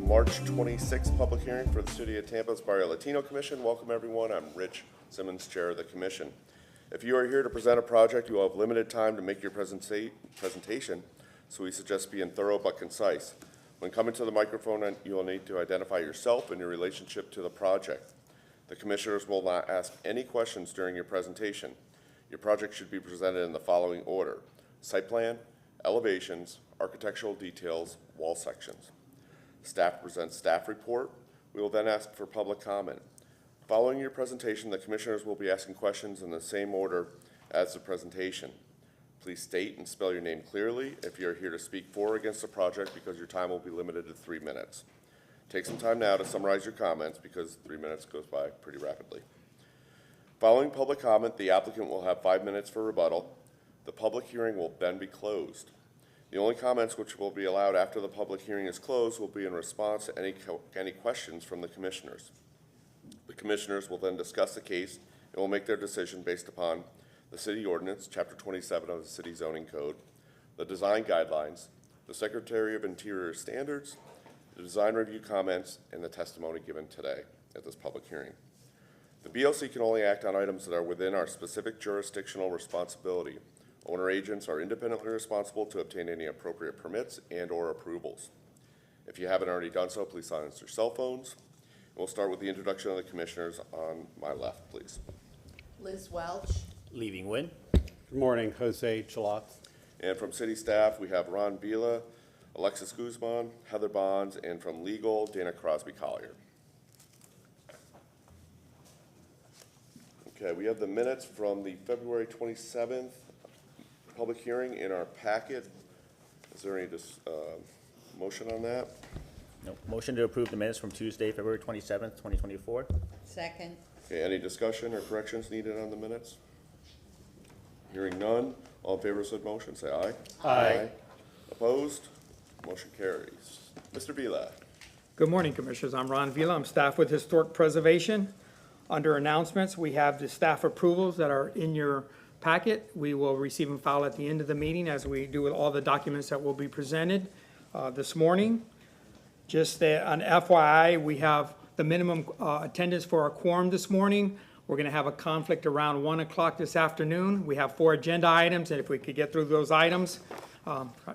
March 26th public hearing for the City of Tampa's Barrio Latino Commission. Welcome everyone. I'm Rich Simmons, Chair of the Commission. If you are here to present a project, you will have limited time to make your presentation, so we suggest being thorough but concise. When coming to the microphone, you will need to identify yourself and your relationship to the project. The commissioners will not ask any questions during your presentation. Your project should be presented in the following order: site plan, elevations, architectural details, wall sections. Staff presents staff report. We will then ask for public comment. Following your presentation, the commissioners will be asking questions in the same order as the presentation. Please state and spell your name clearly if you're here to speak for or against the project, because your time will be limited to 3 minutes. Take some time now to summarize your comments, because 3 minutes goes by pretty rapidly. Following public comment, the applicant will have 5 minutes for rebuttal. The public hearing will then be closed. The only comments which will be allowed after the public hearing is closed will be in response to any questions from the commissioners. The commissioners will then discuss the case and will make their decision based upon the city ordinance, chapter 27 of the city zoning code, the design guidelines, the Secretary of Interior standards, the design review comments, and the testimony given today at this public hearing. The BLC can only act on items that are within our specific jurisdictional responsibility. Owner agents are independently responsible to obtain any appropriate permits and/or approvals. If you haven't already done so, please silence your cell phones. We'll start with the introduction of the commissioners on my left, please. Liz Welch. Leaving Win. Good morning, Jose Chalot. And from city staff, we have Ron Vila, Alexis Guzman, Heather Bonds, and from legal, Dana Crosby Collier. Okay, we have the minutes from the February 27th public hearing in our packet. Is there any motion on that? No. Motion to approve the minutes from Tuesday, February 27th, 2024. Second. Okay, any discussion or corrections needed on the minutes? Hearing none, all in favor of said motion, say aye. Aye. Opposed? Motion carries. Mr. Vila. Good morning, Commissioners. I'm Ron Vila. I'm staff with Historic Preservation. Under announcements, we have the staff approvals that are in your packet. We will receive and file at the end of the meeting, as we do with all the documents that will be presented this morning. Just an FYI, we have the minimum attendance for our quorum this morning. We're going to have a conflict around 1 o'clock this afternoon. We have 4 agenda items, and if we could get through those items,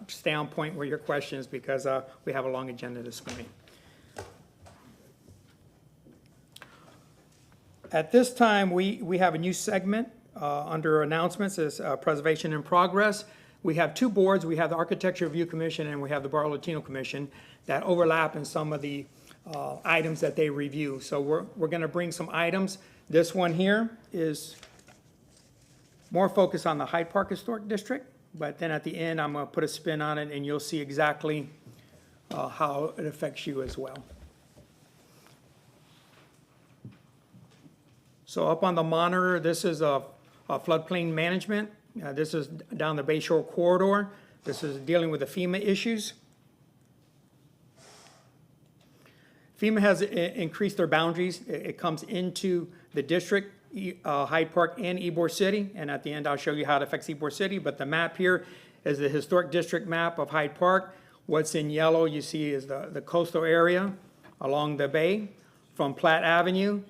stay on point with your questions, because we have a long agenda this morning. At this time, we have a new segment under announcements as Preservation in Progress. We have 2 boards. We have the Architecture Review Commission and we have the Barrio Latino Commission that overlap in some of the items that they review. So we're going to bring some items. This one here is more focused on the Hyde Park Historic District, but then at the end I'm going to put a spin on it and you'll see exactly how it affects you as well. So up on the monitor, this is a floodplain management. This is down the Bayshore corridor. This is dealing with the FEMA issues. FEMA has increased their boundaries. It comes into the district, Hyde Park and Ybor City, and at the end I'll show you how it affects Ybor City, but the map here is the historic district map of Hyde Park. What's in yellow you see is the coastal area along the bay, from Platte Avenue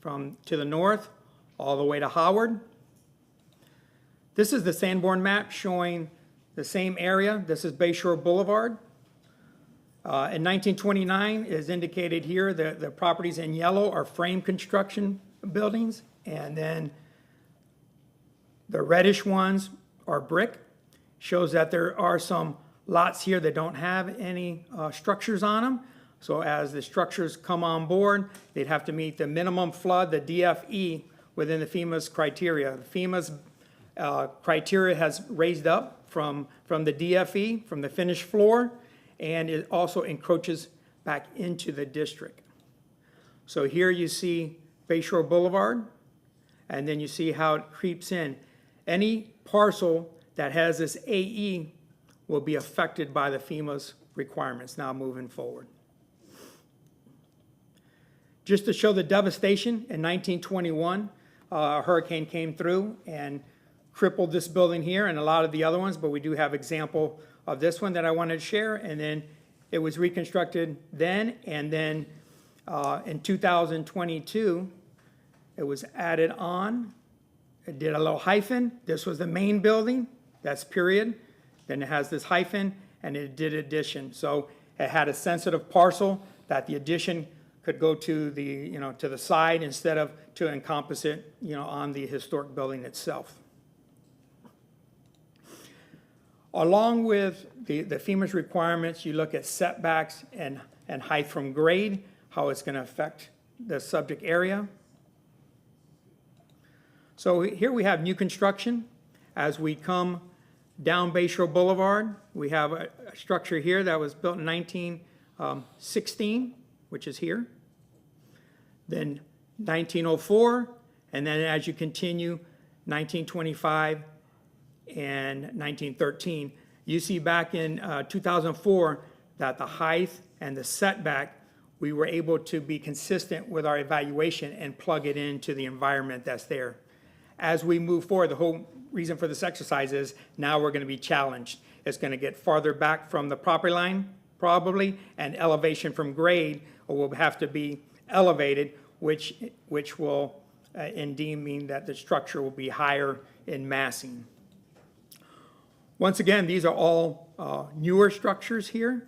to the north all the way to Howard. This is the Sanborn map showing the same area. This is Bayshore Boulevard. In 1929, is indicated here, the properties in yellow are frame construction buildings, and then the reddish ones are brick. Shows that there are some lots here that don't have any structures on them. So as the structures come on board, they'd have to meet the minimum flood, the DFE, within the FEMA's criteria. FEMA's criteria has raised up from the DFE, from the finished floor, and it also encroaches back into the district. So here you see Bayshore Boulevard, and then you see how it creeps in. Any parcel that has this AE will be affected by the FEMA's requirements now moving forward. Just to show the devastation, in 1921, a hurricane came through and crippled this building here and a lot of the other ones, but we do have example of this one that I wanted to share. And then It was reconstructed then, and then in 2022, it was added on. It did a little hyphen. This was the main building, that's period. Then it has this hyphen, and it did addition. So it had a sensitive parcel that the addition could go to the, to the side instead of to encompass it, on the historic building itself. Along with the FEMA's requirements, you look at setbacks and height from grade, how it's going to affect the subject area. So here we have new construction. As we come down Bayshore Boulevard, we have a structure here that was built in 1916, which is here. Then 1904, and then as you continue, 1925 and 1913. You see back in 2004 that the height and the setback, we were able to be consistent with our evaluation and plug it into the environment that's there. As we move forward, the whole reason for this exercise is now we're going to be challenged. It's going to get farther back from the property line, probably, and elevation from grade will have to be elevated, which will indeed mean that the structure will be higher in massing. Once again, these are all newer structures here,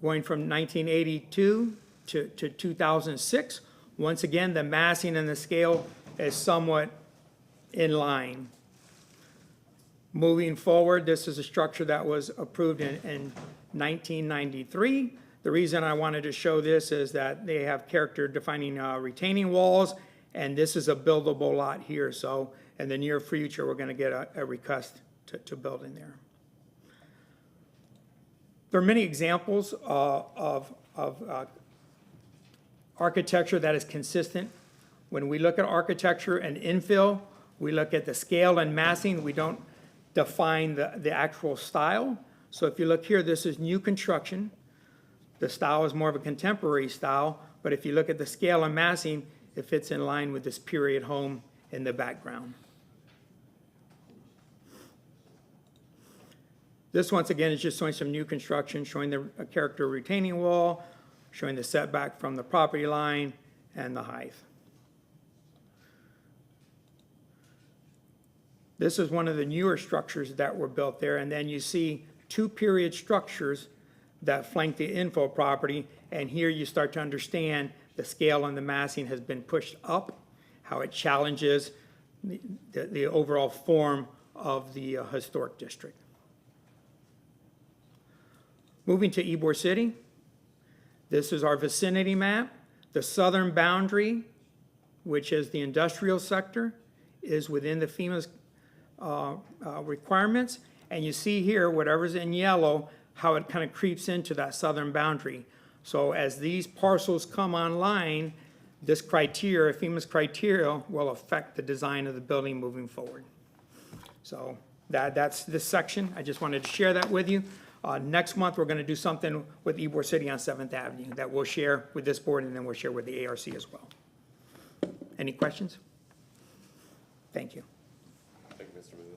going from 1982 to 2006. Once again, the massing and the scale is somewhat in line. Moving forward, this is a structure that was approved in 1993. The reason I wanted to show this is that they have character-defining retaining walls, and this is a buildable lot here. So in the near future, we're going to get a request to build in there. There are many examples of architecture that is consistent. When we look at architecture and infill, we look at the scale and massing. We don't define the actual style. So if you look here, this is new construction. The style is more of a contemporary style, but if you look at the scale and massing, it fits in line with this period home in the background. This, once again, is just showing some new construction, showing the character retaining wall, showing the setback from the property line, and the height. This is one of the newer structures that were built there, and then you see two period structures that flank the infill property, and here you start to understand the scale and the massing has been pushed up, how it challenges the overall form of the historic district. Moving to Ybor City, this is our vicinity map. The southern boundary, which is the industrial sector, is within the FEMA's requirements. And you see here, whatever's in yellow, how it kind of creeps into that southern boundary. So as these parcels come online, this criteria, FEMA's criteria, will affect the design of the building moving forward. So that's this section. I just wanted to share that with you. Next month, we're going to do something with Ybor City on 7th Avenue that we'll share with this board, and then we'll share with the ARC as well. Any questions? Thank you. Thank you, Mr. Musa.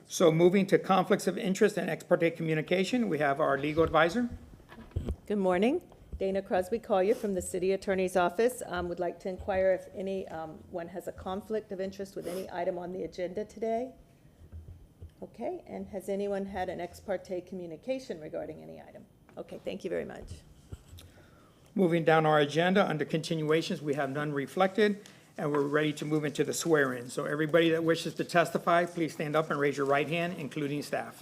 So moving to conflicts of interest and ex parte communication, we have our legal advisor. Good morning. Dana Crosby Collier from the City Attorney's Office. Would like to inquire if anyone has a conflict of interest with any item on the agenda today. Okay, and has anyone had an ex parte communication regarding any item? Okay, thank you very much. Moving down our agenda, under continuations, we have none reflected, and we're ready to move into the swear-in. So everybody that wishes to testify, please stand up and raise your right hand, including staff.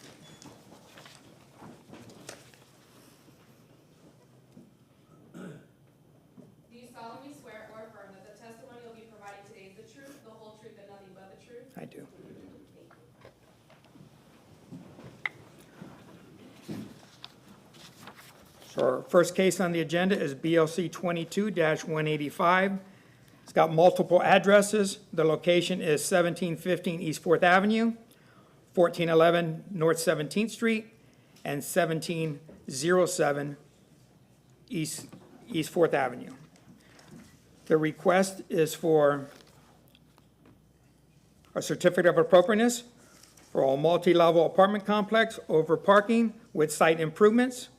Do you solemnly swear or affirm that the testimony you'll be providing today is the truth, the whole truth, and nothing but the truth? I do. So our first case on the agenda is BLC 22-185. It's got multiple addresses. The location is 1715 East 4th Avenue, 1411 North 17th Street, and 1707 East 4th Avenue. The request is for a certificate of appropriateness for a multi-level apartment complex over parking with site improvements.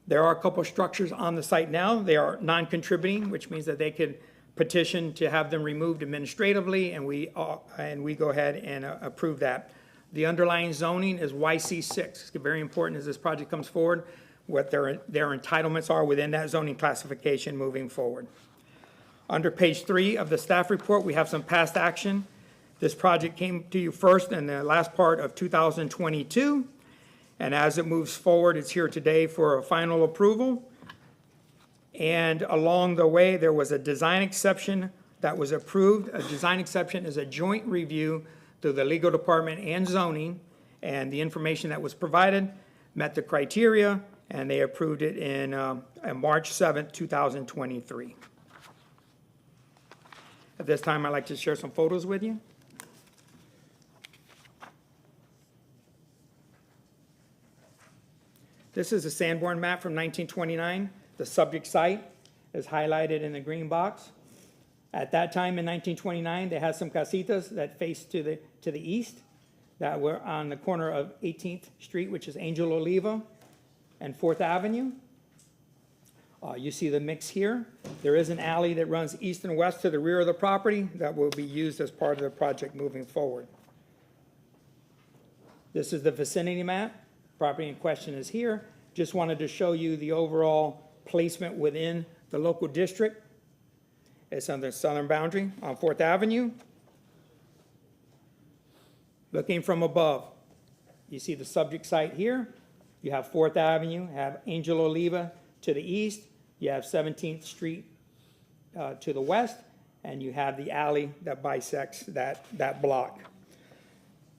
There are a couple structures on the site now. They are non-contributing, which means that they could petition to have them removed administratively, and we go ahead and approve that. The underlying zoning is YC6. It's very important as this project comes forward, what their entitlements are within that zoning classification moving forward. Under page 3 of the staff report, we have some past action. This project came to you first in the last part of 2022, and as it moves forward, it's here today for a final approval. And along the way, there was a design exception that was approved. A design exception is a joint review through the legal department and zoning, and the information that was provided met the criteria, and they approved it in March 7th, 2023. At this time, I'd like to share some photos with you. This is a Sanborn map from 1929. The subject site is highlighted in the green box. At that time in 1929, they had some casitas that faced to the east that were on the corner of 18th Street, which is Angel Oliva, and 4th Avenue. You see the mix here. There is an alley that runs east and west to the rear of the property that will be used as part of the project moving forward. This is the vicinity map. Property in question is here. Just wanted to show you the overall placement within the local district. It's on the southern boundary on 4th Avenue. Looking from above, you see the subject site here. You have 4th Avenue, have Angel Oliva to the east. You have 17th Street to the west, and you have the alley that bisects that block.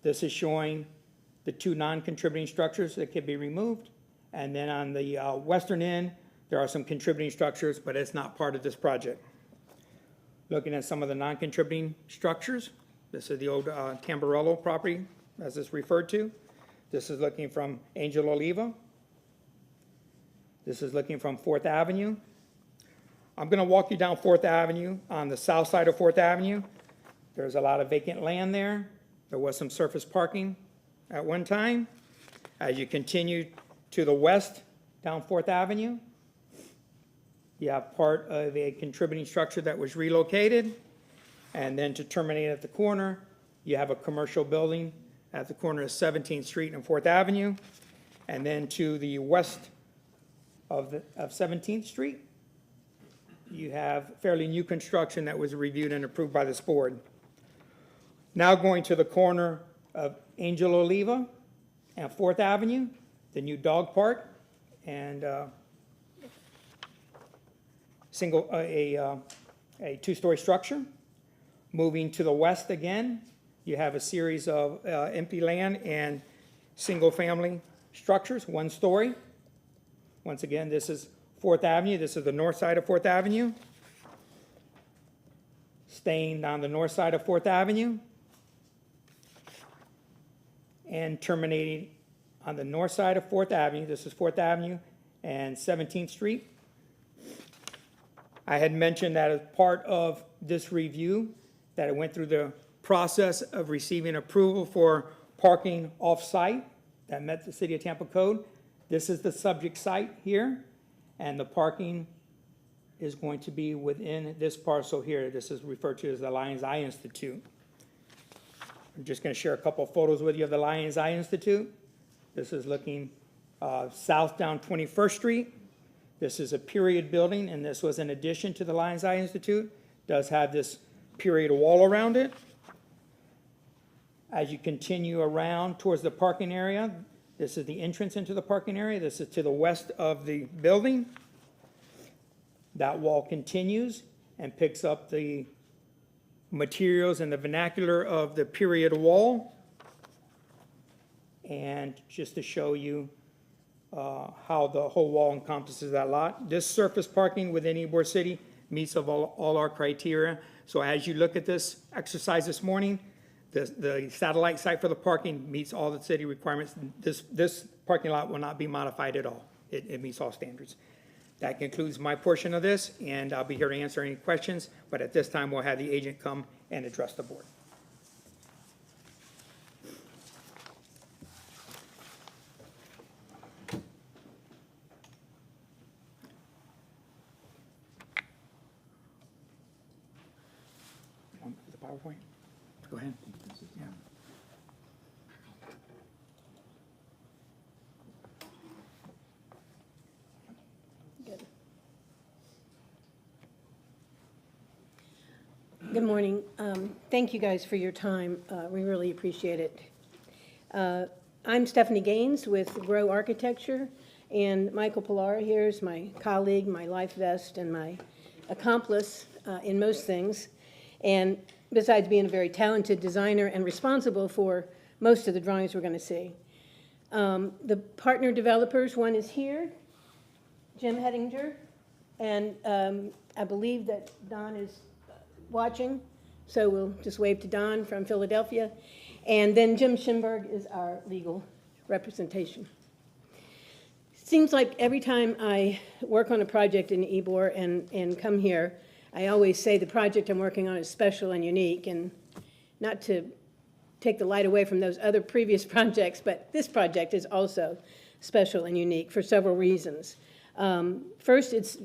This is showing the 2 non-contributing structures that can be removed. And then on the western end, there are some contributing structures, but it's not part of this project. Looking at some of the non-contributing structures, this is the old Tamburello property, as it's referred to. This is looking from Angel Oliva. This is looking from 4th Avenue. I'm going to walk you down 4th Avenue. On the south side of 4th Avenue, there's a lot of vacant land there. There was some surface parking at one time. As you continue to the west down 4th Avenue, you have part of a contributing structure that was relocated. And then to terminate at the corner, you have a commercial building at the corner of 17th Street and 4th Avenue. And then to the west of 17th Street, you have fairly new construction that was reviewed and approved by this board. Now going to the corner of Angel Oliva and 4th Avenue, the new dog park and a 2-story structure. Moving to the west again, you have a series of empty land and single-family structures, 1-story. Once again, this is 4th Avenue. This is the north side of 4th Avenue. Staying on the north side of 4th Avenue and terminating on the north side of 4th Avenue. This is 4th Avenue and 17th Street. I had mentioned that as part of this review, that it went through the process of receiving approval for parking off-site that met the City of Tampa code. This is the subject site here, and the parking is going to be within this parcel here. This is referred to as the Lions Eye Institute. I'm just going to share a couple of photos with you of the Lions Eye Institute. This is looking south down 21st Street. This is a period building, and this was an addition to the Lions Eye Institute. It does have this period wall around it. As you continue around towards the parking area, this is the entrance into the parking area. This is to the west of the building. That wall continues and picks up the materials and the vernacular of the period wall. And just to show you how the whole wall encompasses that lot. This surface parking within Ybor City meets of all our criteria. So as you look at this exercise this morning, the satellite site for the parking meets all the city requirements. This parking lot will not be modified at all. It meets all standards. That concludes my portion of this, and I'll be here to answer any questions, but at this time, we'll have the agent come and address the board. PowerPoint? Go ahead. Yeah. Good morning. Thank you guys for your time. We really appreciate it. I'm Stephanie Gaines with Grow Architecture, and Michael Pilar here is my colleague, my life vest, and my accomplice in most things. And besides being a very talented designer and responsible for most of the drawings we're going to see. The partner developers, one is here, Jim Hettinger, and I believe that Don is watching, so we'll just wave to Don from Philadelphia. And then Jim Schimberg is our legal representation. Seems like every time I work on a project in Ybor and come here, I always say the project I'm working on is special and unique, and not to take the light away from those other previous projects, but this project is also special and unique for several reasons. First, its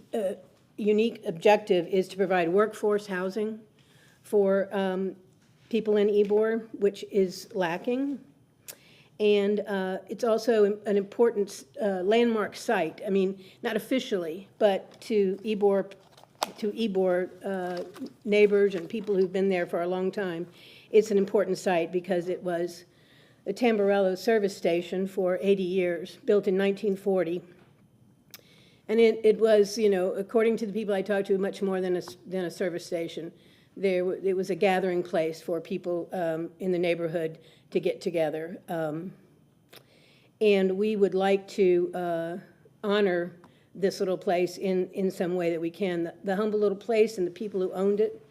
unique objective is to provide workforce housing for people in Ybor, which is lacking. And it's also an important landmark site. I mean, not officially, but to Ybor neighbors and people who've been there for a long time, it's an important site because it was a Tamburello service station for 80 years, built in 1940. And it was, you know, according to the people I talked to, much more than a service station. It was a gathering place for people in the neighborhood to get together. And we would like to honor this little place in some way that we can. The humble little place and the people who owned it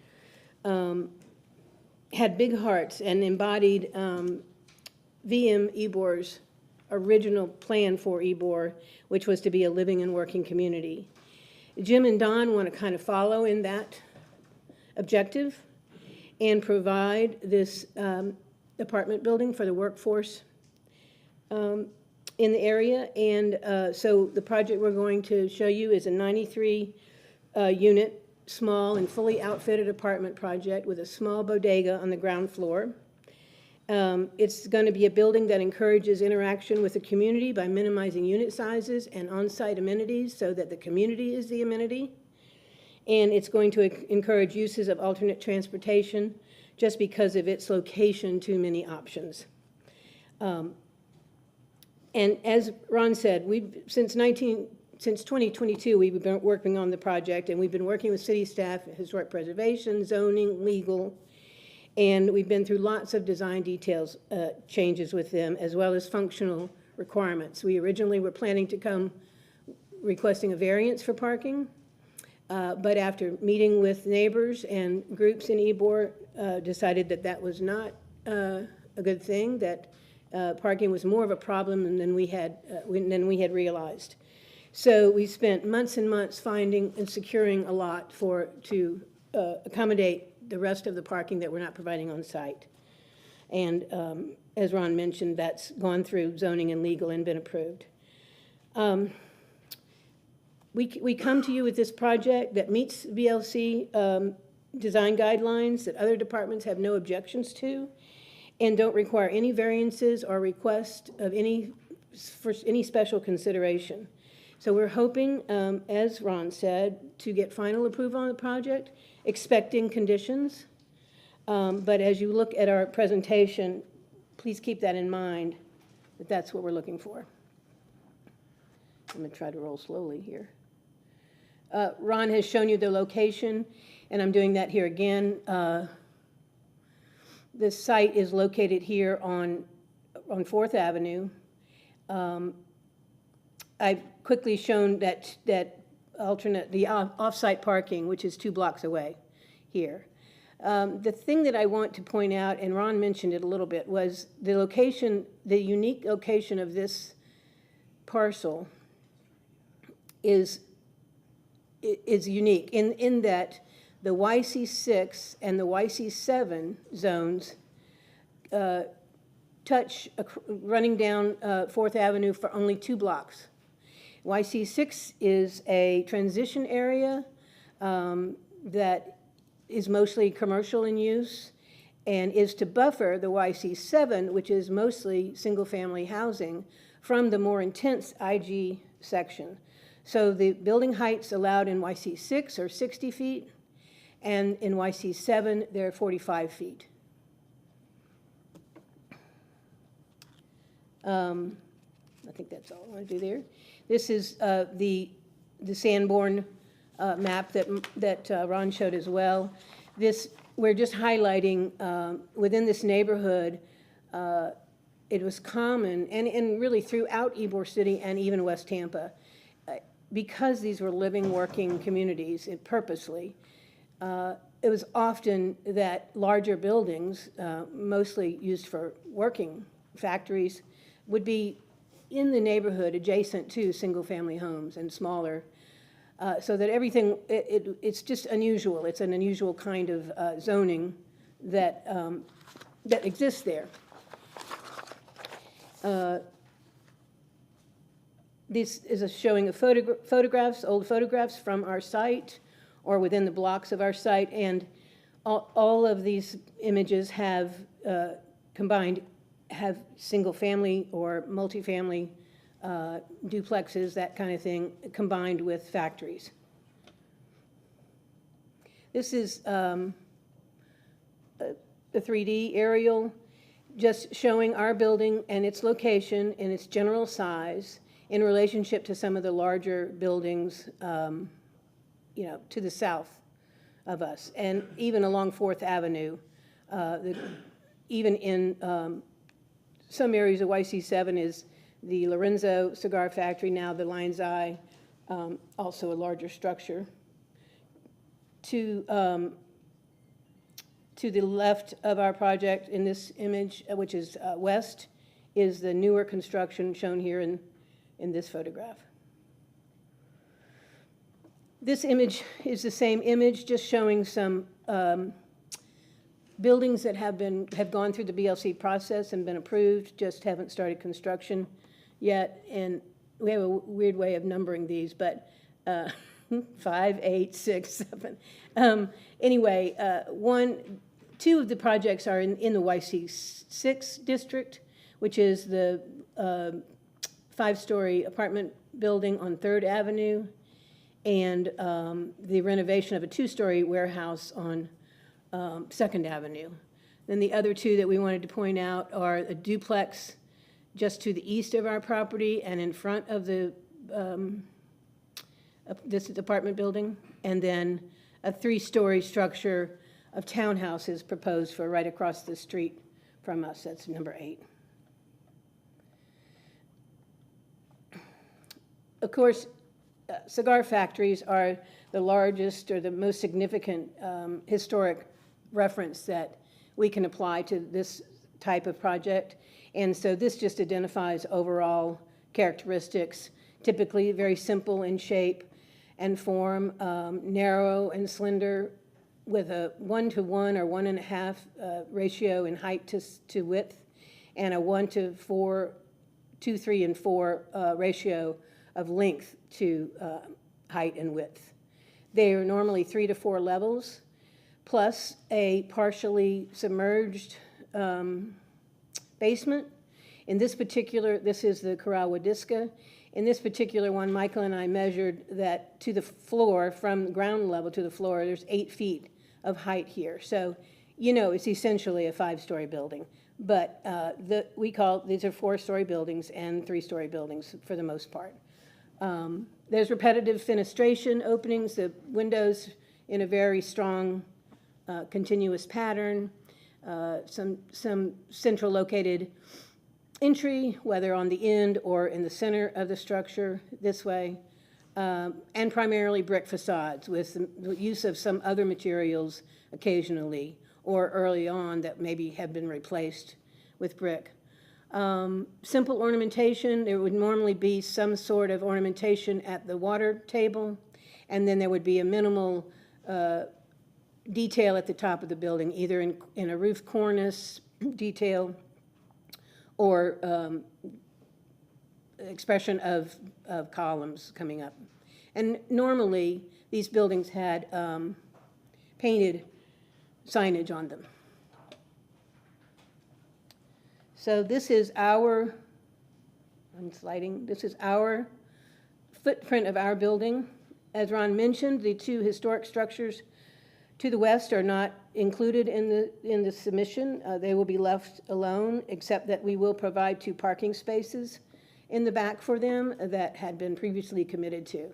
had big hearts and embodied VM Ybor's original plan for Ybor, which was to be a living and working community. Jim and Don want to kind of follow in that objective and provide this apartment building for the workforce in the area. And so the project we're going to show you is a 93 unit, small and fully outfitted apartment project with a small bodega on the ground floor. It's going to be a building that encourages interaction with the community by minimizing unit sizes and on-site amenities so that the community is the amenity. And it's going to encourage uses of alternate transportation just because of its location to many options. And as Ron said, since 2022, we've been working on the project, and we've been working with city staff, historic preservation, zoning, legal, and we've been through lots of design details changes with them, as well as functional requirements. We originally were planning to come requesting a variance for parking, but after meeting with neighbors and groups in Ybor, decided that that was not a good thing, that parking was more of a problem than we had realized. So we spent months and months finding and securing a lot to accommodate the rest of the parking that we're not providing on site. And as Ron mentioned, that's gone through zoning and legal and been approved. We come to you with this project that meets VLC design guidelines that other departments have no objections to and don't require any variances or request of for any special consideration. So we're hoping, as Ron said, to get final approval on the project, expecting conditions. But as you look at our presentation, please keep that in mind, that that's what we're looking for. I'm going to try to roll slowly here. Ron has shown you the location, and I'm doing that here again. This site is located here on 4th Avenue. I've quickly shown the off-site parking, which is 2 blocks away here. The thing that I want to point out, and Ron mentioned it a little bit, was the location, the unique location of this parcel is unique in that the YC6 and the YC7 zones touch running down 4th Avenue for only 2 blocks. YC6 is a transition area that is mostly commercial in use, and is to buffer the YC7, which is mostly single-family housing, from the more intense IG section. So the building heights allowed in YC6 are 60 feet, and in YC7, they're 45 feet. I think that's all I want to do there. This is the Sanborn map that Ron showed as well. This, we're just highlighting within this neighborhood, it was common, and really throughout Ybor City and even West Tampa, because these were living, working communities purposely, it was often that larger buildings, mostly used for working factories, would be in the neighborhood adjacent to single-family homes and smaller, so that everything, it's just unusual. It's an unusual kind of zoning that, that exists there. This is showing photographs, old photographs from our site or within the blocks of our site, and all of these images have combined, have single-family or multifamily duplexes, that kind of thing, combined with factories. This is a 3D aerial just showing our building and its location and its general size in relationship to some of the larger buildings, you know, to the south of us, and even along 4th Avenue. Even in some areas of YC7 is the Lorenzo Cigar Factory, now the Lion's Eye, also a larger structure. To the left of our project in this image, which is west, is the newer construction shown here in this photograph. This image is the same image, just showing some buildings that have gone through the BLC process and been approved, just haven't started construction yet. And we have a weird way of numbering these, but 5, 8, 6, 7. Anyway, two of the projects are in the YC6 district, which is the 5-story apartment building on 3rd Avenue, and the renovation of a 2-story warehouse on 2nd Avenue. Then the other two that we wanted to point out are a duplex just to the east of our property and in front of the this apartment building, and then a 3-story structure of townhouses proposed for right across the street from us. That's number 8. Of course, cigar factories are the largest or the most significant historic reference that we can apply to this type of project. And so this just identifies overall characteristics, typically very simple in shape and form, narrow and slender, with a 1-to-1 or 1.5 ratio in height to width, and a 1-to-4, 2, 3, and 4 ratio of length to height and width. They are normally 3 to 4 levels, plus a partially submerged basement. In this particular, this is the Corral Wadisca. In this particular one, Michael and I measured that to the floor, from ground level to the floor, there's 8 feet of height here. So, you know, it's essentially a 5-story building. But we call, these are 4-story buildings and 3-story buildings for the most part. There's repetitive fenestration openings, the windows in a very strong continuous pattern, some central located entry, whether on the end or in the center of the structure this way, and primarily brick facades with the use of some other materials occasionally or early on that maybe have been replaced with brick. Simple ornamentation, there would normally be some sort of ornamentation at the water table, and then there would be a minimal detail at the top of the building, either in a roof cornice detail or expression of columns coming up. And normally, these buildings had painted signage on them. So this is our, I'm sliding, this is our footprint of our building. As Ron mentioned, the two historic structures to the west are not included in the submission. They will be left alone, except that we will provide 2 parking spaces in the back for them that had been previously committed to.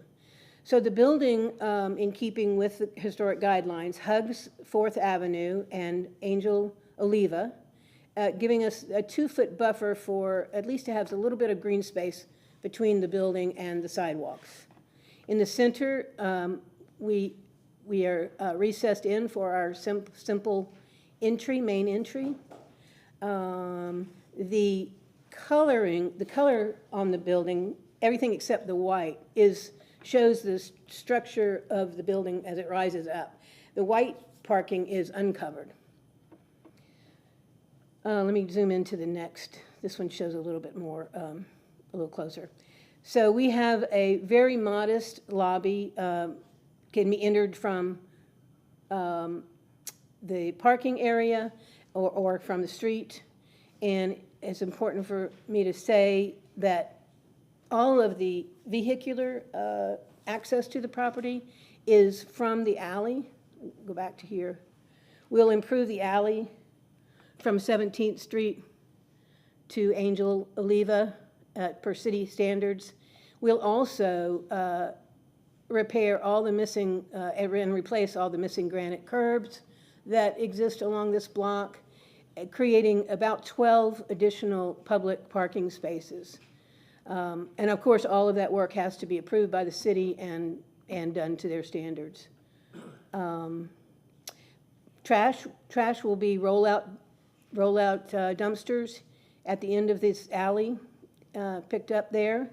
So the building, in keeping with the historic guidelines, hugs 4th Avenue and Angel Oliva, giving us a 2-foot buffer for at least to have a little bit of green space between the building and the sidewalks. In the center, we are recessed in for our simple entry, main entry. The color on the building, everything except the white, shows the structure of the building as it rises up. The white parking is uncovered. Let me zoom into the next. This one shows a little bit more, a little closer. So we have a very modest lobby, can be entered from the parking area or from the street. And it's important for me to say that all of the vehicular access to the property is from the alley. Go back to here. We'll improve the alley from 17th Street to Angel Oliva per city standards. We'll also repair all the missing and replace all the missing granite curbs that exist along this block, creating about 12 additional public parking spaces. And of course, all of that work has to be approved by the city and done to their standards. Trash will be rollout dumpsters at the end of this alley, picked up there.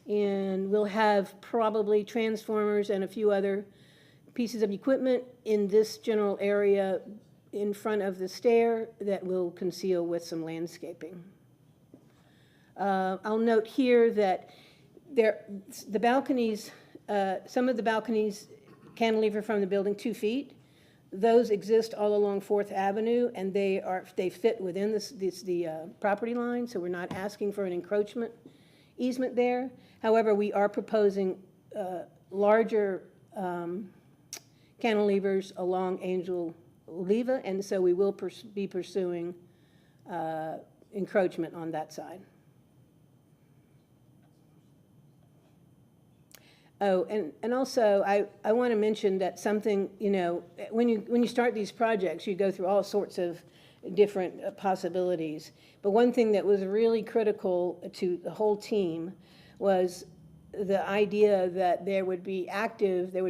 And we'll have probably transformers and a few other pieces of equipment in this general area in front of the stair that we'll conceal with some landscaping. I'll note here that the balconies, some of the balconies cantilever from the building 2 feet. Those exist all along 4th Avenue, and they fit within the property line, so we're not asking for an encroachment easement there. However, we are proposing larger cantilevers along Angel Oliva, and so we will be pursuing encroachment on that side. Oh, and also, I want to mention that something, you know, when you start these projects, you go through all sorts of different possibilities. But one thing that was really critical to the whole team was the idea that there would be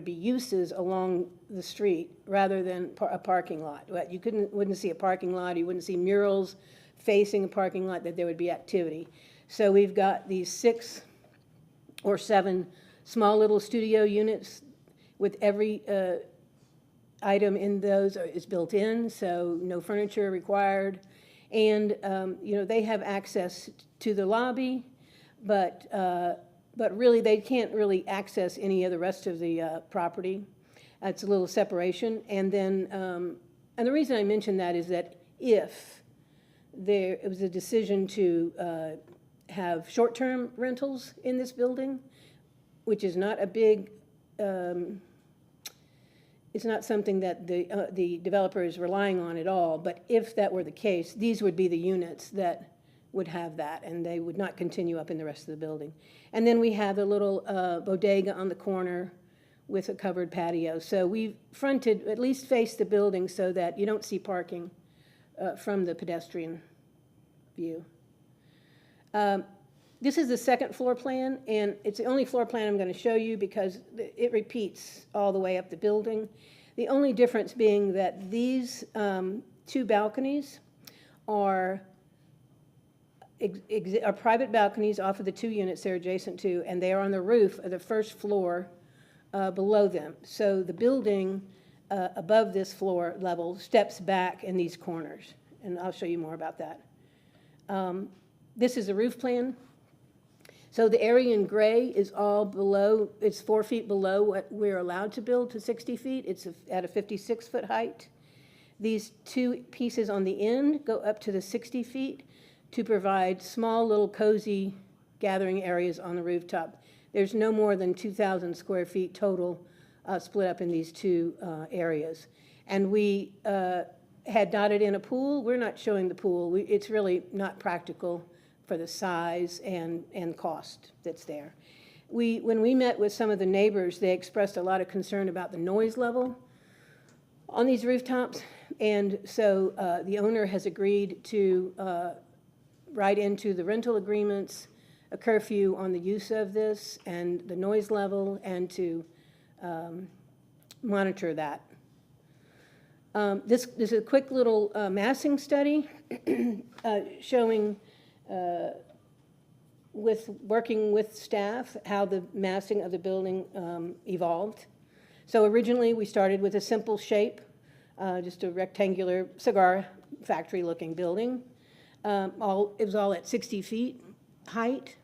uses along the street rather than a parking lot. You wouldn't see a parking lot, you wouldn't see murals facing a parking lot, that there would be activity. So we've got these 6 or 7 small little studio units with every item in those is built in, so no furniture required. And, you know, they have access to the lobby, but really they can't really access any of the rest of the property. It's a little separation. And then, and the reason I mention that is that if there was a decision to have short-term rentals in this building, which is not a big, it's not something that the developer is relying on at all, but if that were the case, these would be the units that would have that, and they would not continue up in the rest of the building. And then we have a little bodega on the corner with a covered patio. So we've fronted, at least faced the building so that you don't see parking from the pedestrian view. This is the second floor plan, and it's the only floor plan I'm going to show you because it repeats all the way up the building. The only difference being that these 2 balconies are private balconies off of the 2 units they're adjacent to, and they are on the roof of the first floor below them. So the building above this floor level steps back in these corners, and I'll show you more about that. This is a roof plan. So the area in gray is all below, it's 4 feet below what we're allowed to build to 60 feet. It's at a 56-foot height. These 2 pieces on the end go up to the 60 feet to provide small little cozy gathering areas on the rooftop. There's no more than 2,000 square feet total split up in these two areas. And we had dotted in a pool. We're not showing the pool. It's really not practical for the size and cost that's there. When we met with some of the neighbors, they expressed a lot of concern about the noise level on these rooftops. And so the owner has agreed to write into the rental agreements a curfew on the use of this and the noise level, and to monitor that. This is a quick little massing study showing, working with staff, how the massing of the building evolved. So originally, we started with a simple shape, just a rectangular cigar factory-looking building. It was all at 60 feet height.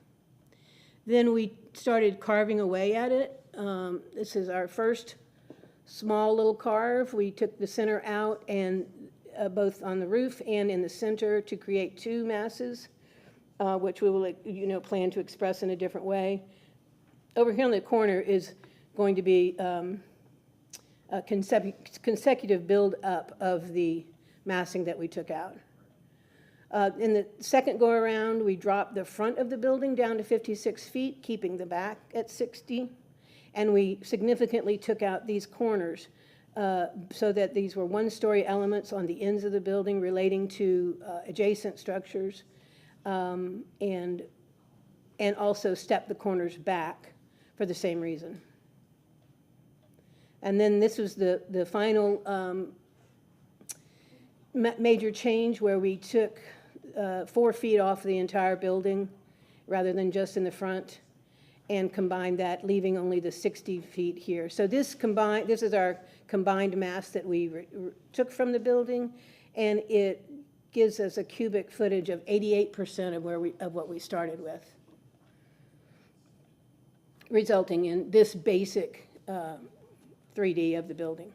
Then we started carving away at it. This is our first small little carve. We took the center out, and both on the roof and in the center, to create two masses, which we will, plan to express in a different way. Over here on the corner is going to be a consecutive build-up of the massing that we took out. In the second go-around, we dropped the front of the building down to 56 feet, keeping the back at 60. And we significantly took out these corners so that these were one-story elements on the ends of the building relating to adjacent structures, and also stepped the corners back for the same reason. And then this was the final major change, where we took 4 feet off the entire building rather than just in the front, and combined that, leaving only the 60 feet here. So this is our combined mass that we took from the building, and it gives us a cubic footage of 88% of what we started with, resulting in this basic 3D of the building.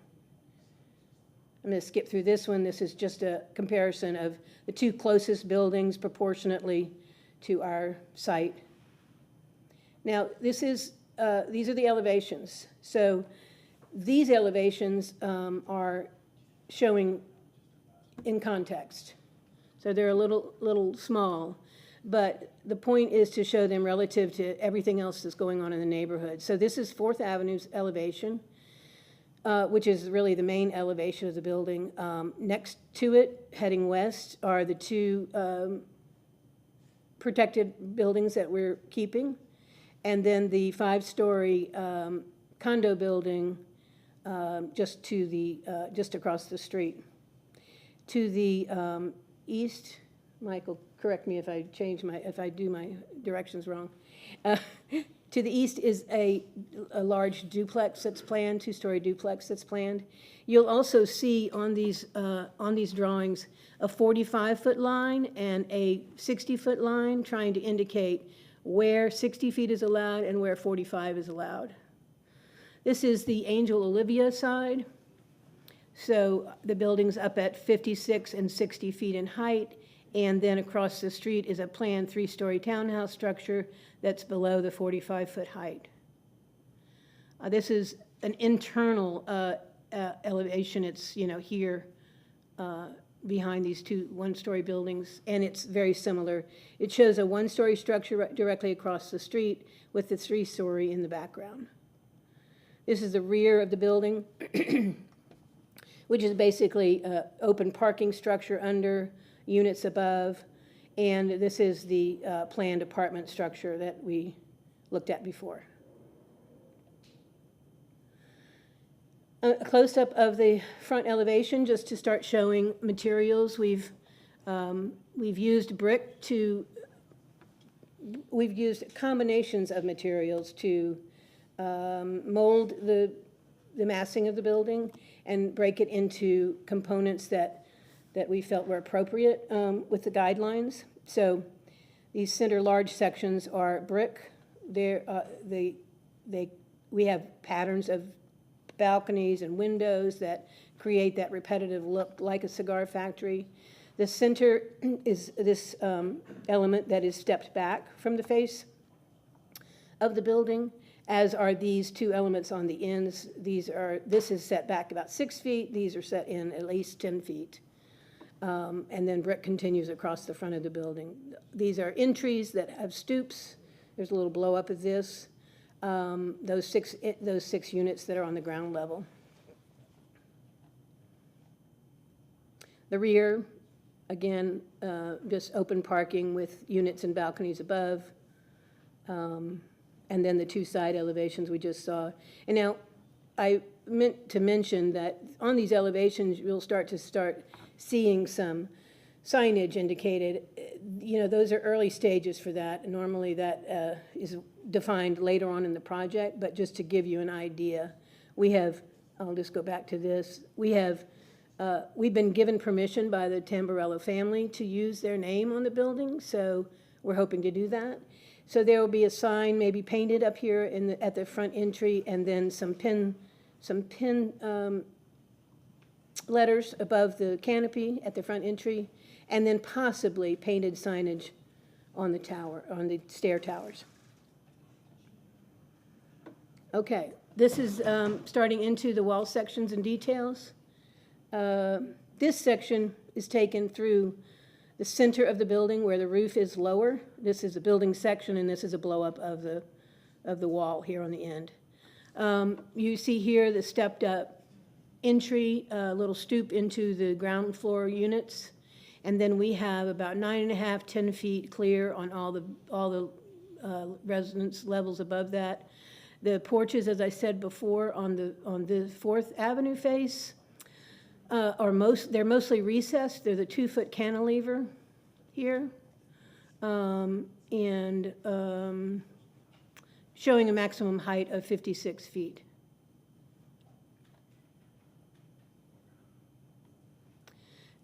I'm going to skip through this one. This is just a comparison of the two closest buildings proportionately to our site. Now, these are the elevations. So these elevations are showing in context. So they're a little small, but the point is to show them relative to everything else that's going on in the neighborhood. So this is 4th Avenue's elevation, which is really the main elevation of the building. Next to it, heading west, are the two protected buildings that we're keeping, and then the 5-story condo building just across the street. To the east, Michael, correct me if I do my directions wrong. To the east is a large duplex that's planned, 2-story duplex that's planned. You'll also see on these drawings a 45-foot line and a 60-foot line, trying to indicate where 60 feet is allowed and where 45 is allowed. This is the Angel Olivia side. So the building's up at 56 and 60 feet in height, and then across the street is a planned 3-story townhouse structure that's below the 45-foot height. This is an internal elevation. It's, here behind these two 1-story buildings, and it's very similar. It shows a 1-story structure directly across the street with the 3-story in the background. This is the rear of the building, which is basically open parking structure under, units above, and this is the planned apartment structure that we looked at before. A close-up of the front elevation, just to start showing materials. We've used we've used combinations of materials to mold the massing of the building and break it into components that we felt were appropriate with the guidelines. So these center large sections are brick. We have patterns of balconies and windows that create that repetitive look like a cigar factory. The center is this element that is stepped back from the face of the building, as are these two elements on the ends. This is set back about 6 feet, these are set in at least 10 feet. And then brick continues across the front of the building. These are entries that have stoops. There's a little blow up of this. Those six units that are on the ground level. The rear, again, just open parking with units and balconies above. And then the two side elevations we just saw. And now, I meant to mention that on these elevations, you'll start seeing some signage indicated. You know, those are early stages for that. Normally that is defined later on in the project, but just to give you an idea, I'll just go back to this. We've been given permission by the Tamburello family to use their name on the building, so we're hoping to do that. So there will be a sign maybe painted up here at the front entry, and then some pin letters above the canopy at the front entry, and then possibly painted signage on the stair towers. Okay, this is starting into the wall sections and details. This section is taken through the center of the building where the roof is lower. This is a building section, and this is a blow-up of the wall here on the end. You see here the stepped-up entry, little stoop into the ground floor units, and then we have about 9.5, 10 feet clear on all the residence levels above that. The porches, as I said before, on the 4th Avenue face, they're mostly recessed. They're the 2-foot cantilever here, and showing a maximum height of 56 feet.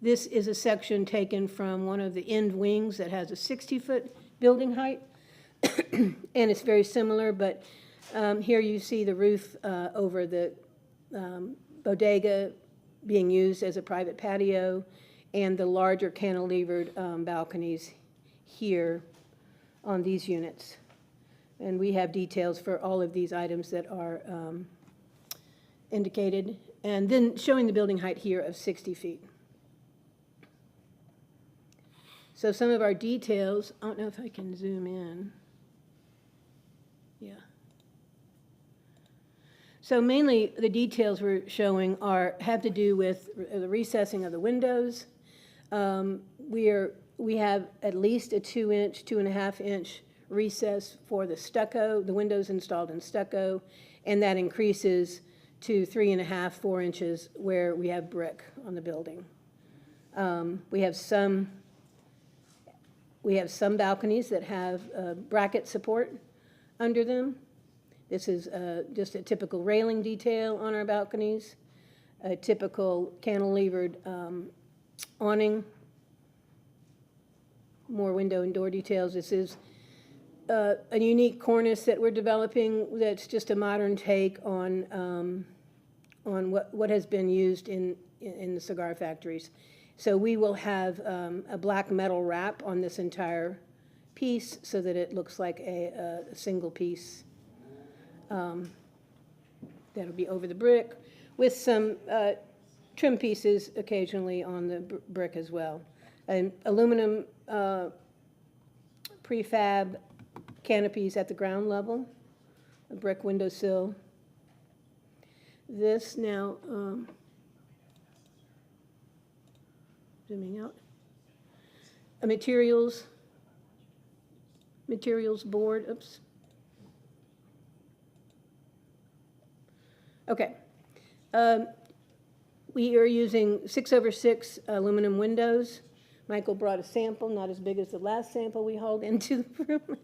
This is a section taken from one of the end wings that has a 60-foot building height, and it's very similar, but here you see the roof over the bodega being used as a private patio, and the larger cantilevered balconies here on these units. And we have details for all of these items that are indicated, and then showing the building height here of 60 feet. So some of our details, I don't know if I can zoom in. Yeah. So mainly, the details we're showing have to do with the recessing of the windows. We have at least a 2-inch, 2.5-inch recess for the stucco, the windows installed in stucco, and that increases to 3.5, 4 inches where we have brick on the building. We have some balconies that have bracket support under them. This is just a typical railing detail on our balconies, a typical cantilevered awning, more window and door details. This is a unique cornice that we're developing that's just a modern take on what has been used in the cigar factories. So we will have a black metal wrap on this entire piece so that it looks like a single piece. That'll be over the brick, with some trim pieces occasionally on the brick as well. And aluminum prefab canopies at the ground level, a brick windowsill. This now, zooming out, a materials board, oops. Okay. We are using 6/6 aluminum windows. Michael brought a sample, not as big as the last sample we hauled into the room.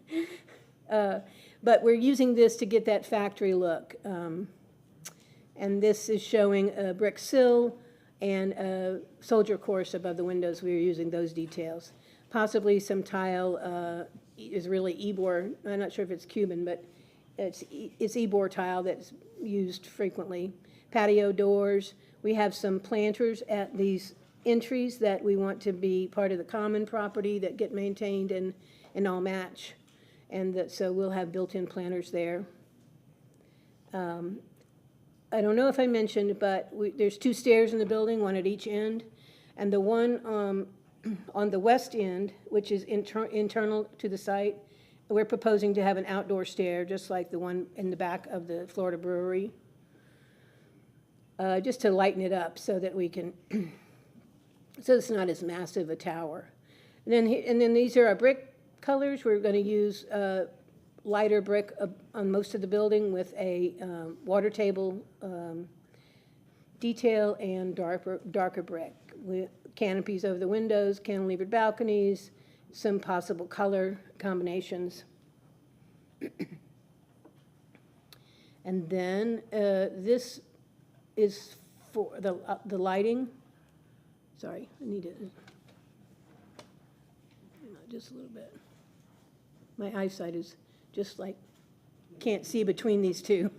But we're using this to get that factory look. And this is showing a brick sill and a soldier course above the windows. We're using those details. Possibly some tile is really Ebor. I'm not sure if it's Cuban, but it's Ebor tile that's used frequently. Patio doors. We have some planters at these entries that we want to be part of the common property that get maintained and all match. And so we'll have built-in planters there. I don't know if I mentioned, but there's 2 stairs in the building, one at each end. And the one on the west end, which is internal to the site, we're proposing to have an outdoor stair, just like the one in the back of the Florida Brewery, just to lighten it up so that we can, so it's not as massive a tower. And then these are our brick colors. We're going to use lighter brick on most of the building with a water table detail and darker brick. With canopies over the windows, cantilevered balconies, some possible color combinations. And then this is for the lighting. Sorry, I need to, just a little bit. My eyesight is just like, can't see between these two.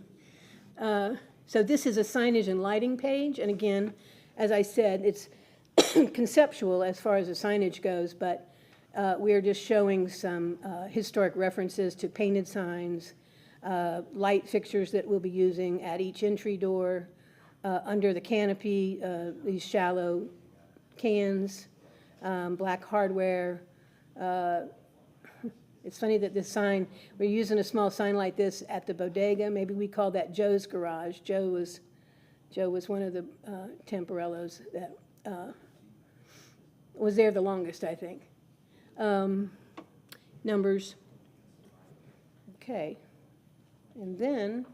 So this is a signage and lighting page, and again, as I said, it's conceptual as far as the signage goes, but we're just showing some historic references to painted signs, light fixtures that we'll be using at each entry door, under the canopy, these shallow cans, black hardware. It's funny that this sign, we're using a small sign like this at the bodega. Maybe we call that Joe's Garage. Joe was one of the Temporellos that was there the longest, I think. Numbers. Okay. And then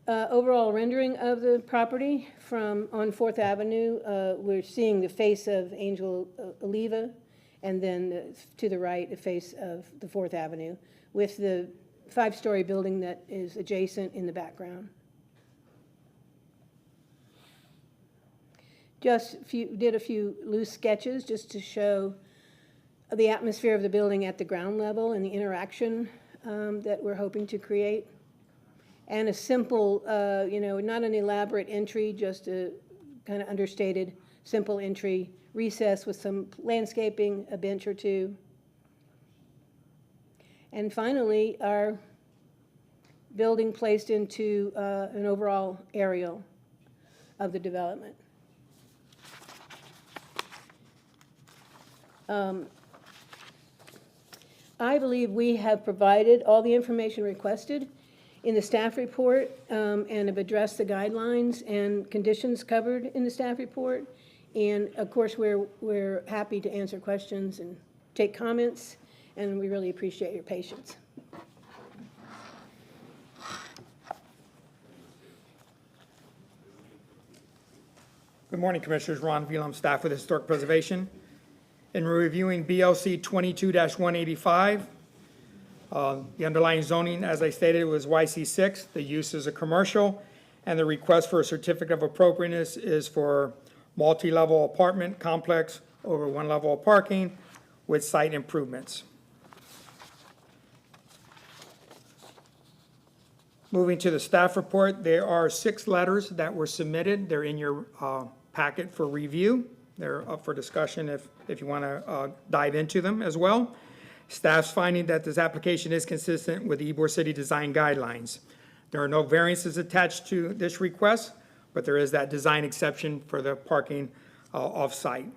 overall rendering of the property from on 4th Avenue, we're seeing the face of Angel Oliva, and then to the right, the face of the 4th Avenue, with the 5-story building that is adjacent in the background. Did a few loose sketches just to show the atmosphere of the building at the ground level and the interaction that we're hoping to create. And a simple, not an elaborate entry, just a kind of understated, simple entry, recess with some landscaping, a bench or two. And finally, our building placed into an overall aerial of the development. I believe we have provided all the information requested in the staff report and have addressed the guidelines and conditions covered in the staff report. And of course, we're happy to answer questions and take comments, and we really appreciate your patience. Good morning, Commissioners. Ron Velam, staff with Historic Preservation. In reviewing BLC 22-185, the underlying zoning, as I stated, was YC6. The use is a commercial, and the request for a certificate of appropriateness is for multi-level apartment complex over 1 level of parking with site improvements. Moving to the staff report, there are 6 letters that were submitted. They're in your packet for review. They're up for discussion if you want to dive into them as well. Staff's finding that this application is consistent with the Ybor City design guidelines. There are no variances attached to this request, but there is that design exception for the parking off-site.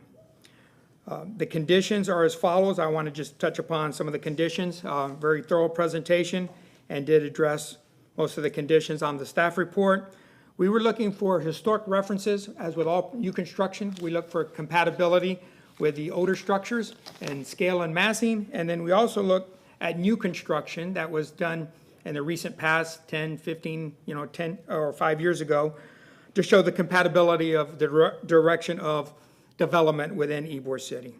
The conditions are as follows. I want to just touch upon some of the conditions. Very thorough presentation, and did address most of the conditions on the staff report. We were looking for historic references. As with all new construction, we look for compatibility with the older structures and scale and massing. And then we also look at new construction that was done in the recent past, 10, 15, 10 or 5 years ago, to show the compatibility of the direction of development within Ybor City.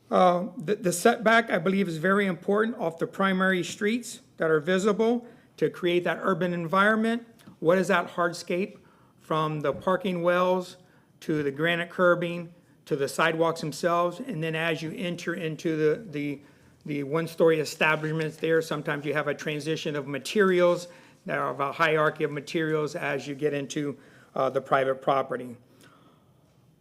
The setback, I believe, is very important off the primary streets that are visible to create that urban environment. What is that hardscape from the parking wells to the granite curbing to the sidewalks themselves? And then as you enter into the one-story establishments there, sometimes you have a transition of materials. There are a hierarchy of materials as you get into the private property.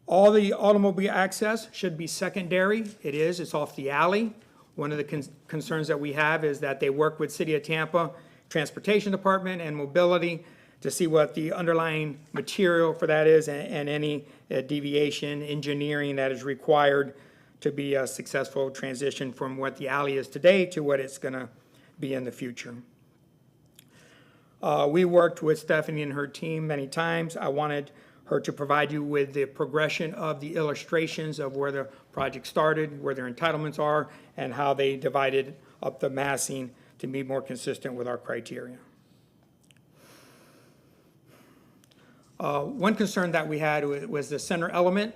All the automobile access should be secondary. It is, it's off the alley. One of the concerns that we have is that they work with City of Tampa, Transportation Department and Mobility to see what the underlying material for that is and any deviation, engineering that is required to be a successful transition from what the alley is today to what it's gonna be in the future. We worked with Stephanie and her team many times. I wanted her to provide you with the progression of the illustrations of where the project started, where their entitlements are, and how they divided up the massing to be more consistent with our criteria. One concern that we had was the center element.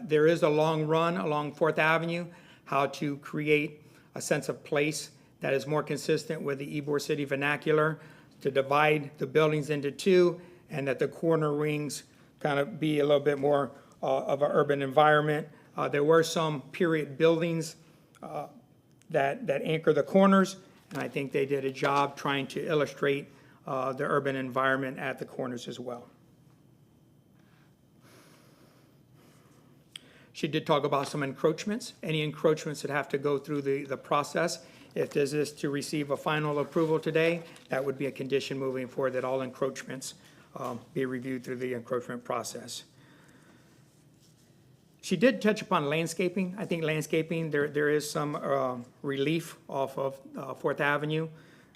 There is a long run along Fourth Avenue, how to create a sense of place that is more consistent with the Ybor City vernacular, to divide the buildings into two, and that the corner rings kind of be a little bit more of an urban environment. There were some period buildings that anchor the corners, and I think they did a job trying to illustrate the urban environment at the corners as well. She did talk about some encroachments. Any encroachments that have to go through the process. If this is to receive a final approval today, that would be a condition moving forward that all encroachments be reviewed through the encroachment process. She did touch upon landscaping. I think landscaping, there is some relief off of Fourth Avenue.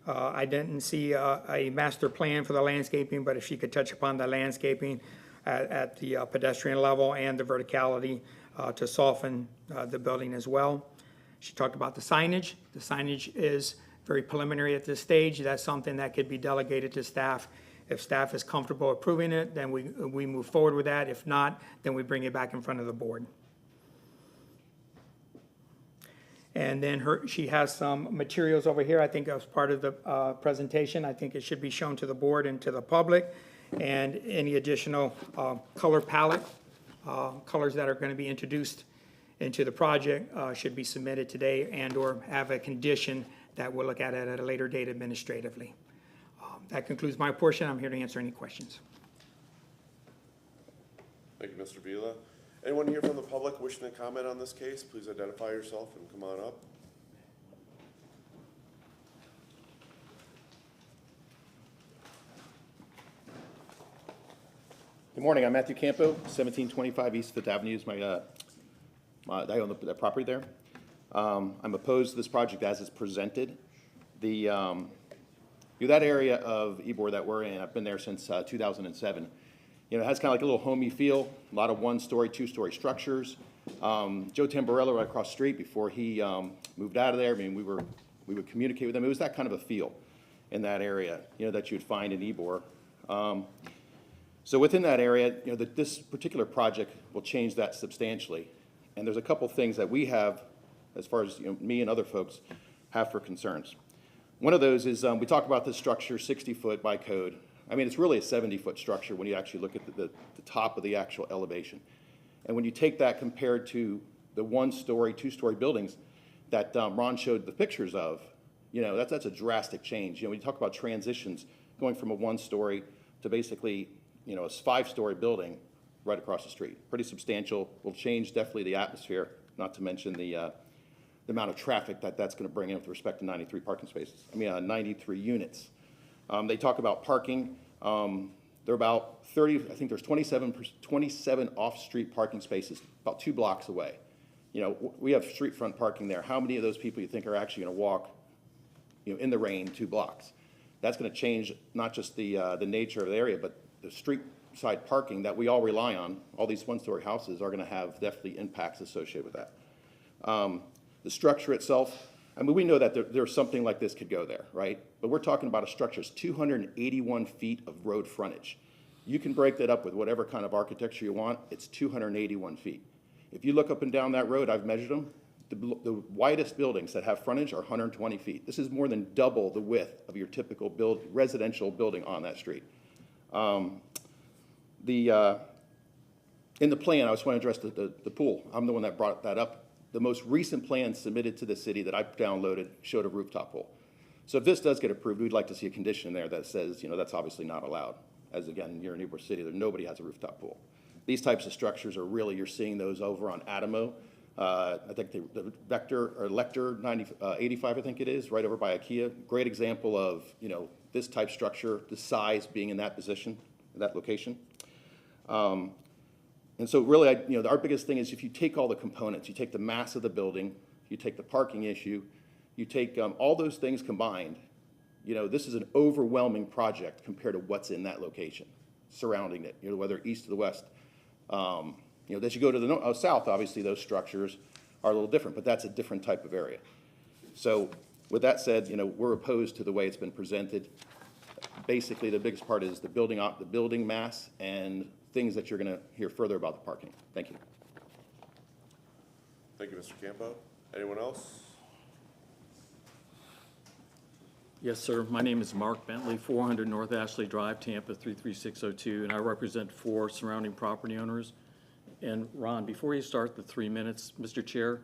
I didn't see a master plan for the landscaping, but if she could touch upon the landscaping at the pedestrian level and the verticality to soften the building as well. She talked about the signage. The signage is very preliminary at this stage. That's something that could be delegated to staff. If staff is comfortable approving it, then we move forward with that. If not, then we bring it back in front of the board. And then she has some materials over here. I think as part of the presentation. I think it should be shown to the board and to the public. And any additional color palette, colors that are going to be introduced into the project should be submitted today and/or have a condition that we'll look at it at a later date administratively. That concludes my portion. I'm here to answer any questions. Thank you, Mr. Vila. Anyone here from the public wishing to comment on this case, please identify yourself and come on up. Good morning, I'm Matthew Campo, 1725 East Fifth Avenue is I own the property there. I'm opposed to this project as it's presented. That area of Ybor that we're in, I've been there since 2007. It has kind of like a little homey feel, a lot of one-story, two-story structures. Joe Tamburello right across the street before he moved out of there, I mean, we would communicate with him. It was that kind of a feel in that area, that you'd find in Ybor. So within that area, this particular project will change that substantially. And there's a couple things that we have, as far as me and other folks have for concerns. One of those is we talk about this structure 60-foot by code. I mean, it's really a 70-foot structure when you actually look at the top of the actual elevation. And when you take that compared to the one-story, two-story buildings that Ron showed the pictures of, that's a drastic change. When you talk about transitions, going from a one-story to basically, a five-story building right across the street. Pretty substantial, will change definitely the atmosphere, not to mention the amount of traffic that's going to bring in with respect to 93 parking spaces. 93 units. They talk about parking. They're about 30, I think there's 27 off-street parking spaces about 2 blocks away. We have street front parking there. How many of those people you think are actually going to walk, in the rain 2 blocks? That's going to change not just the nature of the area, but the street side parking that we all rely on. All these one-story houses are going to have definitely impacts associated with that. The structure itself, we know that there's something like this could go there, right? But we're talking about a structure that's 281 feet of road frontage. You can break that up with whatever kind of architecture you want. It's 281 feet. If you look up and down that road, I've measured them. The widest buildings that have frontage are 120 feet. This is more than double the width of your typical residential building on that street. In the plan, I just want to address the pool. I'm the one that brought that up. The most recent plan submitted to the city that I downloaded showed a rooftop pool. So if this does get approved, we'd like to see a condition there that says, that's obviously not allowed. As again, you're in Ybor City, nobody has a rooftop pool. These types of structures are really, you're seeing those over on Adamo. I think the Vector, or Lecter 85, I think it is, right over by IKEA. Great example of, you know, this type structure, the size being in that position, that location. And so really, you know, our biggest thing is if you take all the components, you take the mass of the building, you take the parking issue, you take all those things combined, you know, this is an overwhelming project compared to what's in that location, surrounding it, you know, whether east or the west. You know, as you go to the south, obviously those structures are a little different, but that's a different type of area. So with that said, you know, we're opposed to the way it's been presented. Basically, the biggest part is the building mass and things that you're going to hear further about the parking. Thank you. Thank you, Mr. Campo. Anyone else? Yes, sir. My name is Mark Bentley, 400 North Ashley Drive, Tampa 33602, and I represent 4 surrounding property owners. And Ron, before you start the 3 minutes, Mr. Chair,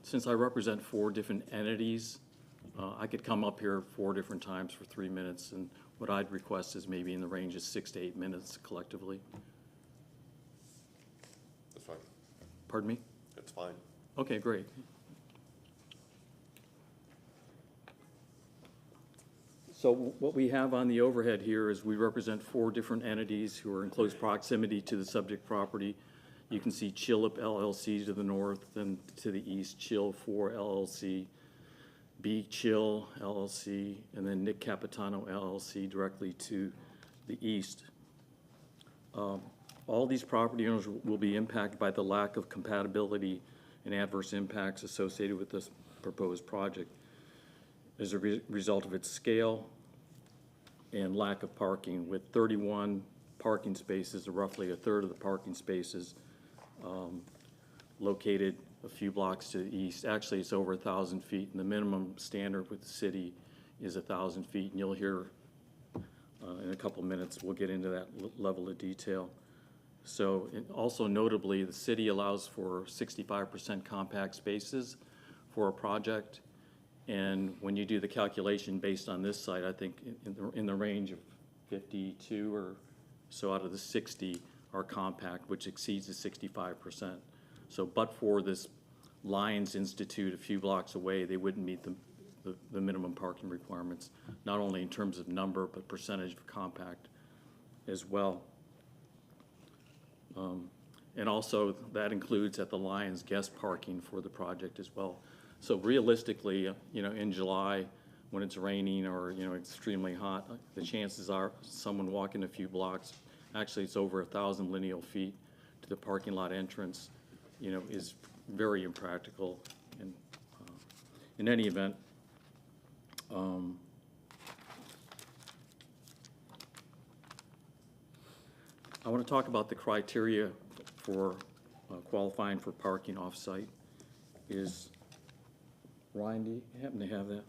since I represent 4 different entities, I could come up here 4 different times for 3 minutes, and what I'd request is maybe in the range of 6 to 8 minutes collectively. That's fine. Pardon me? That's fine. Okay, great. So what we have on the overhead here is we represent 4 different entities who are in close proximity to the subject property. You can see Chillip LLC to the north, and to the east, Chill 4 LLC, B Chill LLC, and then Nick Capitano LLC directly to the east. All these property owners will be impacted by the lack of compatibility and adverse impacts associated with this proposed project as a result of its scale and lack of parking, with 31 parking spaces, or roughly a third of the parking spaces, located a few blocks to the east. Actually, it's over 1,000 feet, and the minimum standard with the city is 1,000 feet, and you'll hear in a couple minutes, we'll get into that level of detail. So, and also notably, the city allows for 65% compact spaces for a project. And when you do the calculation based on this site, I think in the range of 52 or so out of the 60 are compact, which exceeds the 65%. So, but for this Lions Institute a few blocks away, they wouldn't meet the minimum parking requirements, not only in terms of number, but percentage of compact as well. And also, that includes at the Lions guest parking for the project as well. So realistically, you know, in July, when it's raining or, you know, extremely hot, the chances are someone walking a few blocks, actually it's over 1,000 lineal feet to the parking lot entrance, you know, is very impractical. And in any event, I want to talk about the criteria for qualifying for parking off-site. Is, Ryan, do you happen to have that?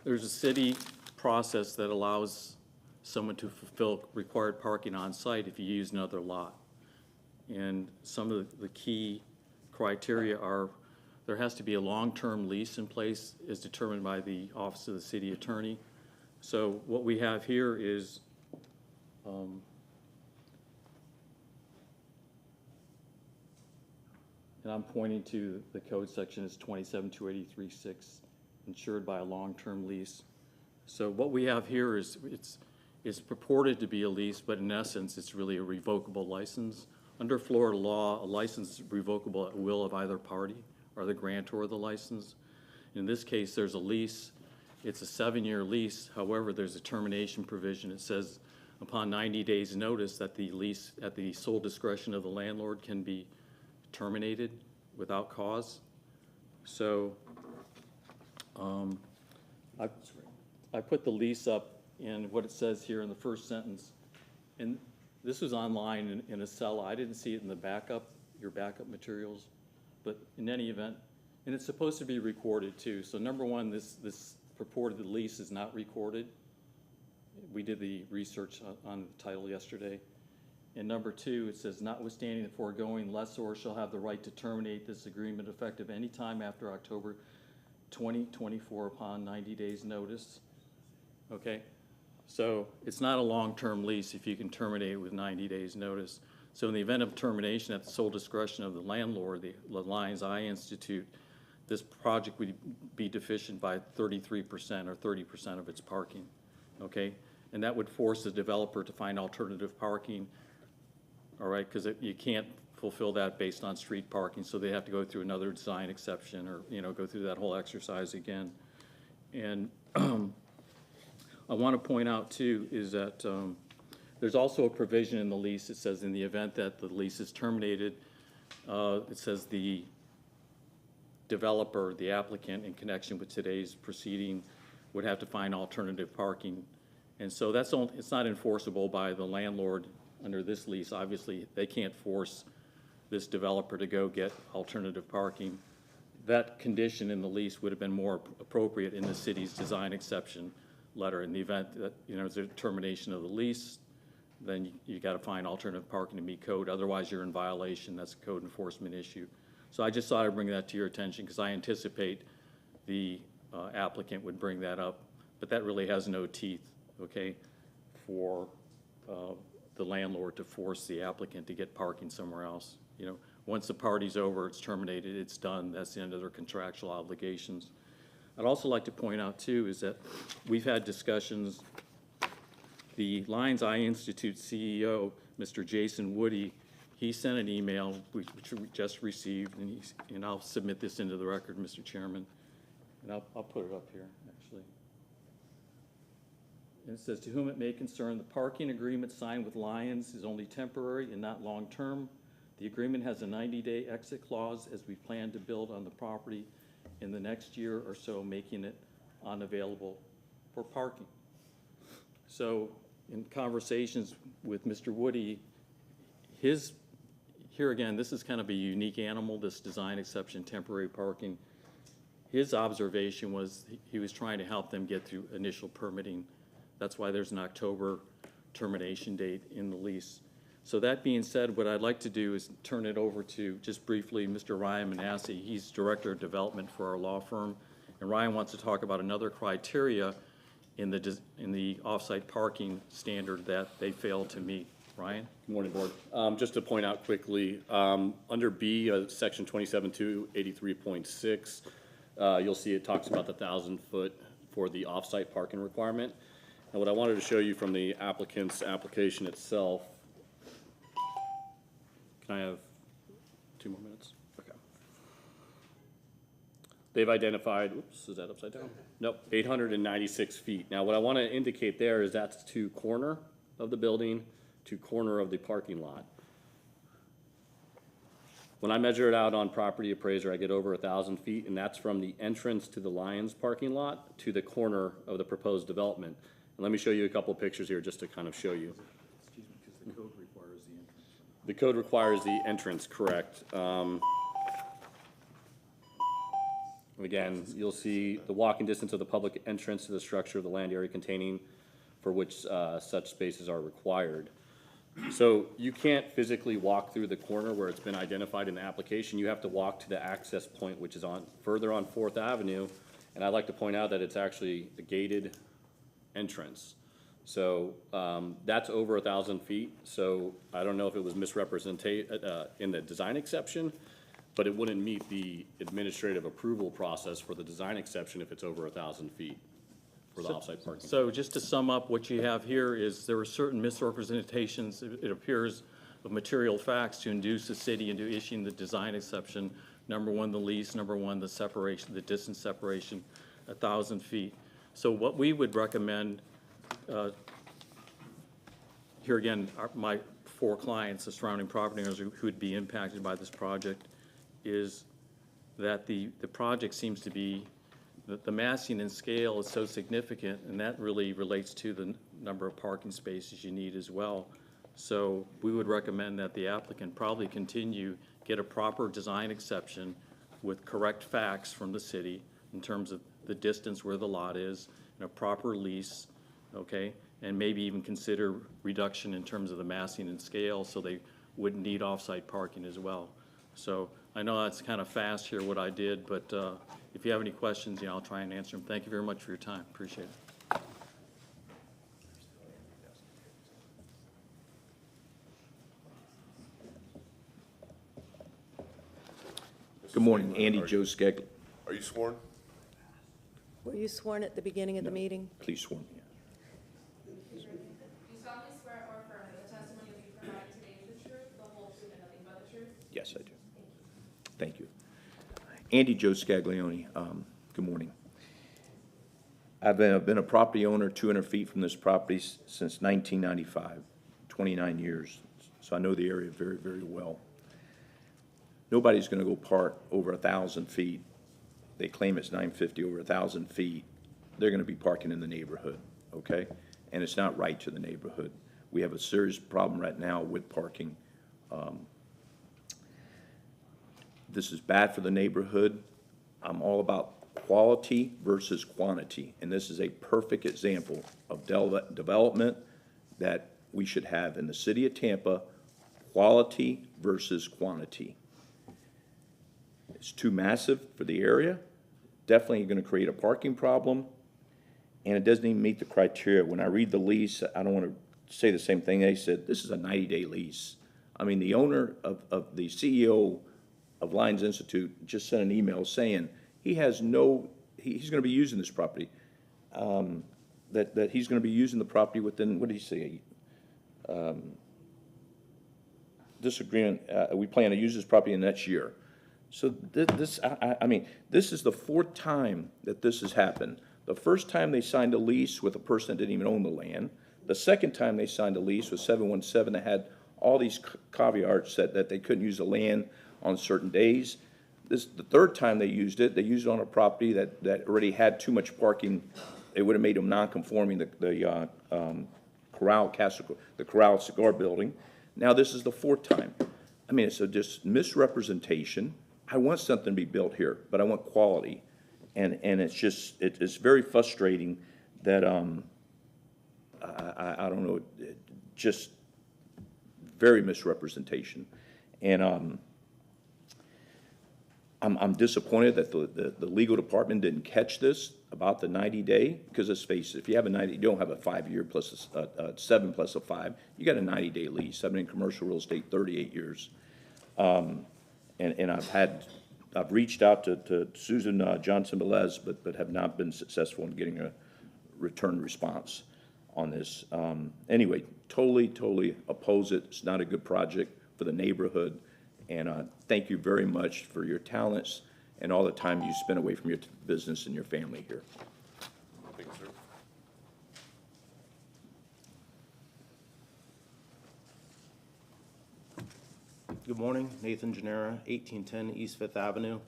There's a city process that allows someone to fulfill required parking on-site if you use another lot. And some of the key criteria are there has to be a long-term lease in place as determined by the Office of the City Attorney. So what we have here is and I'm pointing to the code section is 27-283-6, insured by a long-term lease. So what we have here is it's purported to be a lease, but in essence, it's really a revocable license. Under Florida law, a license is revocable at will of either party or the grantor of the license. In this case, there's a lease. It's a 7-year lease. However, there's a termination provision. It says upon 90 days notice that the lease at the sole discretion of the landlord can be terminated without cause. So I put the lease up in what it says here in the first sentence. And this was online in a cell. I didn't see it in the backup, your backup materials. But in any event, and it's supposed to be recorded too. So number one, this purported lease is not recorded. We did the research on the title yesterday. And number two, it says, notwithstanding the foregoing, lessor shall have the right to terminate this agreement effective any time after October 2024 upon 90 days notice. Okay. So it's not a long-term lease if you can terminate it with 90 days' notice. So in the event of termination at the sole discretion of the landlord, the Lions Eye Institute, this project would be deficient by 33% or 30% of its parking, okay? And that would force the developer to find alternative parking, all right? Because you can't fulfill that based on street parking, so they have to go through another design exception or, you know, go through that whole exercise again. And I want to point out too is that there's also a provision in the lease that says in the event that the lease is terminated, it says the developer, the applicant, in connection with today's proceeding, would have to find alternative parking. And so it's not enforceable by the landlord under this lease. Obviously, they can't force this developer to go get alternative parking. That condition in the lease would have been more appropriate in the city's design exception letter. In the event that, you know, there's a termination of the lease, then you got to find alternative parking to meet code. Otherwise, you're in violation. That's a code enforcement issue. So I just thought I'd bring that to your attention because I anticipate the applicant would bring that up. But that really has no teeth, okay, for the landlord to force the applicant to get parking somewhere else. You know, once the party's over, it's terminated, it's done. That's the end of their contractual obligations. I'd also like to point out, too, is that we've had discussions. The Lions Eye Institute CEO, Mr. Jason Woody, he sent an email, which we just received, and I'll submit this into the record, Mr. Chairman. And I'll put it up here, actually. And it says, to whom it may concern, the parking agreement signed with Lions is only temporary and not long-term. The agreement has a 90-day exit clause as we plan to build on the property in the next year or so, making it unavailable for parking. So in conversations with Mr. Woody, here again, this is kind of a unique animal, this design exception, temporary parking. His observation was he was trying to help them get through initial permitting. That's why there's an October termination date in the lease. So that being said, what I'd like to do is turn it over to, just briefly, Mr. Ryan Manassi. He's Director of Development for our law firm. And Ryan wants to talk about another criteria in the off-site parking standard that they failed to meet. Ryan? Good morning, Board. Just to point out quickly, under B, Section 27283.6, you'll see it talks about the 1,000-foot for the off-site parking requirement. And what I wanted to show you from the applicant's application itself, can I have 2 more minutes? Okay. They've identified, oops, is that upside down? Nope, 896 feet. Now, what I want to indicate there is that's to corner of the building to corner of the parking lot. When I measure it out on Property Appraiser, I get over 1,000 feet, and that's from the entrance to the Lions parking lot to the corner of the proposed development. And let me show you a couple pictures here just to kind of show you. Excuse me, because the code requires the entrance. The code requires the entrance, correct. Again, you'll see the walking distance of the public entrance to the structure of the land area containing for which such spaces are required. So you can't physically walk through the corner where it's been identified in the application. You have to walk to the access point, which is further on 4th Avenue. And I'd like to point out that it's actually a gated entrance. So that's over 1,000 feet. So I don't know if it was misrepresented in the design exception, but it wouldn't meet the administrative approval process for the design exception if it's over 1,000 feet for the off-site parking. So just to sum up, what you have here is there were certain misrepresentations, it appears, of material facts to induce the city into issuing the design exception. Number one, the lease. Number one, the separation, the distance separation, 1,000 feet. So what we would recommend, here again, my 4 clients, the surrounding property owners who would be impacted by this project, is that the project seems to be, the massing and scale is so significant, and that really relates to the number of parking spaces you need as well. So we would recommend that the applicant probably get a proper design exception with correct facts from the city in terms of the distance where the lot is, and a proper lease, okay? And maybe even consider reduction in terms of the massing and scale so they wouldn't need off-site parking as well. So I know that's kind of fast here what I did, but if you have any questions, I'll try and answer them. Thank you very much for your time. Appreciate it. Good morning, Andy Joe Skegler. Are you sworn? Were you sworn at the beginning of the meeting? Please sworn. Do you solemnly swear or affirm that the testimony you'll be providing today is the truth, the whole truth, and nothing but the truth? Yes, I do. Thank you. Andy Joe Scaglione, good morning. I've been a property owner 200 feet from this property since 1995, 29 years, so I know the area very, very well. Nobody's gonna go park over 1,000 feet. They claim it's 950 over 1,000 feet. They're gonna be parking in the neighborhood, okay? And it's not right to the neighborhood. We have a serious problem right now with parking. This is bad for the neighborhood. I'm all about quality versus quantity, and this is a perfect example of development that we should have in the city of Tampa, quality versus quantity. It's too massive for the area, definitely gonna create a parking problem, and it doesn't even meet the criteria. When I read the lease, I don't wanna say the same thing they said. This is a 90-day lease. I mean, the owner of the CEO of Lions Institute just sent an email saying he has he's gonna be using this property, that he's gonna be using the property within, what did he say? This agreement, we plan to use this property in the next year. So I mean, this is the fourth time that this has happened. The first time they signed a lease with a person that didn't even own the land. The second time they signed a lease with 717 that had all these caveats that they couldn't use the land on certain days. The third time they used it on a property that already had too much parking. It would have made them non-conforming, the Corral Cigar Building. Now this is the fourth time. I mean, it's just misrepresentation. I want something to be built here, but I want quality. And it's very frustrating that, I don't know, just very misrepresentation. And, I'm disappointed that the legal department didn't catch this about the 90-day, because let's face it, if you have a 90, you don't have a 5-year plus a 7 plus a 5, you got a 90-day lease. I've been in commercial real estate 38 years. And I've reached out to Susan Johnson Velez, but have not been successful in getting a return response on this. Anyway, totally oppose it. It's not a good project for the neighborhood. And thank you very much for your talents and all the time you spend away from your business and your family here. Thank you, sir. Good morning, Nathan Genera, 1810 East Fifth Avenue.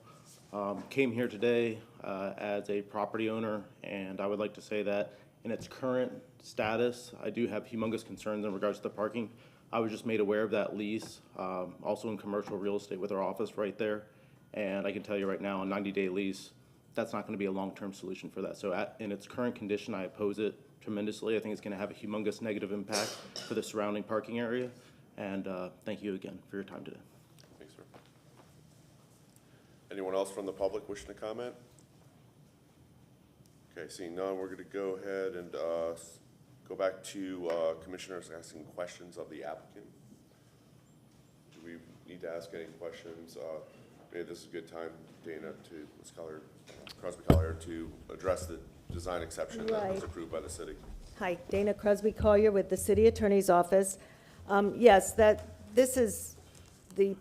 Came here today as a property owner, and I would like to say that in its current status, I do have humongous concerns in regards to the parking. I was just made aware of that lease, also in commercial real estate with our office right there. And I can tell you right now, a 90-day lease, that's not gonna be a long-term solution for that. So in its current condition, I oppose it tremendously. I think it's gonna have a humongous negative impact for the surrounding parking area. And thank you again for your time today. Thanks, sir. Anyone else from the public wishing to comment? Okay, seeing none, we're gonna go ahead and go back to commissioners asking questions of the applicant. Do we need to ask any questions? Maybe this is a good time, Dana, Crosby Collier, to address the design exception that was Right. approved by the city. Hi, Dana Crosby Collier with the City Attorney's Office. Yes, this is, the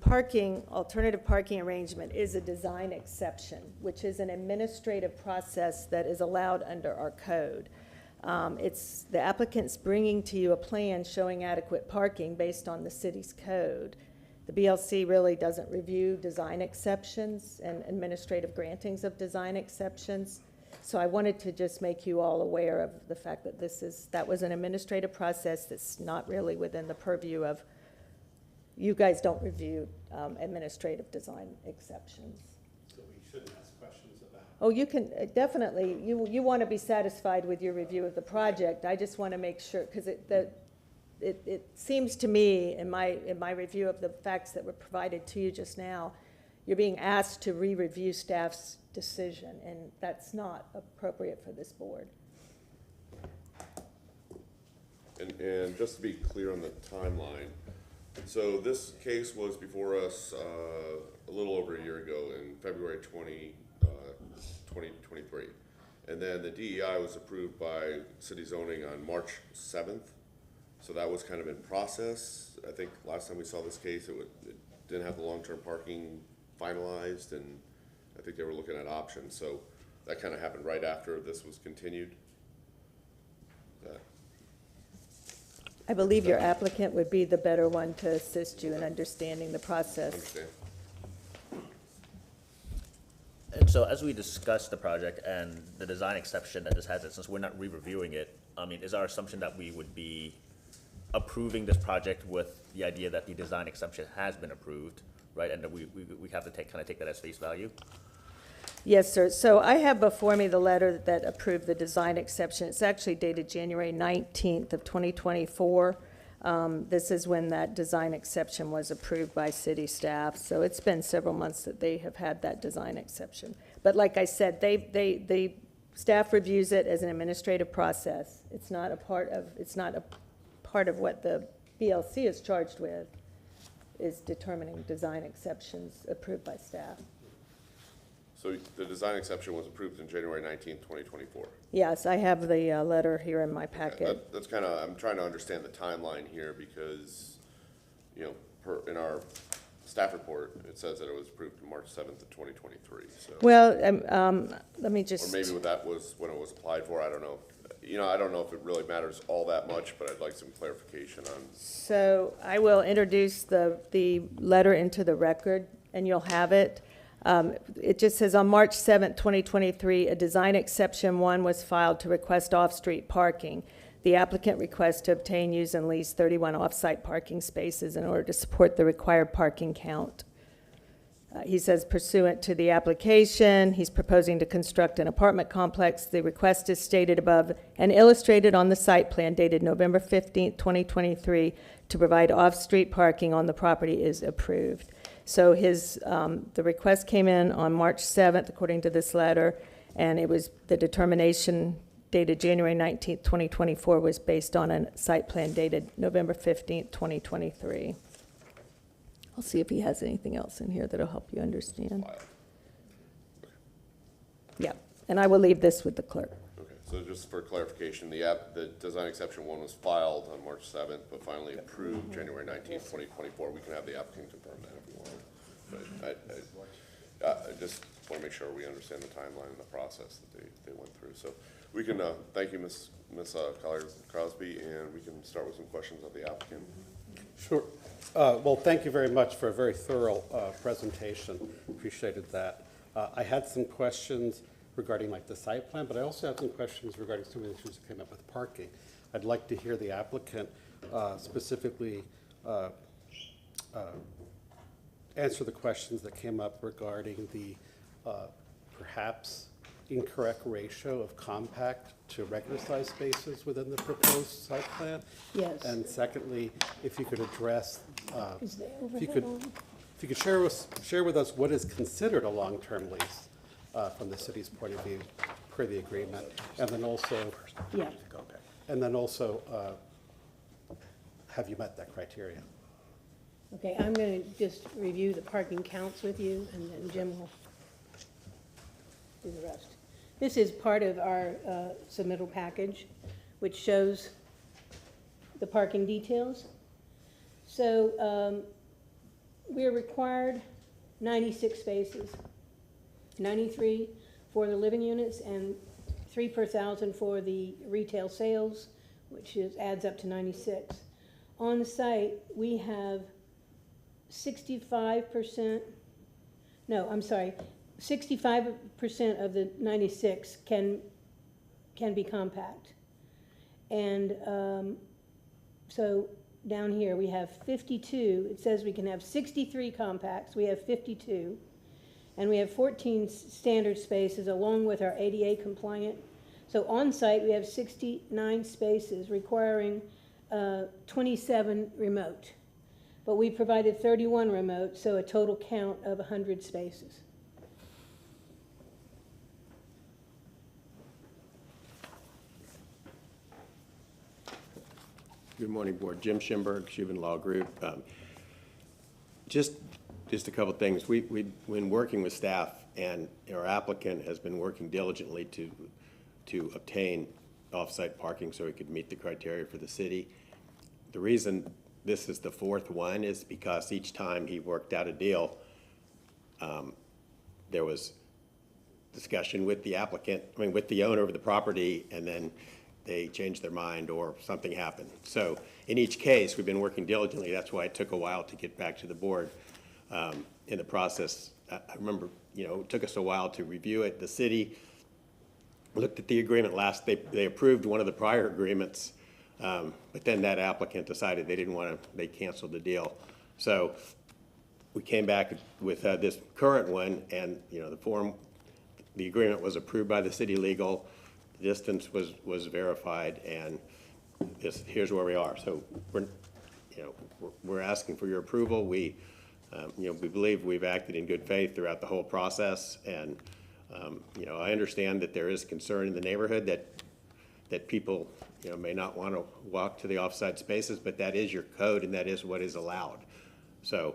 alternative parking arrangement is a design exception, which is an administrative process that is allowed under our code. It's the applicant's bringing to you a plan showing adequate parking based on the city's code. The BLC really doesn't review design exceptions and administrative grantings of design exceptions. So I wanted to just make you all aware of the fact that that was an administrative process that's not really within the purview of, you guys don't review administrative design exceptions. So we shouldn't ask questions about. Oh, you can, definitely, you want to be satisfied with your review of the project. I just want to make sure, because it seems to me, in my review of the facts that were provided to you just now, you're being asked to re-review staff's decision, and that's not appropriate for this board. And just to be clear on the timeline, So this case was before us a little over a year ago in February 2023. And then the DEI was approved by city zoning on March 7th. So that was kind of in process. I think last time we saw this case, it didn't have the long-term parking finalized, and I think they were looking at options. So that kind of happened right after this was continued. I believe your applicant would be the better one to assist you in understanding the process. Understand? And so as we discuss the project and the design exception that this has, since we're not re-reviewing it, I mean, is our assumption that we would be approving this project with the idea that the design exception has been approved, right? And that we have to kind of take that as face value? Yes, sir. So I have before me the letter that approved the design exception. It's actually dated January 19th of 2024. This is when that design exception was approved by city staff. So it's been several months that they have had that design exception. But like I said, staff reviews it as an administrative process. It's not a part of what the BLC is charged with, is determining design exceptions approved by staff. So the design exception was approved in January 19th, 2024. Yes, I have the letter here in my packet. That's kind of, I'm trying to understand the timeline here because, you know, in our staff report, it says that it was approved on March 7th of 2023, so. Well, let me just. Or maybe that was when it was applied for, I don't know. You know, I don't know if it really matters all that much, but I'd like some clarification on. So I will introduce the letter into the record, and you'll have it. It just says, on March 7th, 2023, a design exception 1 was filed to request off-street parking. The applicant requests to obtain, use, and lease 31 off-site parking spaces in order to support the required parking count. He says pursuant to the application, he's proposing to construct an apartment complex. The request is stated above and illustrated on the site plan dated November 15th, 2023, to provide off-street parking on the property is approved. So the request came in on March 7th, according to this letter, and it was, the determination dated January 19th, 2024, was based on a site plan dated November 15th, 2023. I'll see if he has anything else in here that'll help you understand. Yeah, and I will leave this with the clerk. Okay, so just for clarification, the design exception 1 was filed on March 7th, but finally approved January 19th, 2024. We can have the applicant confirm that if you want. But I just want to make sure we understand the timeline and the process that they went through. So we can, thank you, Ms. Collier-Crosby, and we can start with some questions of the applicant. Sure. Well, thank you very much for a very thorough presentation. Appreciated that. I had some questions regarding like the site plan, but I also have some questions regarding some of the issues that came up with parking. I'd like to hear the applicant specifically answer the questions that came up regarding the perhaps incorrect ratio of compact to regular size spaces within the proposed site plan. Yes. And secondly, if you could address, Is the if you overhead could, on? if you could share with us what is considered a long-term lease from the city's point of view per the agreement, and then also, Yeah. have you met that criteria? Okay, I'm going to just review the parking counts with you, and then Jim will do the rest. This is part of our submittal package, which shows the parking details. So we're required 96 spaces, 93 for the living units and 3 per 1,000 for the retail sales, which adds up to 96. On site, we have 65%, no, I'm sorry, 65% of the 96 can be compact. And so down here, we have 52. It says we can have 63 compacts. We have 52. And we have 14 standard spaces along with our ADA compliant. So on site, we have 69 spaces requiring 27 remote. But we provided 31 remote, so a total count of 100 spaces. Good morning, Board. Jim Schimberg, Cuban Law Group. Just a couple of things. We've been working with staff, and our applicant has been working diligently to obtain off-site parking so he could meet the criteria for the city. The reason this is the fourth one is because each time he worked out a deal, there was discussion with the applicant, with the owner of the property, and then they changed their mind or something happened. So in each case, we've been working diligently. That's why it took a while to get back to the board in the process. I remember, it took us a while to review it. The city looked at the agreement they approved one of the prior agreements, but then that applicant decided they canceled the deal. So we came back with this current one, and, the agreement was approved by the city legal, the distance was verified, and here's where we are. So we're asking for your approval. We believe we've acted in good faith throughout the whole process, and I understand that there is concern in the neighborhood that people, may not want to walk to the off-site spaces, but that is your code and that is what is allowed. So,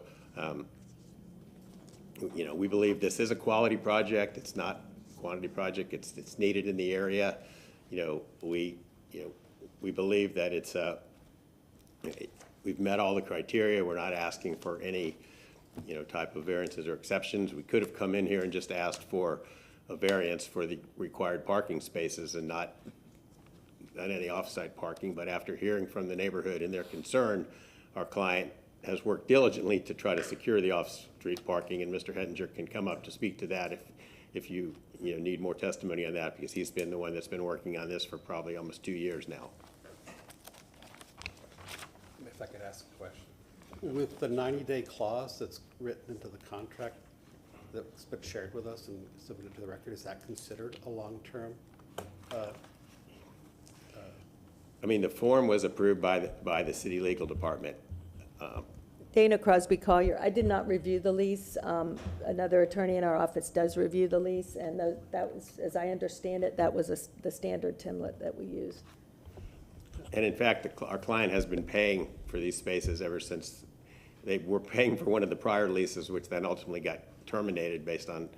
we believe this is a quality project. It's not a quantity project. It's needed in the area. We believe that we've met all the criteria. We're not asking for any, type of variances or exceptions. We could have come in here and just asked for a variance for the required parking spaces and not any off-site parking, but after hearing from the neighborhood and their concern, our client has worked diligently to try to secure the off-street parking, and Mr. Hettinger can come up to speak to that if you need more testimony on that, because he's been the one that's been working on this for probably almost 2 years now. If I could ask a question. With the 90-day clause that's written into the contract that's been shared with us and submitted to the record, is that considered a long-term? The form was approved by the city legal department. Dana Crosby Collier. I did not review the lease. Another attorney in our office does review the lease, and that was, as I understand it, that was the standard template that we used. And in fact, our client has been paying for these spaces ever since they were paying for one of the prior leases, which then ultimately got terminated based on,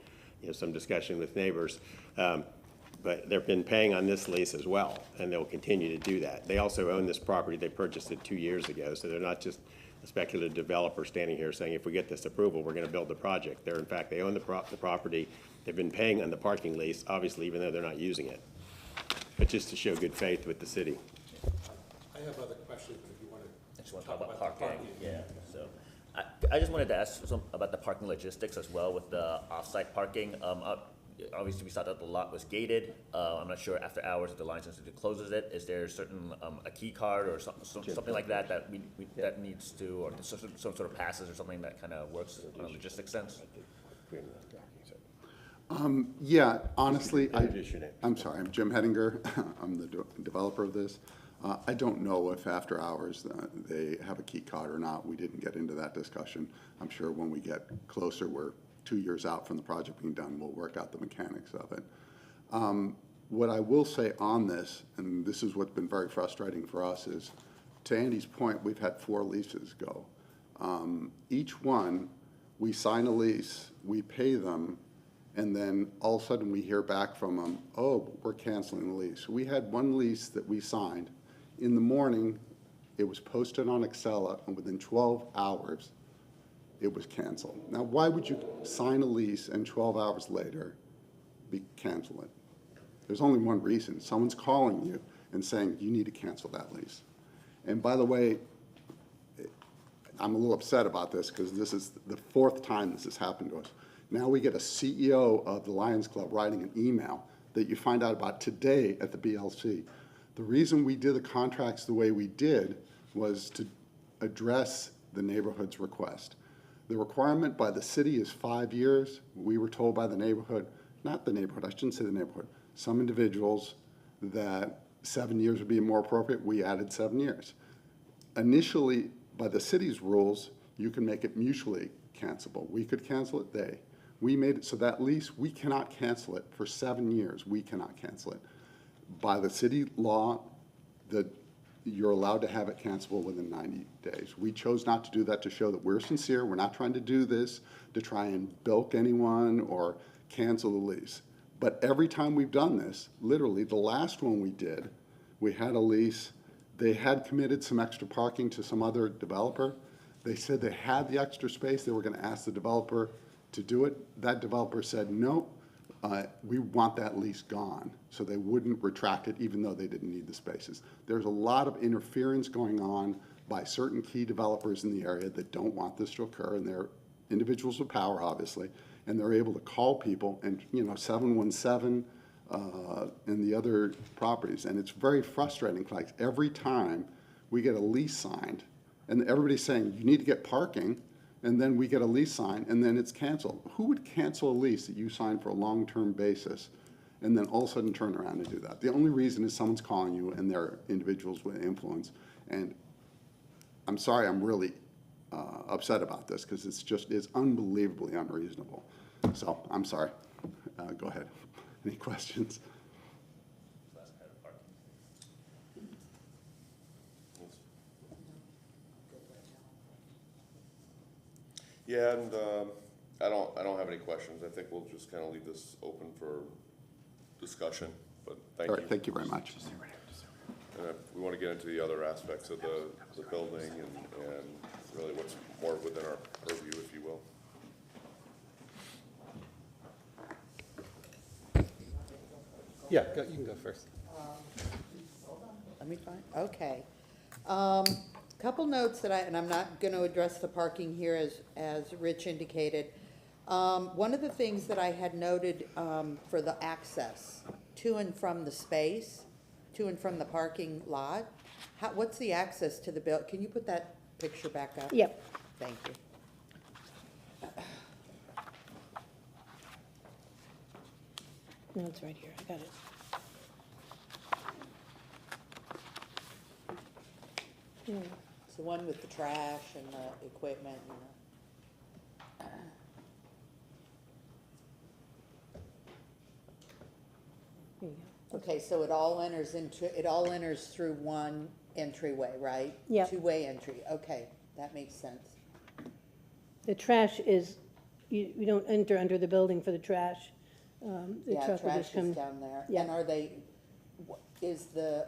some discussion with neighbors. But they've been paying on this lease as well, and they'll continue to do that. They also own this property. They purchased it 2 years ago, so they're not just a speculative developer standing here saying, if we get this approval, we're going to build the project. In fact, they own the property. They've been paying on the parking lease, obviously, even though they're not using it. But just to show good faith with the city. I have other questions, but if you want to. I just want to talk about parking. Yeah, so I just wanted to ask about the parking logistics as well with the off-site parking. Obviously, we saw that the lot was gated. I'm not sure after hours if the Lions Institute closes it. Is there a key card or something like that that needs to, or some sort of passes or something that kind of works on a logistics sense? Yeah, honestly, Introduce your name. I'm sorry, I'm Jim Hettinger. I'm the developer of this. I don't know if after hours they have a key card or not. We didn't get into that discussion. I'm sure when we get closer, we're 2 years out from the project being done, we'll work out the mechanics of it. What I will say on this, and this is what's been very frustrating for us, is to Andy's point, we've had 4 leases go. Each one, we sign a lease, we pay them, and then all of a sudden we hear back from them, oh, we're canceling the lease. We had one lease that we signed. In the morning, it was posted on Excel, and within 12 hours, it was canceled. Now, why would you sign a lease and 12 hours later cancel it? There's only one reason. Someone's calling you and saying, you need to cancel that lease. And by the way, I'm a little upset about this because this is the 4th time this has happened to us. Now we get a CEO of the Lions Club writing an email that you find out about today at the BLC. The reason we did the contracts the way we did was to address the neighborhood's request. The requirement by the city is 5 years. We were told by the neighborhood, not the neighborhood, I shouldn't say the neighborhood, some individuals that 7 years would be more appropriate. We added 7 years. Initially, by the city's rules, you can make it mutually cancelable. We could cancel it, We made it so that lease, we cannot cancel it for 7 years. We cannot cancel it. By the city law, the you're allowed to have it cancelable within 90 days. We chose not to do that to show that we're sincere. We're not trying to do this to try and bilk anyone or cancel the lease. But every time we've done this, literally, the last one we did, we had a lease. They had committed some extra parking to some other developer. They said they had the extra space. They were going to ask the developer to do it. That developer said, no, we want that lease gone. So they wouldn't retract it even though they didn't need the spaces. There's a lot of interference going on by certain key developers in the area that don't want this to occur, and they're individuals with power, obviously, and they're able to call people and, 717 and the other properties. And it's very frustrating. Like every time we get a lease signed, and everybody's saying, you need to get parking, and then we get a lease signed, and then it's canceled. Who would cancel a lease that you signed for a long-term basis and then all of a sudden turn around and do that? The only reason is someone's calling you and they're individuals with influence. And I'm sorry, I'm really upset about this because it's unbelievably unreasonable. So I'm sorry. Go ahead. Any questions? Yeah, and I don't have any questions. I think we'll just kind of leave this open for discussion, but thank you. All right, thank you very much. And we want to get into the other aspects of the building and really what's more within our purview, if you will. Yeah, you can go first. Let me find, okay. Couple notes that and I'm not gonna address the parking here as Rich indicated. One of the things that I had noted, for the access to and from the space, to and from the parking lot, what's the access to the can you put that picture back up? Yep. Thank you. No, it's right here, I got it. Yeah. It's the one with the trash and the equipment and There you go. Okay, so it all enters through one entryway, right? Yep. Two-way entry, okay, that makes sense. The trash is, you don't enter under the building for the trash. The Yeah, truck will trash just come. is down there. Yeah. And are they, is the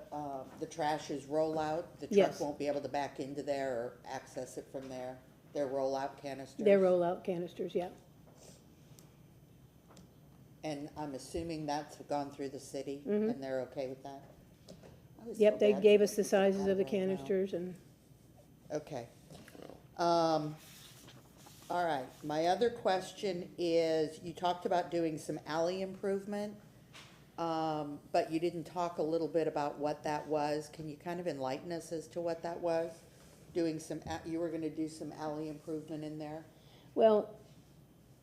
trash is rollout? The truck Yes. won't be able to back into there or access it from there? They're rollout canisters? They're rollout canisters, yeah. And I'm assuming that's gone through the city and they're okay with that? I was so Yep, they bad gave for us the that sizes of the right now. canisters and, Okay. All right, my other question is, you talked about doing some alley improvement, but you didn't talk a little bit about what that was. Can you kind of enlighten us as to what that was? You were gonna do some alley improvement in there? well,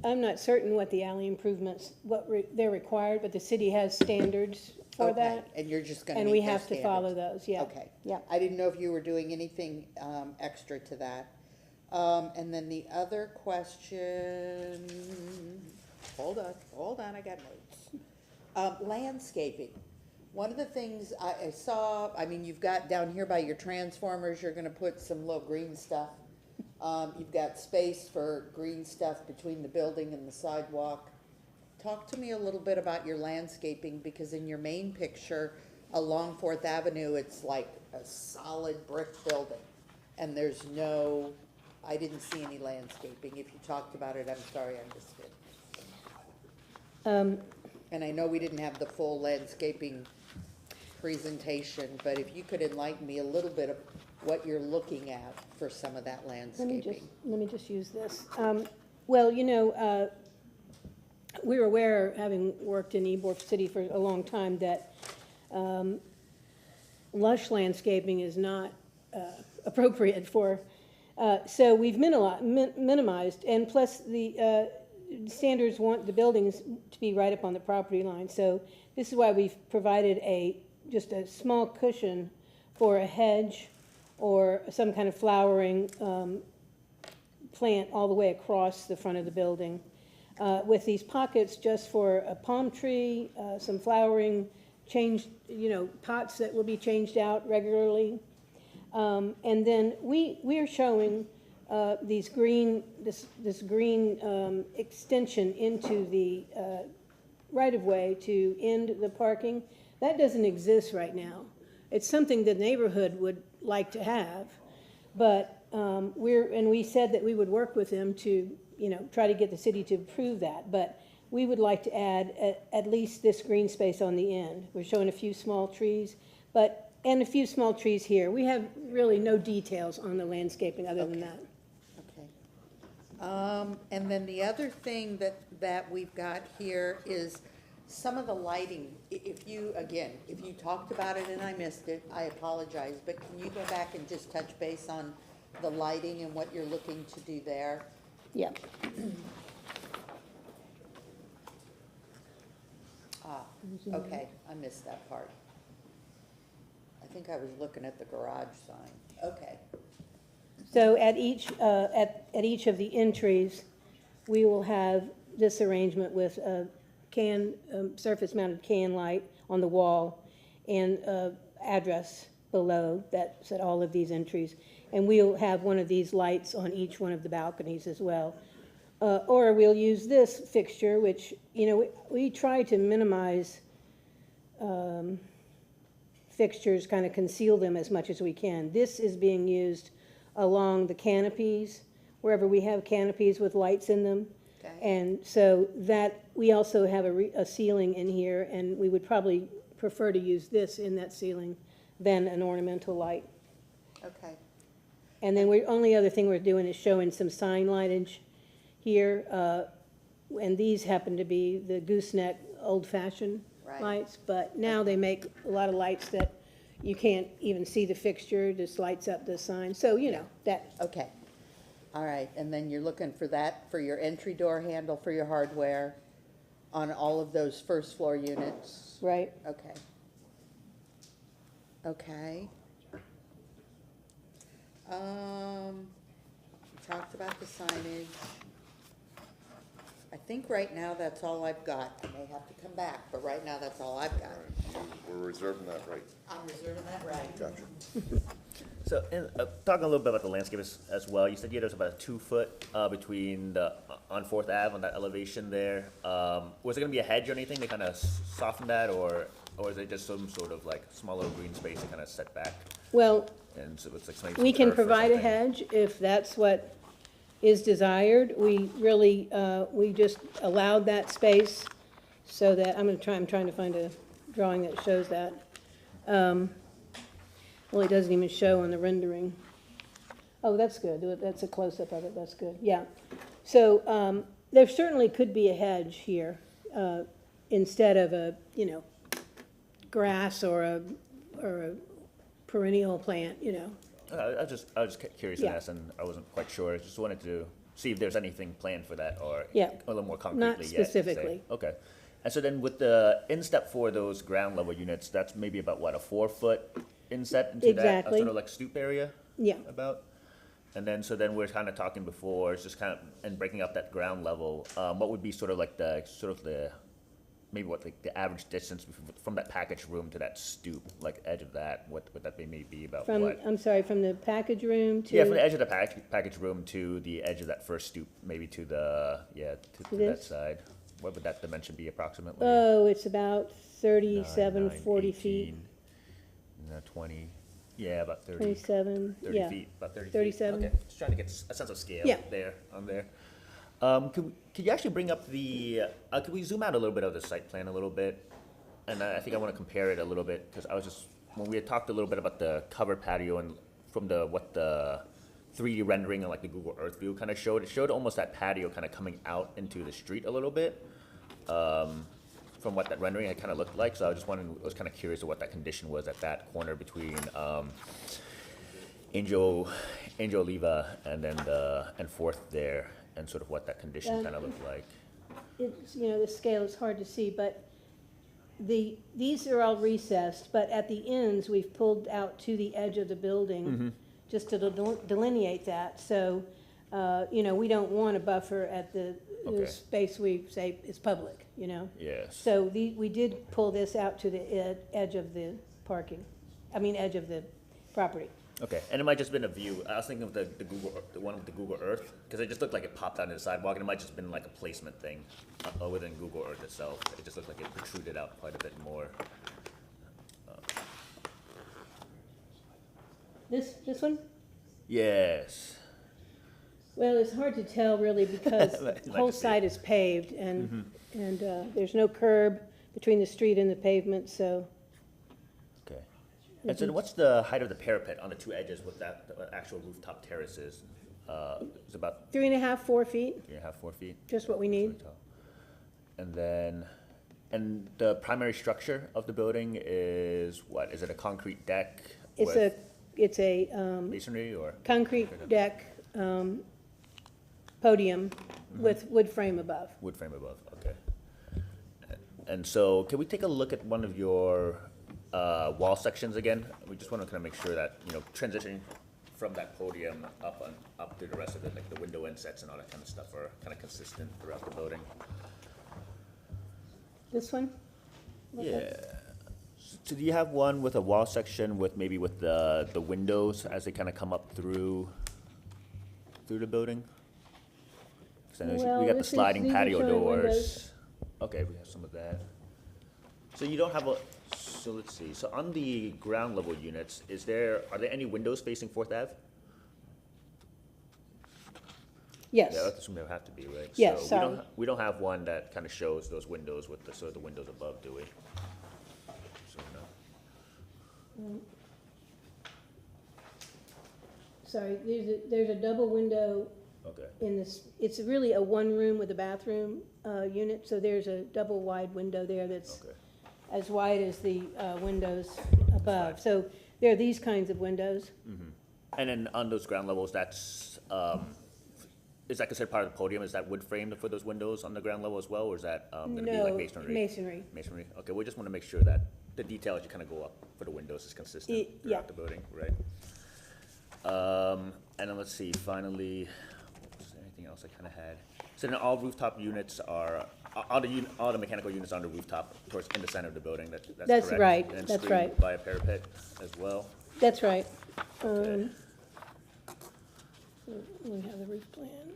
I'm not certain what the alley improvements, they're required, but the city has standards for Okay, that. and you're just gonna And meet we those have to follow standards. those, yeah. Okay. Yeah. I didn't know if you were doing anything extra to that. And then the other question, hold on, I got notes. Landscaping. One of the things I saw, you've got down here by your transformers, you're gonna put some little green stuff. You've got space for green stuff between the building and the sidewalk. Talk to me a little bit about your landscaping, because in your main picture along 4th Avenue, it's like a solid brick building. And I didn't see any landscaping. If you talked about it, I'm sorry, I missed it. And I know we didn't have the full landscaping presentation, but if you could enlighten me a little bit of what you're looking at for some of that landscaping. Let me just use this. Well, we're aware, having worked in Ybor City for a long time, that lush landscaping is not appropriate for, so we've minimized, and plus the standards want the buildings to be right up on the property line. So this is why we've provided just a small cushion for a hedge or some kind of flowering plant all the way across the front of the building. With these pockets just for a palm tree, some flowering, pots that will be changed out regularly. And then we are showing this green extension into the right-of-way to end the parking. That doesn't exist right now. It's something the neighborhood would like to have, but we said that we would work with them to, try to get the city to approve that, but we would like to add at least this green space on the end. We're showing a few small trees, and a few small trees here. We have really no details on the landscaping other than that. Okay. And then the other thing that we've got here is some of the lighting. If you talked about it and I missed it, I apologize, but can you go back and just touch base on the lighting and what you're looking to do there? Yeah. Okay, I missed that part. I think I was looking at the garage sign. Okay. So at each of the entries, we will have this arrangement with a surface-mounted can light on the wall and address below that's at all of these entries. And we'll have one of these lights on each one of the balconies as well. Or we'll use this fixture, which, we try to minimize fixtures, kind of conceal them as much as we can. This is being used along the canopies, wherever we have canopies with lights in them. Okay. And so that, we also have a ceiling in here, and we would probably prefer to use this in that ceiling than an ornamental light. Okay. And then only other thing we're doing is showing some sign lightage here, and these happen to be the gooseneck old-fashioned Right. lights, but now they make a lot of lights that you can't even see the fixture, just lights up the sign, so, that. Okay. All right, and then you're looking for that for your entry door handle for your hardware on all of those first floor units? Right. Okay. Okay. We talked about the signage. I think right now that's all I've got. I may have to come back, but right now that's all I've got. We're reserving that right. I'm reserving that right. Gotcha. So, talking a little bit about the landscape as well, you said there's about a 2 foot between on 4th Ave on that elevation there. Was it gonna be a hedge or anything to kind of soften that, or is it just some sort of like smaller green space to kind of set back? Well, And so it's like maybe we some can turf or provide a something? hedge if that's what is desired. We really, we just allowed that space so that, I'm trying to find a drawing that shows that. Well, it doesn't even show on the rendering. Oh, that's good. That's a close-up of it. That's good. Yeah. So there certainly could be a hedge here instead of a, grass or a perennial plant, I was just curious Yeah. on this, and I wasn't quite sure. Just wanted to see if there's anything planned for that, or Yeah. a little more concretely Not yet. to say. specifically. Okay. And so then with the instep for those ground level units, that's maybe about what, a 4 foot inset into that Exactly. sort of like stoop area? Yeah. About? And then, so then we're kind of talking before, it's just kind of, and breaking up that ground level, what would be sort of like maybe what, like the average distance from that package room to that stoop, like edge of that, what would that be maybe about what? I'm sorry, from the package room to? Yeah, from the edge of the package room to the edge of that first stoop, maybe to the, to that This? side. What would that dimension be approximately? Oh, it's about 37, 40 feet. 20, yeah, about 30. 27, 30 yeah. feet, about 30 feet. 37. Okay, just trying to get a sense of scale Yeah. there, on there. Could you actually bring up could we zoom out a little bit of the site plan a little bit? And I think I want to compare it a little bit, because when we had talked a little bit about the covered patio and from what the 3D rendering and like the Google Earth view kind of showed, it showed almost that patio kind of coming out into the street a little bit. From what that rendering had kind of looked like, so I was kind of curious of what that condition was at that corner between Angel Oliva and then and 4th there, and sort of what that condition kind of looked like. It's, the scale is hard to see, but these are all recessed, but at the ends, we've pulled out to the edge of the building just to delineate that. So, we don't want a buffer at the Okay. space we say is public, Yes. So we did pull this out to the edge of the edge of the property. Okay, and it might just been a view. I was thinking of the Google, the one with the Google Earth, because it just looked like it popped out of the sidewalk, and it might just been like a placement thing within Google Earth itself. It just looked like it protruded out quite a bit more. This one? Yes. Well, it's hard to tell really because the Like whole to see site is paved and there's no curb between the street and the pavement, so Okay. And so what's the height of the parapet on the two edges with that actual rooftop terraces? It's about 3.5, 4 feet, 3.5, 4 feet. just what we need. And then, and the primary structure of the building is what? Is it a concrete deck It's a masonry or? concrete deck, podium with wood frame above. Wood frame above, okay. And so, can we take a look at one of your wall sections again? We just want to kind of make sure that, you know, transitioning from that podium up through the rest of it, like the window insets and all that kind of stuff are kind of consistent throughout the building. This one? Yeah. So do you have one with a wall section with maybe with the windows as they kind of come up through the building? 'Cause I know Well, we got the these sliding are patio showing doors. windows. Okay, we have some of that. So you don't have a, so let's see, so on the ground level units, are there any windows facing Fourth Ave? Yes. Yeah, that's what there have to be, right? Yes, So sorry. we don't have one that kind of shows those windows with the, sort of the windows above, do we? So, no. Sorry, there's a double window Okay. in this, it's really a one room with a bathroom unit, so there's a double wide window there that's Okay. as wide as the windows above. So there are these kinds of windows. And then on those ground levels, that's, is that considered part of the podium? Is that wood framed for those windows on the ground level as well, or is that gonna be like No, masonry? masonry. Masonry, okay, we just wanna make sure that the detail as you kinda go up for the windows is consistent Yeah. throughout the building, right? And then let's see, finally, was there anything else I kinda had? So then all rooftop units are, all the mechanical units are on the rooftop towards, in the center of the building, that's correct? That's right, And that's screened right. by a parapet as well? That's right. Okay. We have the roof plan.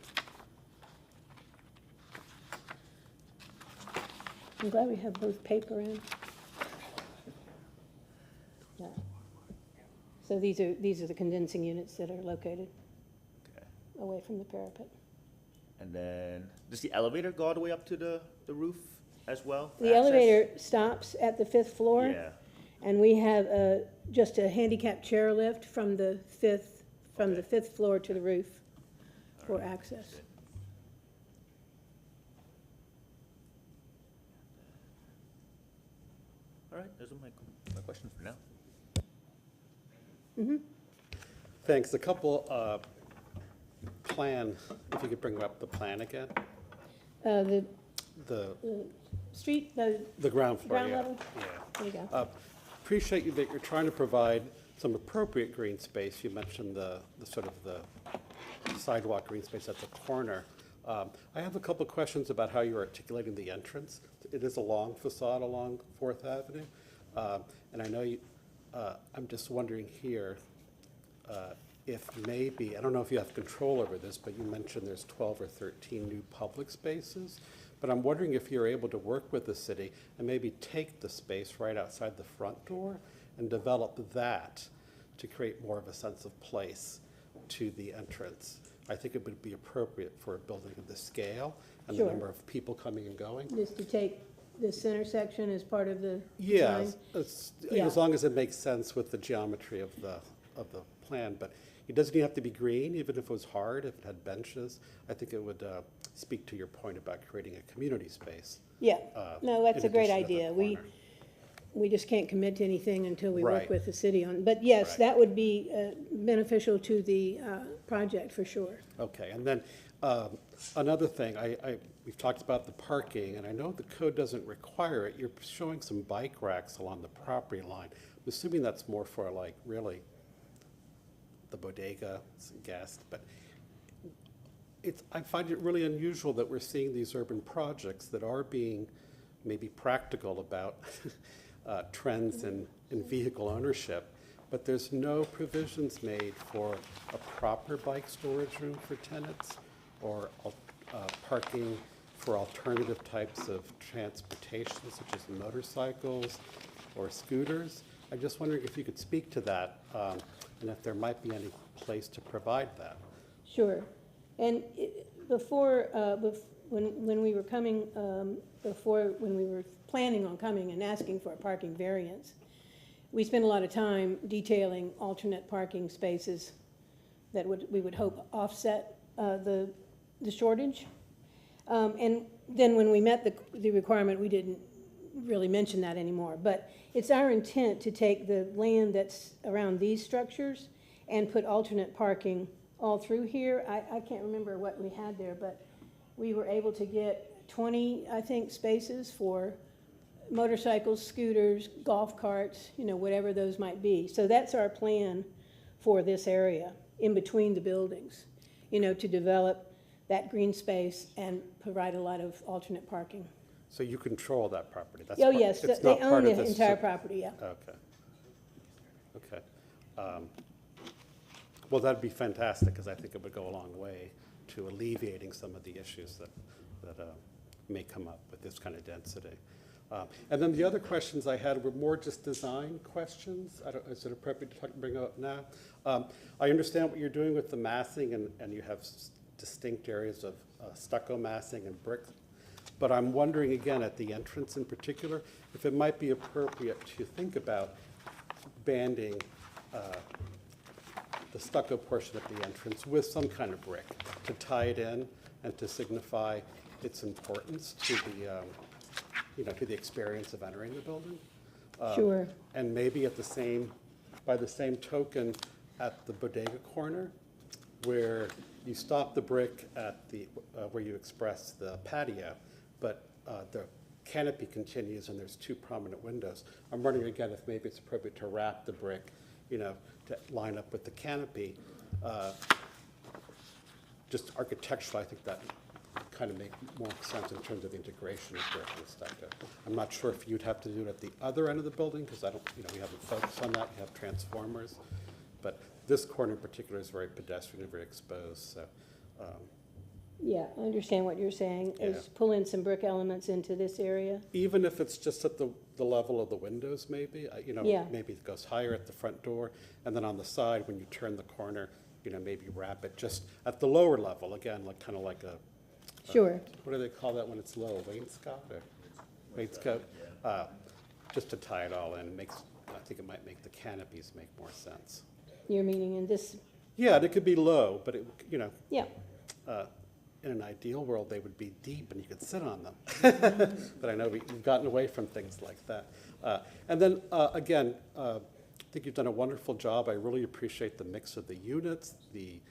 I'm glad we have both paper in. Yeah. So these are the condensing units that are located Okay. away from the parapet. And then, does the elevator go all the way up to the roof as well? The elevator stops at the 5th floor. Yeah, And we have just a handicap chairlift from the 5th floor to the roof for access. good. All right, those are my questions for now. Thanks. A couple, plan, if you could bring up the plan again, The the street, the ground floor, ground yeah. level? Yeah. There you go. Appreciate you that you're trying to provide some appropriate green space. You mentioned the sort of the sidewalk green space at the corner. I have a couple of questions about how you're articulating the entrance. It is a long facade along Fourth Avenue. And I know you, I'm just wondering here, if maybe, I don't know if you have control over this, but you mentioned there's 12 or 13 new public spaces. But I'm wondering if you're able to work with the city and maybe take the space right outside the front door and develop that to create more of a sense of place to the entrance. I think it would be appropriate for a building of this scale and the Sure. number of people coming and going. Just to take this center section as part of the Yeah, design? as long as it makes sense with the geometry of the plan, but it doesn't even have to be green, even if it was hard, if it had benches. I think it would speak to your point about creating a community space. Yeah, no, that's a in great addition to the idea. We corner. just can't commit to anything until we work Right. with the city on, but yes, Right. that would be beneficial to the project for sure. Okay, and then another thing, we've talked about the parking, and I know the code doesn't require it. You're showing some bike racks along the property line. I'm assuming that's more for like really the bodega guest, but I find it really unusual that we're seeing these urban projects that are being maybe practical about trends in vehicle ownership, but there's no provisions made for a proper bike storage room for tenants or parking for alternative types of transportation, such as motorcycles or scooters. I'm just wondering if you could speak to that, and if there might be any place to provide that. Sure. And before, when we were coming, when we were planning on coming and asking for a parking variance, we spent a lot of time detailing alternate parking spaces that we would hope offset the shortage. And then when we met the requirement, we didn't really mention that anymore. But it's our intent to take the land that's around these structures and put alternate parking all through here. I can't remember what we had there, but we were able to get 20, I think, spaces for motorcycles, scooters, golf carts, whatever those might be. So that's our plan for this area in between the buildings, to develop that green space and provide a lot of alternate parking. So you control that property? That's Oh, part- yes, it's they not own part of the this entire su- property, yeah. Okay. Okay. Well, that'd be fantastic, because I think it would go a long way to alleviating some of the issues that may come up with this kind of density. And then the other questions I had were more just design questions. Is it appropriate to bring up now? I understand what you're doing with the massing, and you have distinct areas of stucco massing and brick. But I'm wondering, again, at the entrance in particular, if it might be appropriate to think about banding the stucco portion of the entrance with some kind of brick to tie it in and to signify its importance to the, to the experience of entering the building. Sure. And maybe by the same token, at the bodega corner, where you stop the brick at the, where you express the patio, but the canopy continues and there's two prominent windows. I'm wondering again if maybe it's appropriate to wrap the brick, to line up with the canopy. Just architecturally, I think that kind of make more sense in terms of the integration of brick and stucco. I'm not sure if you'd have to do it at the other end of the building, because I don't, we haven't focused on that. You have transformers, but this corner in particular is very pedestrian and very exposed, so. Yeah, I understand what you're saying, Yeah. is pull in some brick elements into this area. Even if it's just at the level of the windows, maybe, Yeah. maybe it goes higher at the front door, and then on the side, when you turn the corner, maybe wrap it just at the lower level, again, kind of like a. Sure. What do they call that when it's low, wainscot or wainscot? Just to tie it all in, I think it might make the canopies make more sense. You're meaning in this, Yeah, it could be low, but yeah, in an ideal world, they would be deep and you could sit on them. But I know we've gotten away from things like that. And then, again, I think you've done a wonderful job. I really appreciate the mix of the units, the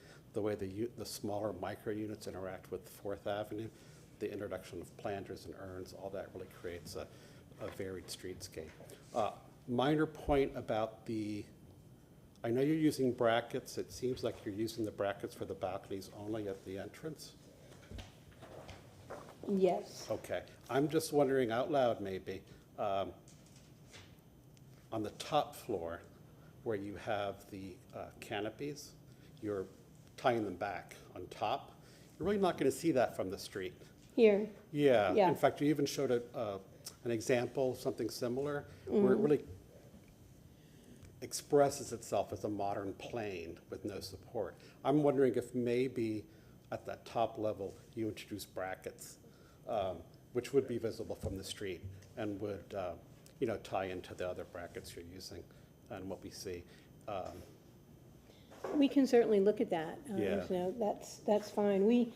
way the smaller micro units interact with Fourth Avenue, the introduction of planters and urns, all that really creates a varied streetscape. Minor point about I know you're using brackets. It seems like you're using the brackets for the balconies only at the entrance. yes. Okay, I'm just wondering out loud maybe, on the top floor where you have the canopies, you're tying them back on top. You're really not going to see that from the street. Here, Yeah, Yeah. in fact, you even showed an example, something similar, where it really expresses itself as a modern plane with no support. I'm wondering if maybe at that top level, you introduce brackets, which would be visible from the street and would, tie into the other brackets you're using and what we see. we can certainly look at that. Yeah. That's fine.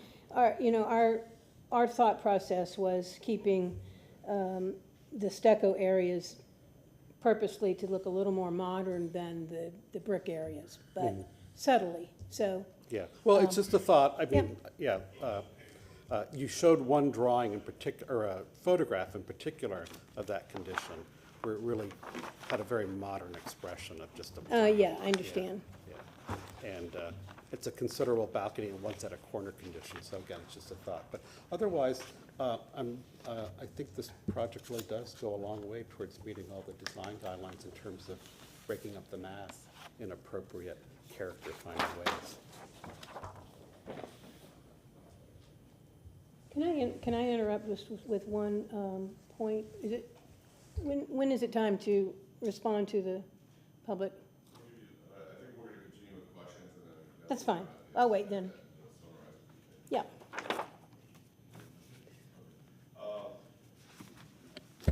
Our thought process was keeping the stucco areas purposely to look a little more modern than the brick areas, but subtly, so. Yeah, well, it's just a thought. I mean, yeah. You showed one drawing in particular, or a photograph in particular of that condition, where it really had a very modern expression of just a. Yeah, I understand. Yeah, and it's a considerable balcony and one's at a corner condition, so again, it's just a thought. But otherwise, I think this project really does go a long way towards meeting all the design guidelines in terms of breaking up the math in appropriate character-finding ways. Can I interrupt with one point? Is it, when is it time to respond to the public? I think we're gonna continue with questions and then. That's fine. I'll wait then. Yeah.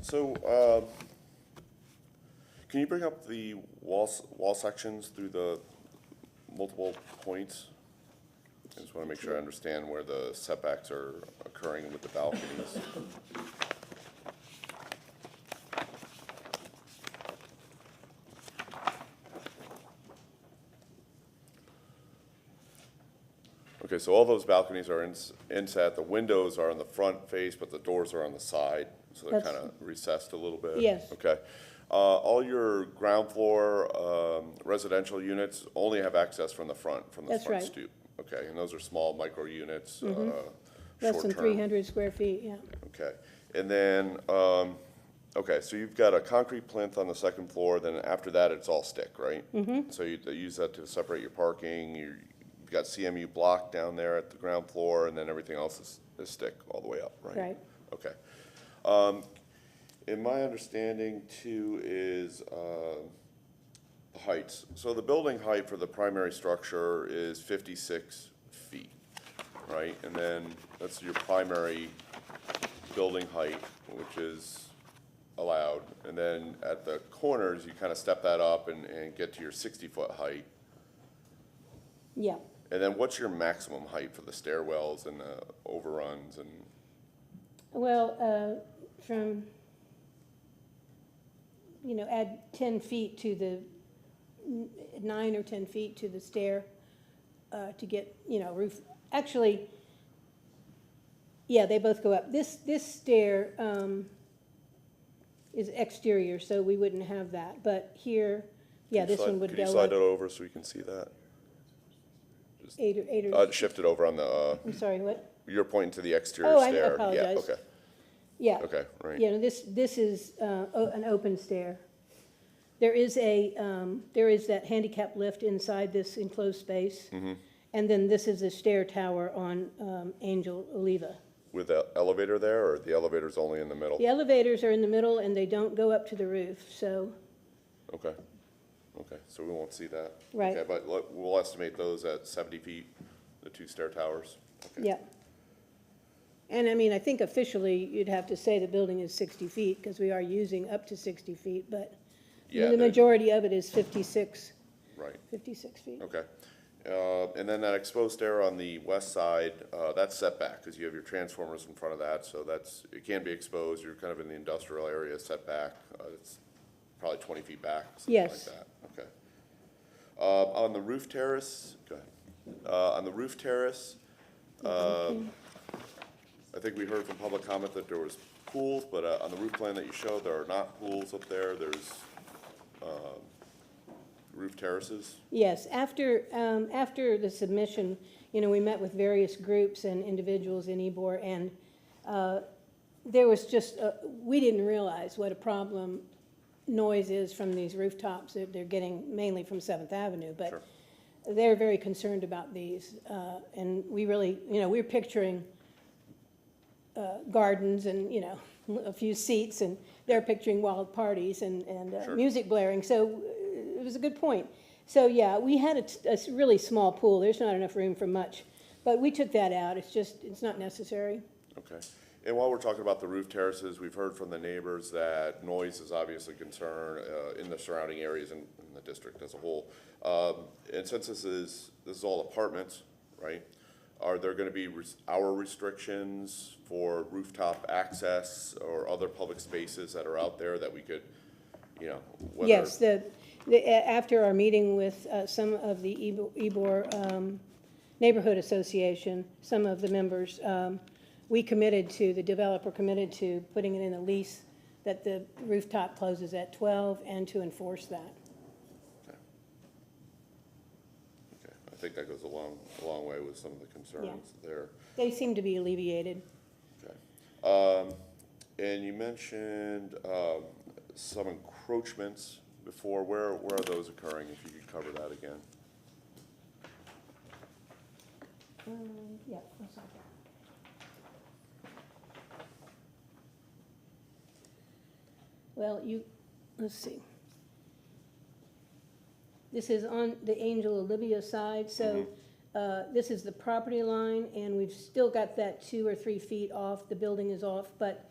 So, can you bring up the wall sections through the multiple points? I just want to make sure I understand where the setbacks are occurring with the balconies. Okay, so all those balconies are inset, the windows are on the front face, but the doors are on the side, so they're That's- kind of recessed a little bit? Yes. Okay. All your ground floor residential units only have access from the front, That's front right. stoop? Okay, and those are small micro units, Less than short-term? 300 square feet, yeah. Okay, and then, okay, so you've got a concrete plinth on the second floor, then after that, it's all stick, right? Mm-hmm. So you use that to separate your parking, you've got CMU block down there at the ground floor, and then everything else is stick all the way up, right? Right. Okay. And my understanding too is, the heights. So the building height for the primary structure is 56 feet, right? And then that's your primary building height, which is allowed. And then at the corners, you kind of step that up and get to your 60-foot height. Yeah. And then what's your maximum height for the stairwells and the overruns and? Well, from, add 10 feet to the, 9 or 10 feet to the stair to get, roof. Actually, yeah, they both go up. This stair is exterior, so we wouldn't have that. But here, yeah, this one would Could you go slide up it over so we can see that? 8 or, Shift it over on the, I'm sorry, what? you're pointing to the exterior Oh, I stair. apologize. Yeah, okay, Yeah. okay, right. Yeah, no, this is an open stair. There is that handicap lift inside this enclosed space. Mm-hmm. And then this is a stair tower on Angel Oliva. With the elevator there, or the elevator's only in the middle? The elevators are in the middle and they don't go up to the roof, so, Okay, okay, so we won't see that? Right. Okay, but we'll estimate those at 70 feet, the two stair towers? Okay. yeah. And I mean, I think officially you'd have to say the building is 60 feet because we are using up to 60 feet, but Yeah, the there- majority of it is 56 Right, feet. okay. And then that exposed stair on the west side, that's setback, because you have your transformers in front of that, so it can be exposed, you're kind of in the industrial area setback, it's probably 20 feet back, something like Yes. that, okay. On the roof terrace, go ahead. On the roof terrace, I think we heard from public comment that there was pools, but on the roof plan that you showed, there are not pools up there, there's roof terraces? Yes, after the submission, we met with various groups and individuals in Ybor, and there was just, we didn't realize what a problem noise is from these rooftops that they're getting mainly from Seventh Avenue, but Sure. they're very concerned about these. And we really, we're picturing gardens and, a few seats, and they're picturing wild parties and Sure. music blaring. So it was a good point. So, yeah, we had a really small pool. There's not enough room for much. But we took that out. It's not necessary. Okay. And while we're talking about the roof terraces, we've heard from the neighbors that noise is obviously a concern in the surrounding areas and in the district as a whole. And since this is all apartments, right? Are there going to be hour restrictions for rooftop access or other public spaces that are out there that we could, whether? Yes, after our meeting with some of the Ybor Neighborhood Association, some of the members, the developer committed to putting it in a lease that the rooftop closes at 12 and to enforce that. Okay. I think that goes a long way with some of the concerns there. They seem to be alleviated. Okay. And you mentioned some encroachments before, where are those occurring, if you could cover that again? Yeah, that's like that. Well, let's see. This is on the Angel Olivia side, so this is the property line, and we've still got that 2 or 3 feet off, the building is off, but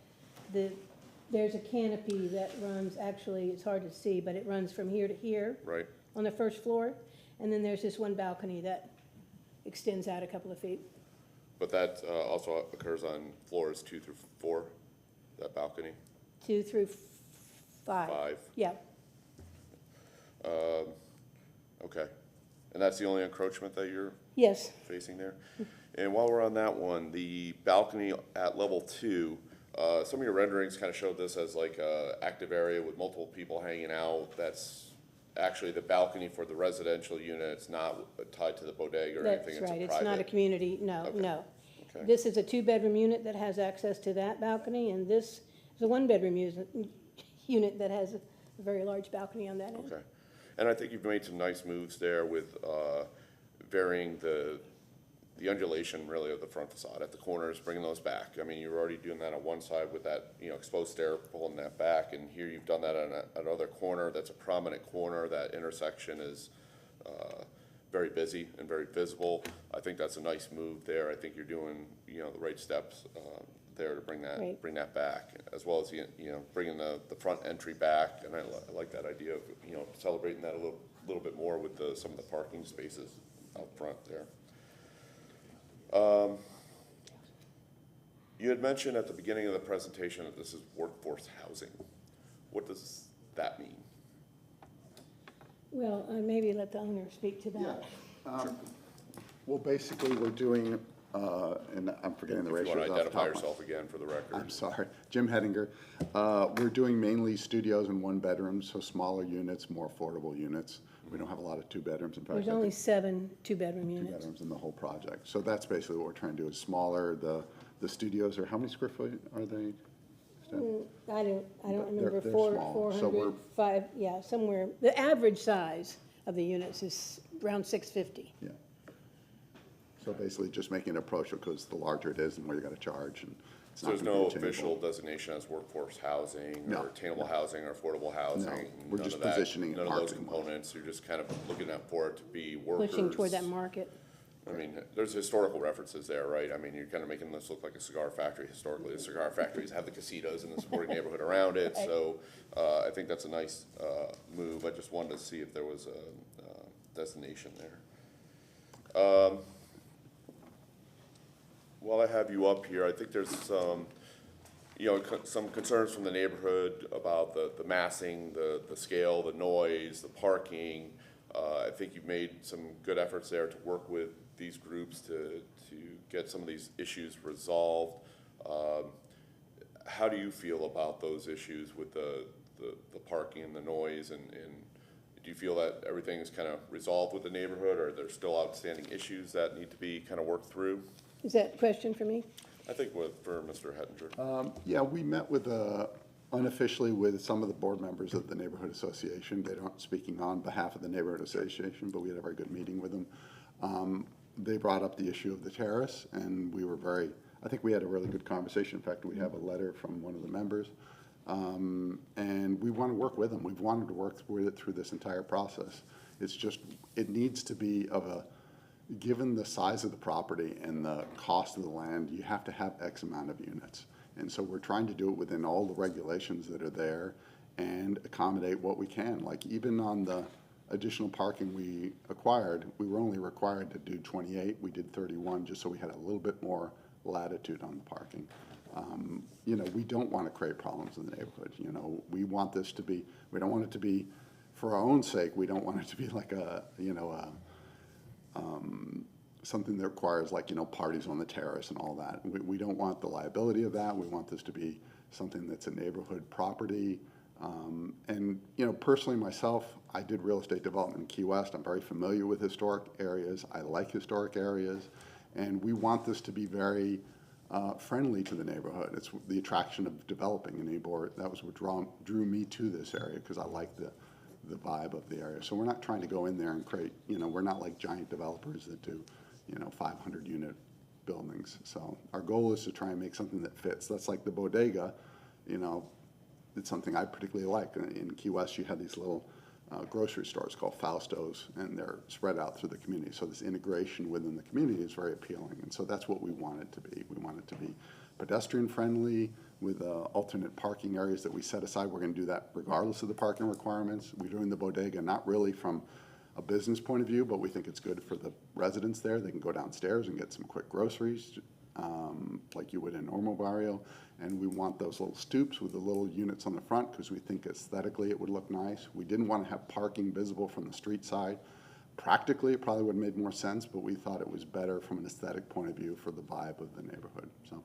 there's a canopy that runs, actually, it's hard to see, but it runs from here to here. Right. On the first floor, and then there's this one balcony that extends out a couple of feet. But that also occurs on floors 2 through 4, that balcony? 2 through 5. 5. Yeah, Okay. And that's the only encroachment that you're yes. facing there? And while we're on that one, the balcony at level 2, some of your renderings kind of showed this as like a active area with multiple people hanging out. That's actually the balcony for the residential unit. It's not tied to the bodega or anything. That's right, It's a it's not a private. community, no, Okay. no. Okay. This is a 2-bedroom unit that has access to that balcony, and this is a 1-bedroom unit that has a very large balcony on that end. Okay. And I think you've made some nice moves there with varying the undulation really of the front facade at the corners, bringing those back. I mean, you were already doing that on one side with that, exposed stair, pulling that back, and here you've done that on another corner that's a prominent corner. That intersection is very busy and very visible. I think that's a nice move there. I think you're doing, the right steps there to bring that Right. bring that back, as well as bringing the front entry back. And I like that idea of celebrating that a little bit more with some of the parking spaces out front there. You had mentioned at the beginning of the presentation that this is workforce housing. What does that mean? Well, maybe let the owner speak to that. Well, basically, we're doing, and I'm forgetting the If you ratios want to off the identify top of my- yourself again for the record. I'm sorry, Jim Hedinger. We're doing mainly studios and 1-bedrooms, so smaller units, more affordable units. We don't have a lot of 2-bedrooms. In fact, There's I only think 7 2-bedroom 2 units. bedrooms in the whole project. So that's basically what we're trying to do, is smaller. The studios are, how many square foot are they? I don't remember, they're 400, small, so we're- 5, yeah, somewhere. The average size of the units is around 650. Yeah. So basically just making it approachable, because the larger it is, the more you gotta charge, and it's So not there's gonna be no attainable. official designation as workforce housing No, or attainable housing or affordable housing? We're None just of that, positioning it none of those marketing-wise. components. You're just kind of looking for it to be workers. Pushing toward that market. I mean, there's historical references there, right? I mean, you're kind of making this look like a cigar factory. Historically, the cigar factories have the casinos and the supporting neighborhood around it. So I think that's a nice move. I just wanted to see if there was a designation there. While I have you up here, I think there's some, some concerns from the neighborhood about the massing, the scale, the noise, the parking. I think you've made some good efforts there to work with these groups to get some of these issues resolved. How do you feel about those issues with the parking and the noise, and do you feel that everything is kind of resolved with the neighborhood, or are there still outstanding issues that need to be kind of worked through? Is that a question for me? I think for Mr. Hettinger. Yeah, we met with, unofficially with some of the board members of the neighborhood association. They aren't speaking on behalf of the neighborhood association, but we had a very good meeting with them. They brought up the issue of the terrace, and we were I think we had a really good conversation. In fact, we have a letter from one of the members. And we want to work with them. We've wanted to work with it through this entire process. It's just, it needs to be given the size of the property and the cost of the land, you have to have X amount of units. And so we're trying to do it within all the regulations that are there and accommodate what we can. Like even on the additional parking we acquired, we were only required to do 28. We did 31 just so we had a little bit more latitude on the parking. We don't want to create problems in the neighborhood. We want this to be, we don't want it to be, for our own sake, we don't want it to be like something that requires parties on the terrace and all that. We don't want the liability of that. We want this to be something that's a neighborhood property. Personally myself, I did real estate development in Key West. I'm very familiar with historic areas. I like historic areas. And we want this to be very friendly to the neighborhood. It's the attraction of developing in Ybor. That was what drew me to this area, because I like the vibe of the area. So we're not trying to go in there and create, we're not like giant developers that do, 500-unit buildings. So our goal is to try and make something that fits. That's like the bodega, it's something I particularly like. In Key West, you have these little grocery stores called Fausto's, and they're spread out through the community. So this integration within the community is very appealing, and so that's what we want it to be. We want it to be pedestrian-friendly with alternate parking areas that we set aside. We're going to do that regardless of the parking requirements. We're doing the bodega not really from a business point of view, but we think it's good for the residents there. They can go downstairs and get some quick groceries, like you would in a normal barrio. And we want those little stoops with the little units on the front because we think aesthetically it would look nice. We didn't want to have parking visible from the street side. Practically, it probably would have made more sense, but we thought it was better from an aesthetic point of view for the vibe of the neighborhood, so.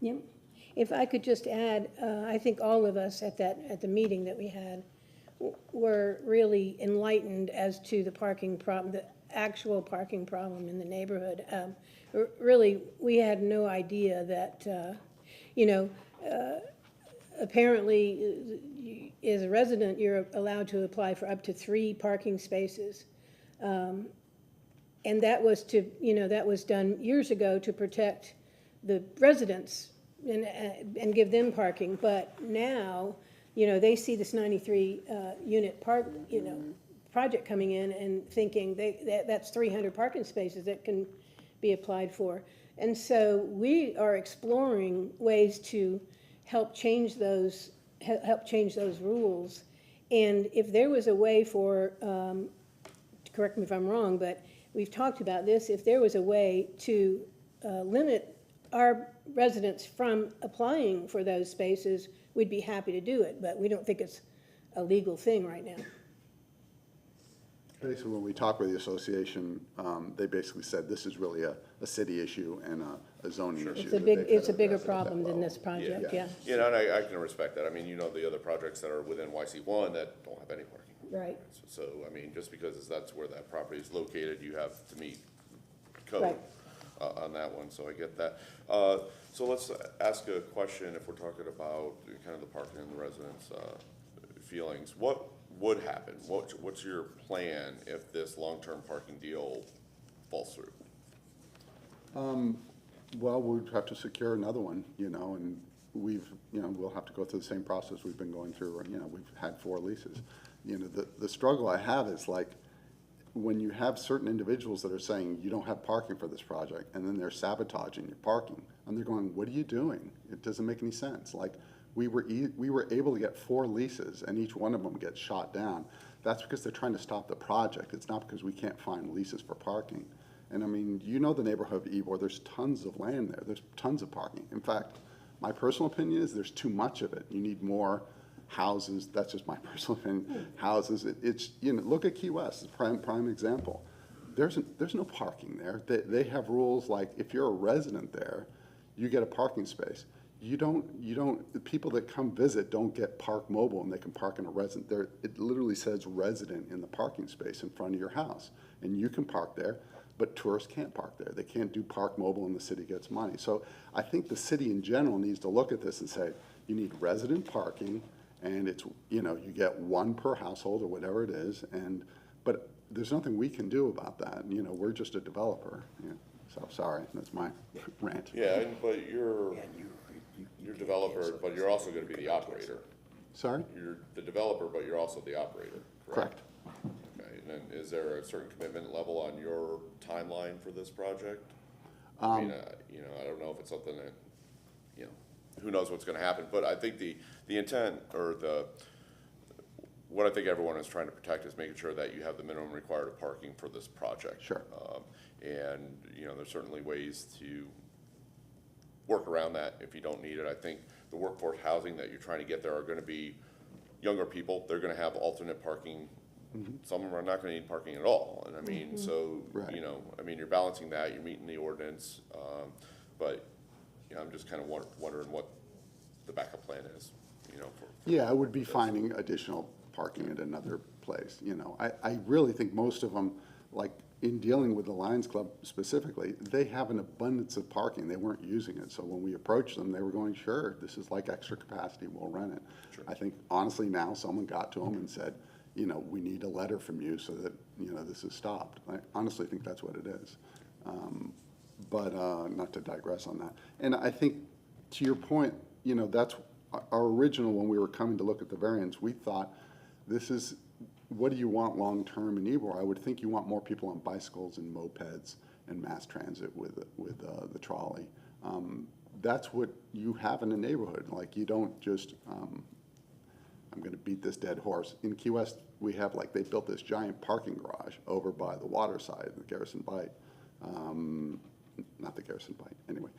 Yep. If I could just add, I think all of us at the meeting that we had were really enlightened as to the parking problem, the actual parking problem in the neighborhood. Really, we had no idea that, apparently, as a resident, you're allowed to apply for up to 3 parking spaces. And that was that was done years ago to protect the residents and give them parking. But now, they see this 93 unit project coming in and thinking that's 300 parking spaces that can be applied for. And so we are exploring ways to help change those rules. And if there was a way for, correct me if I'm wrong, but we've talked about this, if there was a way to limit our residents from applying for those spaces, we'd be happy to do it, but we don't think it's a legal thing right now. Basically, when we talked with the association, they basically said this is really a city issue and a zoning issue. It's a bigger problem than this project, yeah. And I can respect that. I mean, the other projects that are within YC1 that don't have any parking. Right. So, I mean, just because that's where that property is located, you have to meet code. Right. On that one, so I get that. So let's ask a question if we're talking about kind of the parking and the residents' feelings. What would happen? What's your plan if this long-term parking deal falls through? Well, we'd have to secure another one, and we'll have to go through the same process we've been going through. We've had 4 leases. The struggle I have is like, when you have certain individuals that are saying you don't have parking for this project, and then they're sabotaging your parking, and they're going, what are you doing? It doesn't make any sense. Like, we were able to get 4 leases, and each one of them gets shot down. That's because they're trying to stop the project. It's not because we can't find leases for parking. And I mean, the neighborhood of Ybor, there's tons of land there. There's tons of parking. In fact, my personal opinion is there's too much of it. You need more houses. That's just my personal opinion. Houses. It's look at Key West, it's a prime example. There's no parking there. They have rules like if you're a resident there, you get a parking space. The people that come visit don't get Park Mobile and they can park in a resident there. It literally says resident in the parking space in front of your house, and you can park there. But tourists can't park there. They can't do Park Mobile and the city gets money. So I think the city in general needs to look at this and say, you need resident parking, and it's, you get 1 per household or whatever it is, but there's nothing we can do about that. We're just a developer. So sorry, that's my rant. Yeah, but you're developer, but you're also gonna be the operator. Sorry? You're the developer, but you're also the operator, correct? Correct. Okay, and then is there a certain commitment level on your timeline for this project? I mean, I don't know if it's something that, who knows what's gonna happen, but I think the intent or what I think everyone is trying to protect is making sure that you have the minimum required parking for this project. Sure. And, there's certainly ways to work around that if you don't need it. I think the workforce housing that you're trying to get there are gonna be younger people. They're gonna have alternate parking. Some of them are not gonna need parking at all. And I mean, so, Right. you're balancing that, you're meeting the ordinance. But, I'm just kind of wondering what the backup plan is, Yeah, I would be finding additional parking at another place, I really think most of them, like in dealing with the Lions Club specifically, they have an abundance of parking. They weren't using it. So when we approached them, they were going, sure, this is like extra capacity, we'll rent it. Sure. I think honestly now someone got to them and said, you know, we need a letter from you so that, you know, this is stopped. I honestly think that's what it is. But not to digress on that. And I think, to your point, you know, that's our original, when we were coming to look at the variance, we thought, this is, what do you want long-term in Ybor? I would think you want more people on bicycles and mopeds and mass transit with the trolley. That's what you have in a neighborhood. Like, you don't just, I'm gonna beat this dead horse. In Key West, we have, like, they built this giant parking garage over by the water side, the Garrison Bight. Not the Garrison Bight, anyway.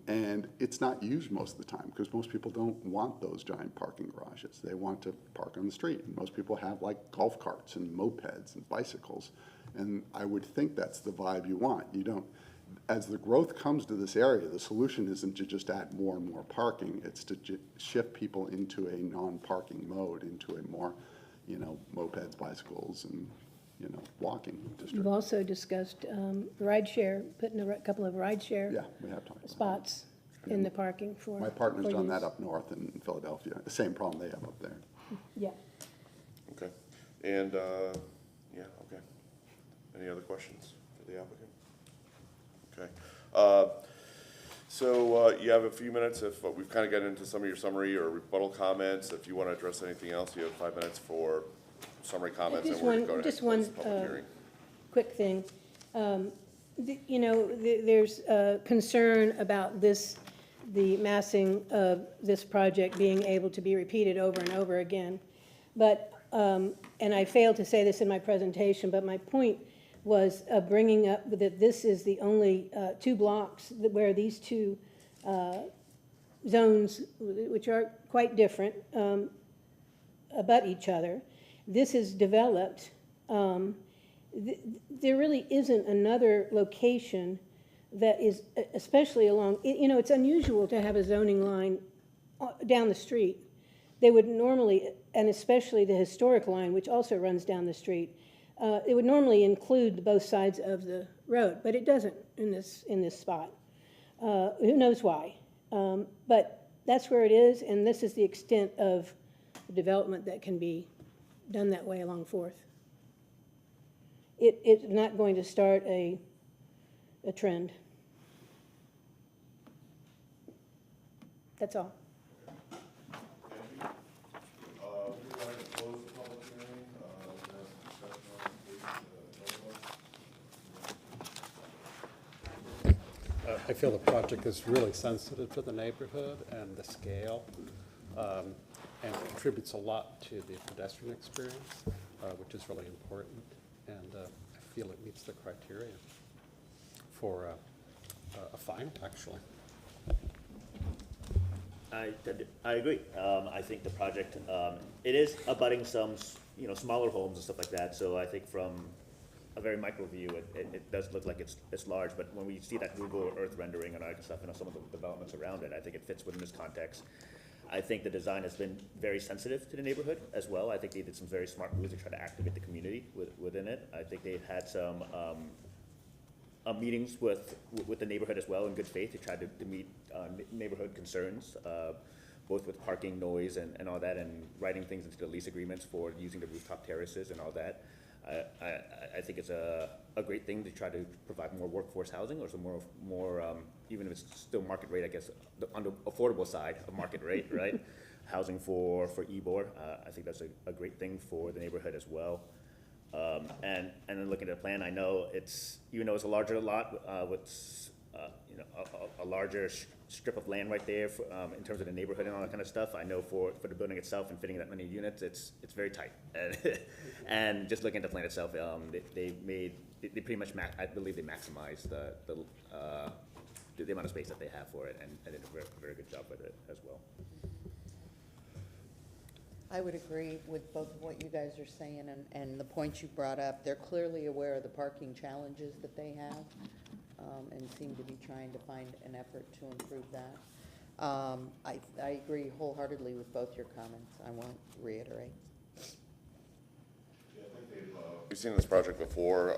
And it's not used most of the time because most people don't want those giant parking garages. They want to park on the street. And most people have like golf carts and mopeds and bicycles. And I would think that's the vibe you want. You don't, as the growth comes to this area, the solution isn't to just add more and more parking. It's to shift people into a non-parking mode, into a more, you know, mopeds, bicycles, and, you know, walking district. You've also discussed rideshare, putting a couple of rideshare Yeah, we have talked about spots in the parking for. My partner's for done use. that up north in Philadelphia, the same problem they have up there. Yeah. Okay. And, yeah, okay. Any other questions for the applicant? Okay. So you have a few minutes if we've kind of gotten into some of your summary or rebuttal comments. If you want to address anything else, you have 5 minutes for summary comments. Just and we're one- going to just close one, the public hearing. Quick thing. You know, there's concern about this, the massing of this project being able to be repeated over and over again. But, and I failed to say this in my presentation, but my point was bringing up that this is the only 2 blocks where these 2 zones, which are quite different, abut each other. This is developed. There really isn't another location that is, especially along, you know, it's unusual to have a zoning line down the street. They would normally, and especially the historic line, which also runs down the street, it would normally include both sides of the road, but it doesn't in this spot. Who knows why? But that's where it is, and this is the extent of the development that can be done that way along Fourth. It's not going to start a trend. That's all. I feel the project is really sensitive to the neighborhood and the scale, and contributes a lot to the pedestrian experience, which is really important. And I feel it meets the criteria for a final, actually. I agree. I think the project, it is abutting some, you know, smaller homes and stuff like that. So I think from a very micro view, it does look like it's large. But when we see that Google Earth rendering and all that stuff, you know, some of the developments around it, I think it fits within this context. I think the design has been very sensitive to the neighborhood as well. I think they did some very smart moves to try to activate the community within it. I think they've had some meetings with the neighborhood as well in good faith to try to meet neighborhood concerns, both with parking, noise, and all that, and writing things into the lease agreements for using the rooftop terraces and all that. I think it's a great thing to try to provide more workforce housing or some more even if it's still market rate, I guess, on the affordable side of market rate, right? Housing for Ybor. I think that's a great thing for the neighborhood as well. And then looking at the plan, I know it's, even though it's a larger lot with you know, a larger strip of land right there for, in terms of the neighborhood and all that kind of stuff. I know for the building itself and fitting that many units, it's very tight. And just looking at the plan itself, they pretty much I believe they maximized the amount of space that they have for it, and did a very, very good job with it as well. I would agree with both of what you guys are saying and the points you brought up. They're clearly aware of the parking challenges that they have, and seem to be trying to find an effort to improve that. I agree wholeheartedly with both your comments. I won't reiterate. We've seen this project before,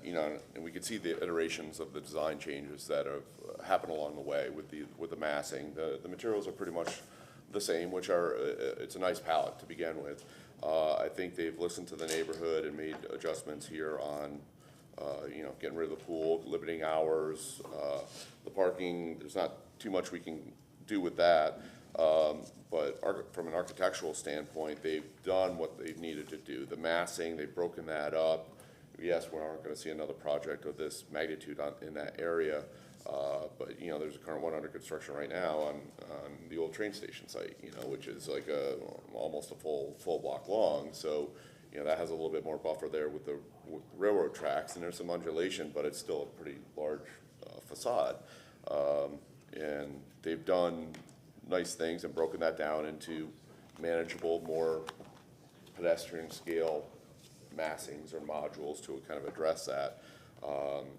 you know, and we could see the iterations of the design changes that have happened along the way with the massing. The materials are pretty much the same, which are, it's a nice palette to begin with. I think they've listened to the neighborhood and made adjustments here on, you know, getting rid of the pool, limiting hours, the parking. There's not too much we can do with that. But from an architectural standpoint, they've done what they've needed to do. The massing, they've broken that up. Yes, we aren't gonna see another project of this magnitude in that area. But, you know, there's a current one under construction right now on the old train station site, you know, which is like almost a full block long. So, you know, that has a little bit more buffer there with the railroad tracks, and there's some undulation, but it's still a pretty large facade. And they've done nice things and broken that down into manageable, more pedestrian scale massings or modules to kind of address that.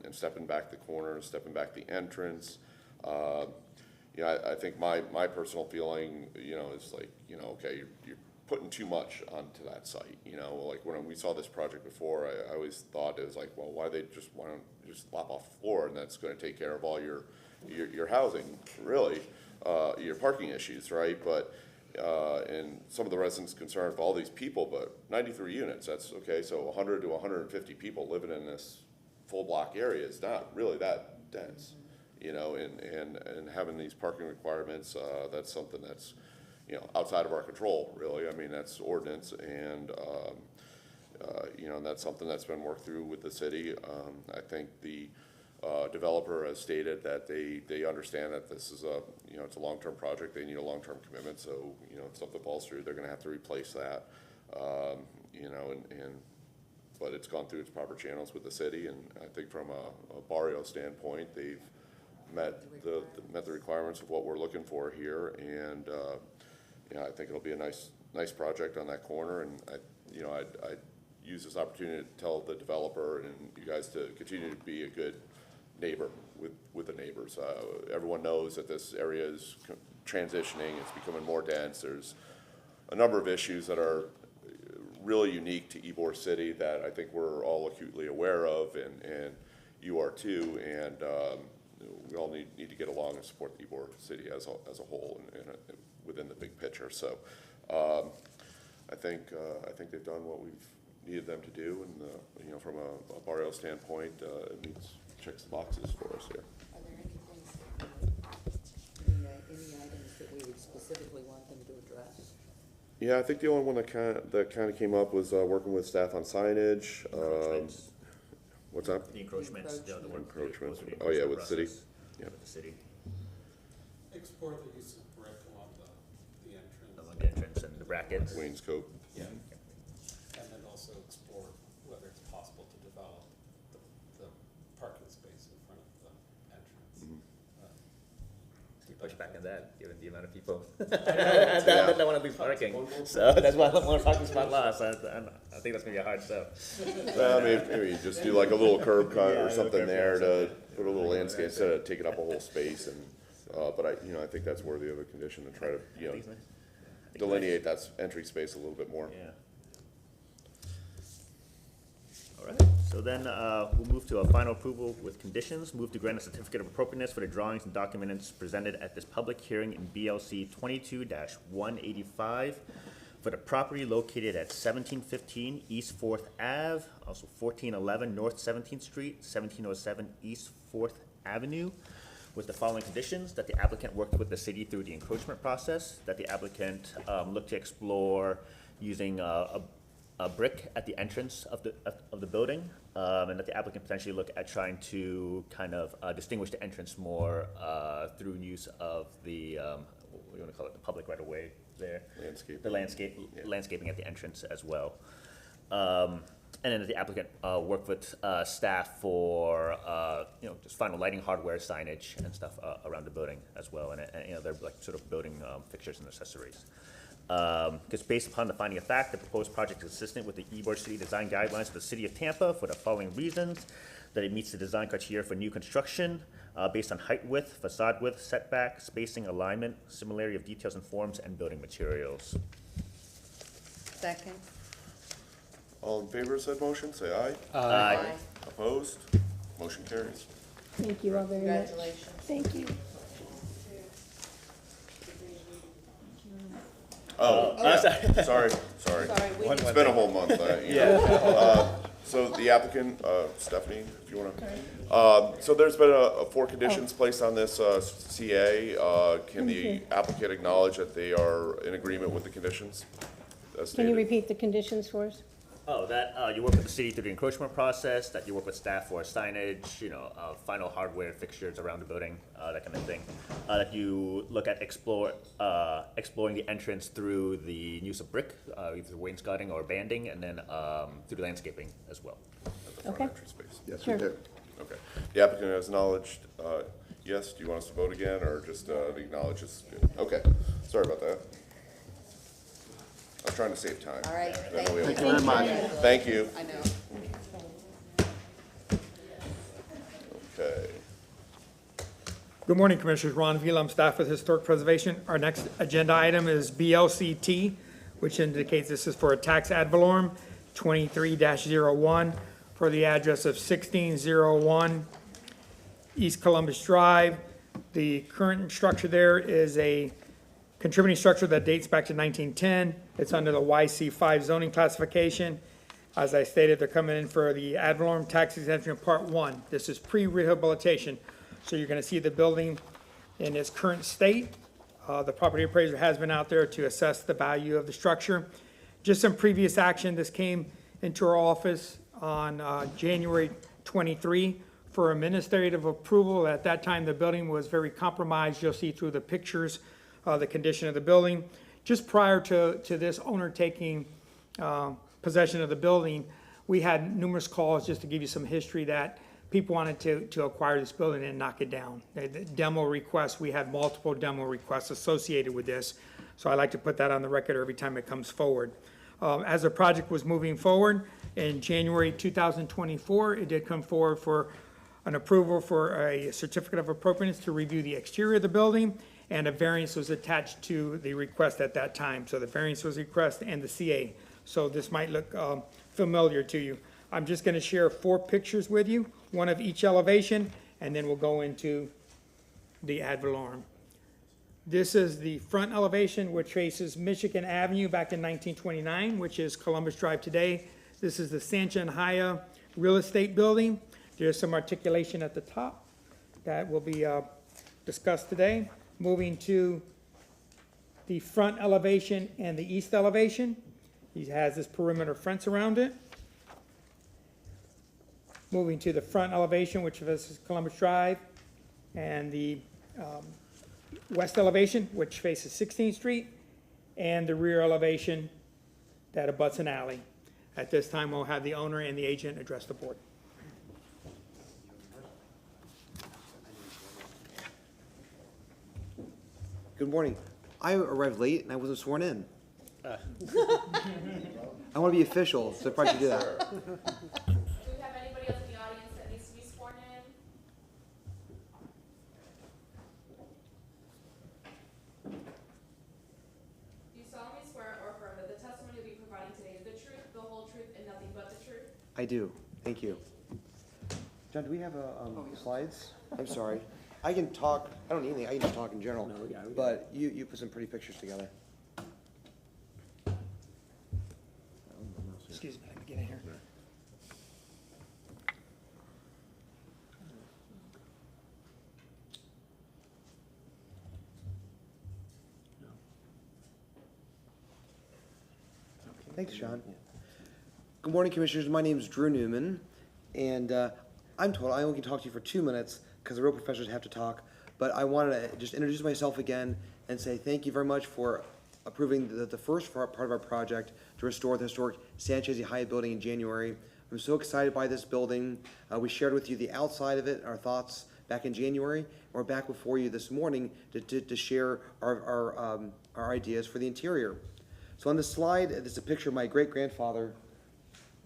And stepping back the corners, stepping back the entrance. You know, I think my personal feeling, you know, is like, you know, okay, you're putting too much onto that site. You know, like when we saw this project before, I always thought it was like, well, why don't you just lop off the floor, and that's going to take care of all your housing, really, your parking issues, right? But and some of the residents concerned with all these people, but 93 units, that's okay. So 100 to 150 people living in this full block area is not really that dense, you know, and having these parking requirements, that's something that's, you know, outside of our control, really. I mean, that's ordinance, and you know, and that's something that's been worked through with the city. I think the developer has stated that they understand that this is you know, it's a long-term project. They need a long-term commitment. So, you know, if something falls through, they're going to have to replace that. You know, but it's gone through its proper channels with the city, and I think from a Barrio standpoint, they've met the requirements of what we're looking for here, and yeah, I think it'll be a nice project on that corner, and you know, I'd use this opportunity to tell the developer and you guys to continue to be a good neighbor with the neighbors. Everyone knows that this area is transitioning; it's becoming more dense. There's a number of issues that are really unique to Ybor City that I think we're all acutely aware of, and you are too, and we all need to get along and support Ybor City as a whole and within the big picture. So I think they've done what we've needed them to do, and you know, from a Barrio standpoint, it checks the boxes for us here. Are there any items that we would specifically want them to address? Yeah, I think the only one that kind of came up was working with staff on signage. Encroachments. What's that? The encroachments, the work. Encroachments. the Oh, yeah, with the process city. Yeah. With the city, Explore the use of brick along the entrance. along the entrance and the brackets. Wainscot. Yeah. And then also explore whether it's possible to develop the parking space in front of the entrance. You push back on that, given the amount of people that want to be parking. So that's why I want more parking spot laws. I think that's gonna be a hard sell. Well, maybe you just do like a little curb cut or something there to put a little landscape instead of taking up a whole space. And but I think that's worthy of a condition to try to, you know, delineate that entry space a little bit more. Yeah. All right, so then we'll move to a final approval with conditions. Move to grant a certificate of appropriateness for the drawings and documents presented at this public hearing in BLC 22-185 for the property located at 1715 East 4th Ave, also 1411 North 17th Street, 1707 East 4th Avenue, with the following conditions: that the applicant worked with the city through the encroachment process, that the applicant looked to explore using a brick at the entrance of the building, and that the applicant potentially look at trying to kind of distinguish the entrance more through use of the what do you want to call it, the public right of way there, Landscape. the landscaping at the entrance as well. And then the applicant worked with staff for you know, just final lighting, hardware, signage, and stuff around the building as well, and you know, they're like sort of building fixtures and accessories. Because based upon the finding of fact, the proposed project is consistent with the Ybor City design guidelines of the City of Tampa for the following reasons: that it meets the design criteria for new construction based on height, width, facade width, setback, spacing, alignment, similarity of details and forms, and building materials. Second? All in favor of said motion, say aye. Aye. Opposed? Motion carries. Thank you all very much. Congratulations. Thank you. Sorry. It's been a whole month, so the applicant, Stephanie, if you wanna, so there's been four conditions placed on this, CA. Can the applicant acknowledge that they are in agreement with the conditions? as Can you stated? repeat the conditions for us? Oh, that, you work with the city through the encroachment process, that you work with staff for signage, final hardware fixtures around the building, that kind of thing. That you look at exploring the entrance through the use of brick, either wainscoting or banding, and then, through the landscaping as well. At the front Okay. entrance space. Yes, we Sure. do. Okay. The applicant has acknowledged, yes, do you want us to vote again, or just, acknowledge it's good? Okay, sorry about that. I'm trying to save time. All right, I know we thank have- you. Thank you. I know. Okay. Good morning, Commissioners. Ron Vila, I'm staff with Historic Preservation. Our next agenda item is BLCT, which indicates this is for a tax ad valorem, 23-01, for the address of 1601 East Columbus Drive. The current structure there is a contributing structure that dates back to 1910. It's under the YC5 zoning classification. As I stated, they're coming in for the ad valorem tax exemption part 1. This is pre-rehabilitation. So you're gonna see the building in its current state. The property appraiser has been out there to assess the value of the structure. Just some previous action, this came into our office on January 23 for administrative approval. At that time, the building was very compromised. You'll see through the pictures the condition of the building. Just prior to this owner taking possession of the building, we had numerous calls, just to give you some history, that people wanted to acquire this building and knock it down. The demo requests, we had multiple demo requests associated with this, so I like to put that on the record every time it comes forward. As the project was moving forward, in January 2024, it did come forward for an approval for a certificate of appropriateness to review the exterior of the building, and a variance was attached to the request at that time. So the variance was requested and the CA. So this might look familiar to you. I'm just gonna share 4 pictures with you, one of each elevation, and then we'll go into the ad valorem. This is the front elevation, which faces Michigan Avenue back in 1929, which is Columbus Drive today. This is the Sancha and Haya Real Estate Building. There's some articulation at the top that will be discussed today. Moving to the front elevation and the east elevation. He has this perimeter fence around it. Moving to the front elevation, which faces Columbus Drive, and the west elevation, which faces 16th Street, and the rear elevation that abuts an alley. At this time, we'll have the owner and the agent address the board. Good morning. I arrived late and I wasn't sworn in. I want to be official, so I probably should do that. Do we have anybody else in the audience that needs to be sworn in? Do you solemnly swear or affirm that the testimony you'll be providing today is the truth, the whole truth, and nothing but the truth? I do. Thank you. John, do we have slides? I'm sorry. I can talk, I don't need anything, I can just talk in general. But you put some pretty pictures together. Excuse me, let me get in here. Thanks, John. Good morning, Commissioners. My name is Drew Newman, and I'm told I only can talk to you for 2 minutes because the real professors have to talk, but I wanted to just introduce myself again and say thank you very much for approving the first part of our project to restore the historic Sanchez y Haya building in January. I'm so excited by this building. We shared with you the outside of it, our thoughts back in January, and we're back before you this morning to share our ideas for the interior. So on this slide, there's a picture of my great-grandfather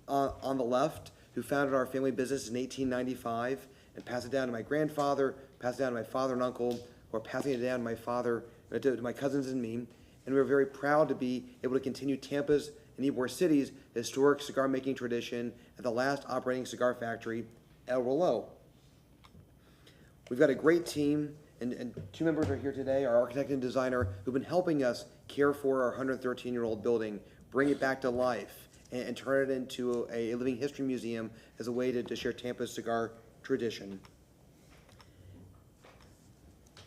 on the left, who founded our family business in 1895 and passed it down to my grandfather, passed it down to my father and uncle, who are passing it down to to my cousins and me. And we're very proud to be able to continue Tampa's and Ybor City's historic cigar-making tradition at the last operating cigar factory, El Rolo. We've got a great team, and 2 members are here today, our architect and designer, who've been helping us care for our 113-year-old building, bring it back to life, and turn it into a living history museum as a way to share Tampa's cigar tradition.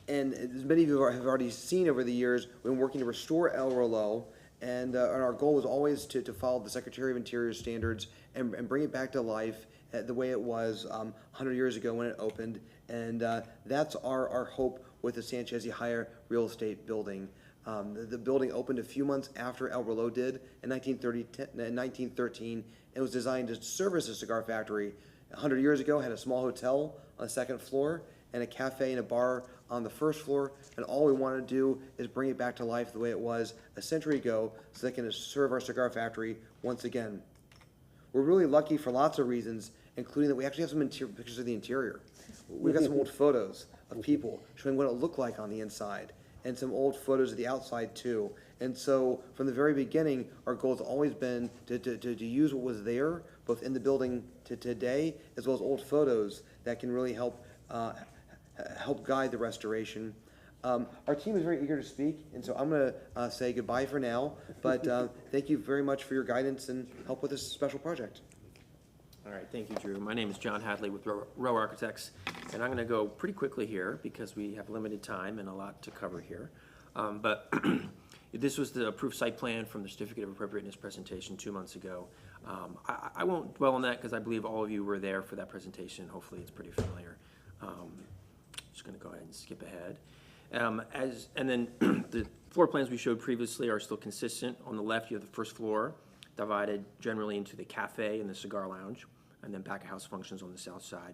And as many of you have already seen over the years, we've been working to restore El Rolo, and our goal was always to follow the Secretary of Interior standards and bring it back to life the way it was 100 years ago when it opened. And that's our hope with the Sanchez y Haya real estate building. The building opened a few months after El Rolo did in 1913, and was designed to service a cigar factory. 100 years ago, had a small hotel on the second floor and a cafe and a bar on the first floor, and all we want to do is bring it back to life the way it was a century ago so they can serve our cigar factory once again. We're really lucky for lots of reasons, including that we actually have some pictures of the interior. We've got some old photos of people showing what it looked like on the inside, and some old photos of the outside too. And so from the very beginning, our goal has always been to use what was there, both in the building to today, as well as old photos that can really help guide the restoration. Our team is very eager to speak, and so I'm going to say goodbye for now, but thank you very much for your guidance and help with this special project. All right, thank you, Drew. My name is John Hadley with Row Architects, and I'm going to go pretty quickly here because we have limited time and a lot to cover here. But this was the approved site plan from the Certificate of Appropriateness presentation 2 months ago. I won't dwell on that because I believe all of you were there for that presentation. Hopefully it's pretty familiar. Just going to go ahead and skip ahead. And then the floor plans we showed previously are still consistent. On the left, you have the first floor divided generally into the cafe and the cigar lounge, and then back of house functions on the south side.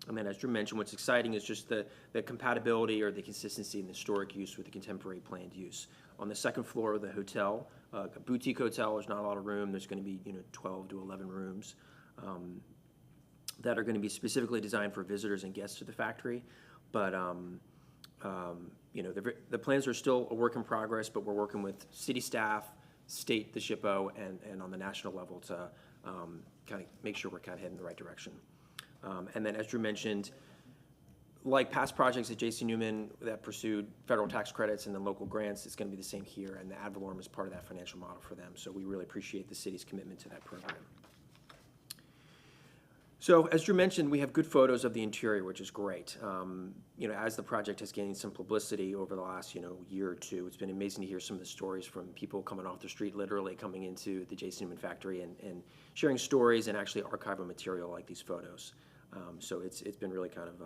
And then, as Drew mentioned, what's exciting is just the compatibility or the consistency in the historic use with the contemporary planned use. On the second floor of the hotel, a boutique hotel, there's not a lot of room. There's going to be 12 to 11 rooms that are going to be specifically designed for visitors and guests to the factory. But the plans are still a work in progress, but we're working with city staff, state, the SHPO, and on the national level to kind of make sure we're kind of heading in the right direction. And then, as Drew mentioned, like past projects at J.C. Newman that pursued federal tax credits and then local grants, it's going to be the same here, and the ad valorem is part of that financial model for them. So we really appreciate the city's commitment to that program. So, as Drew mentioned, we have good photos of the interior, which is great. As the project has gained some publicity over the last, year or two, it's been amazing to hear some of the stories from people coming off the street, literally coming into the J.C. Newman factory and sharing stories and actually archival material like these photos. So it's been really kind of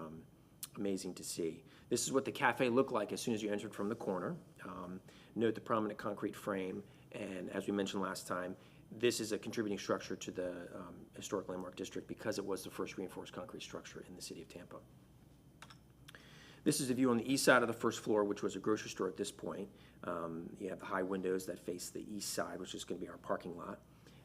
amazing to see. This is what the cafe looked like as soon as you entered from the corner. Note the prominent concrete frame, and as we mentioned last time, this is a contributing structure to the Historic Landmark District because it was the first reinforced concrete structure in the city of Tampa. This is a view on the east side of the first floor, which was a grocery store at this point. You have the high windows that face the east side, which is going to be our parking lot.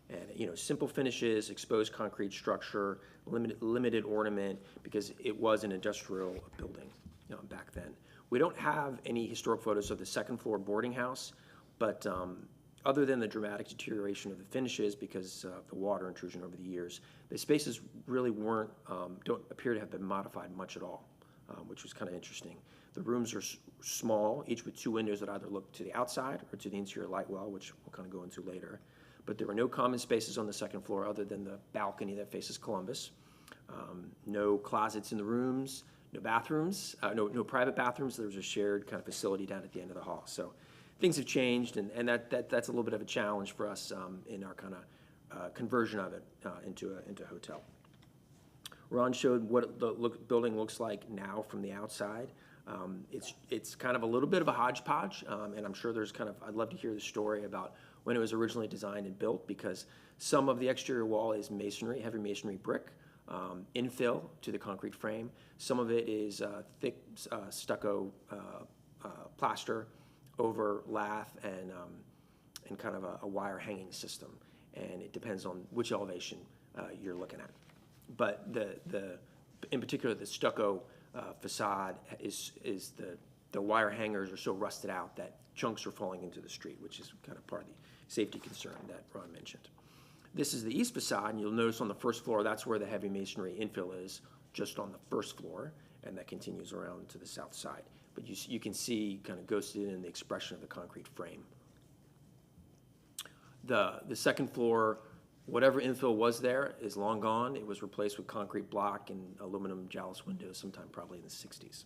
And, simple finishes, exposed concrete structure, limited ornament, because it was an industrial building back then. We don't have any historic photos of the second floor boarding house, but other than the dramatic deterioration of the finishes because of the water intrusion over the years, the spaces really don't appear to have been modified much at all, which was kind of interesting. The rooms are small, each with 2 windows that either look to the outside or to the interior light well, which we'll kind of go into later. But there were no common spaces on the second floor other than the balcony that faces Columbus. No closets in the rooms, no bathrooms, no private bathrooms. There was a shared kind of facility down at the end of the hall. So things have changed, and that's a little bit of a challenge for us in our kind of conversion of it into a hotel. Ron showed what the building looks like now from the outside. It's kind of a little bit of a hodgepodge, and I'm sure there's I'd love to hear the story about when it was originally designed and built, because some of the exterior wall is masonry, heavy masonry brick, infill to the concrete frame. Some of it is thick stucco plaster over lath and kind of a wire hanging system, and it depends on which elevation you're looking at. But in particular, the stucco facade is the wire hangers are so rusted out that chunks are falling into the street, which is kind of part of the safety concern that Ron mentioned. This is the east facade, and you'll notice on the first floor, that's where the heavy masonry infill is, just on the first floor, and that continues around to the south side. But you can see kind of ghosted in the expression of the concrete frame The second floor, whatever infill was there is long gone. It was replaced with concrete block and aluminum jalousie windows sometime probably in the 60s.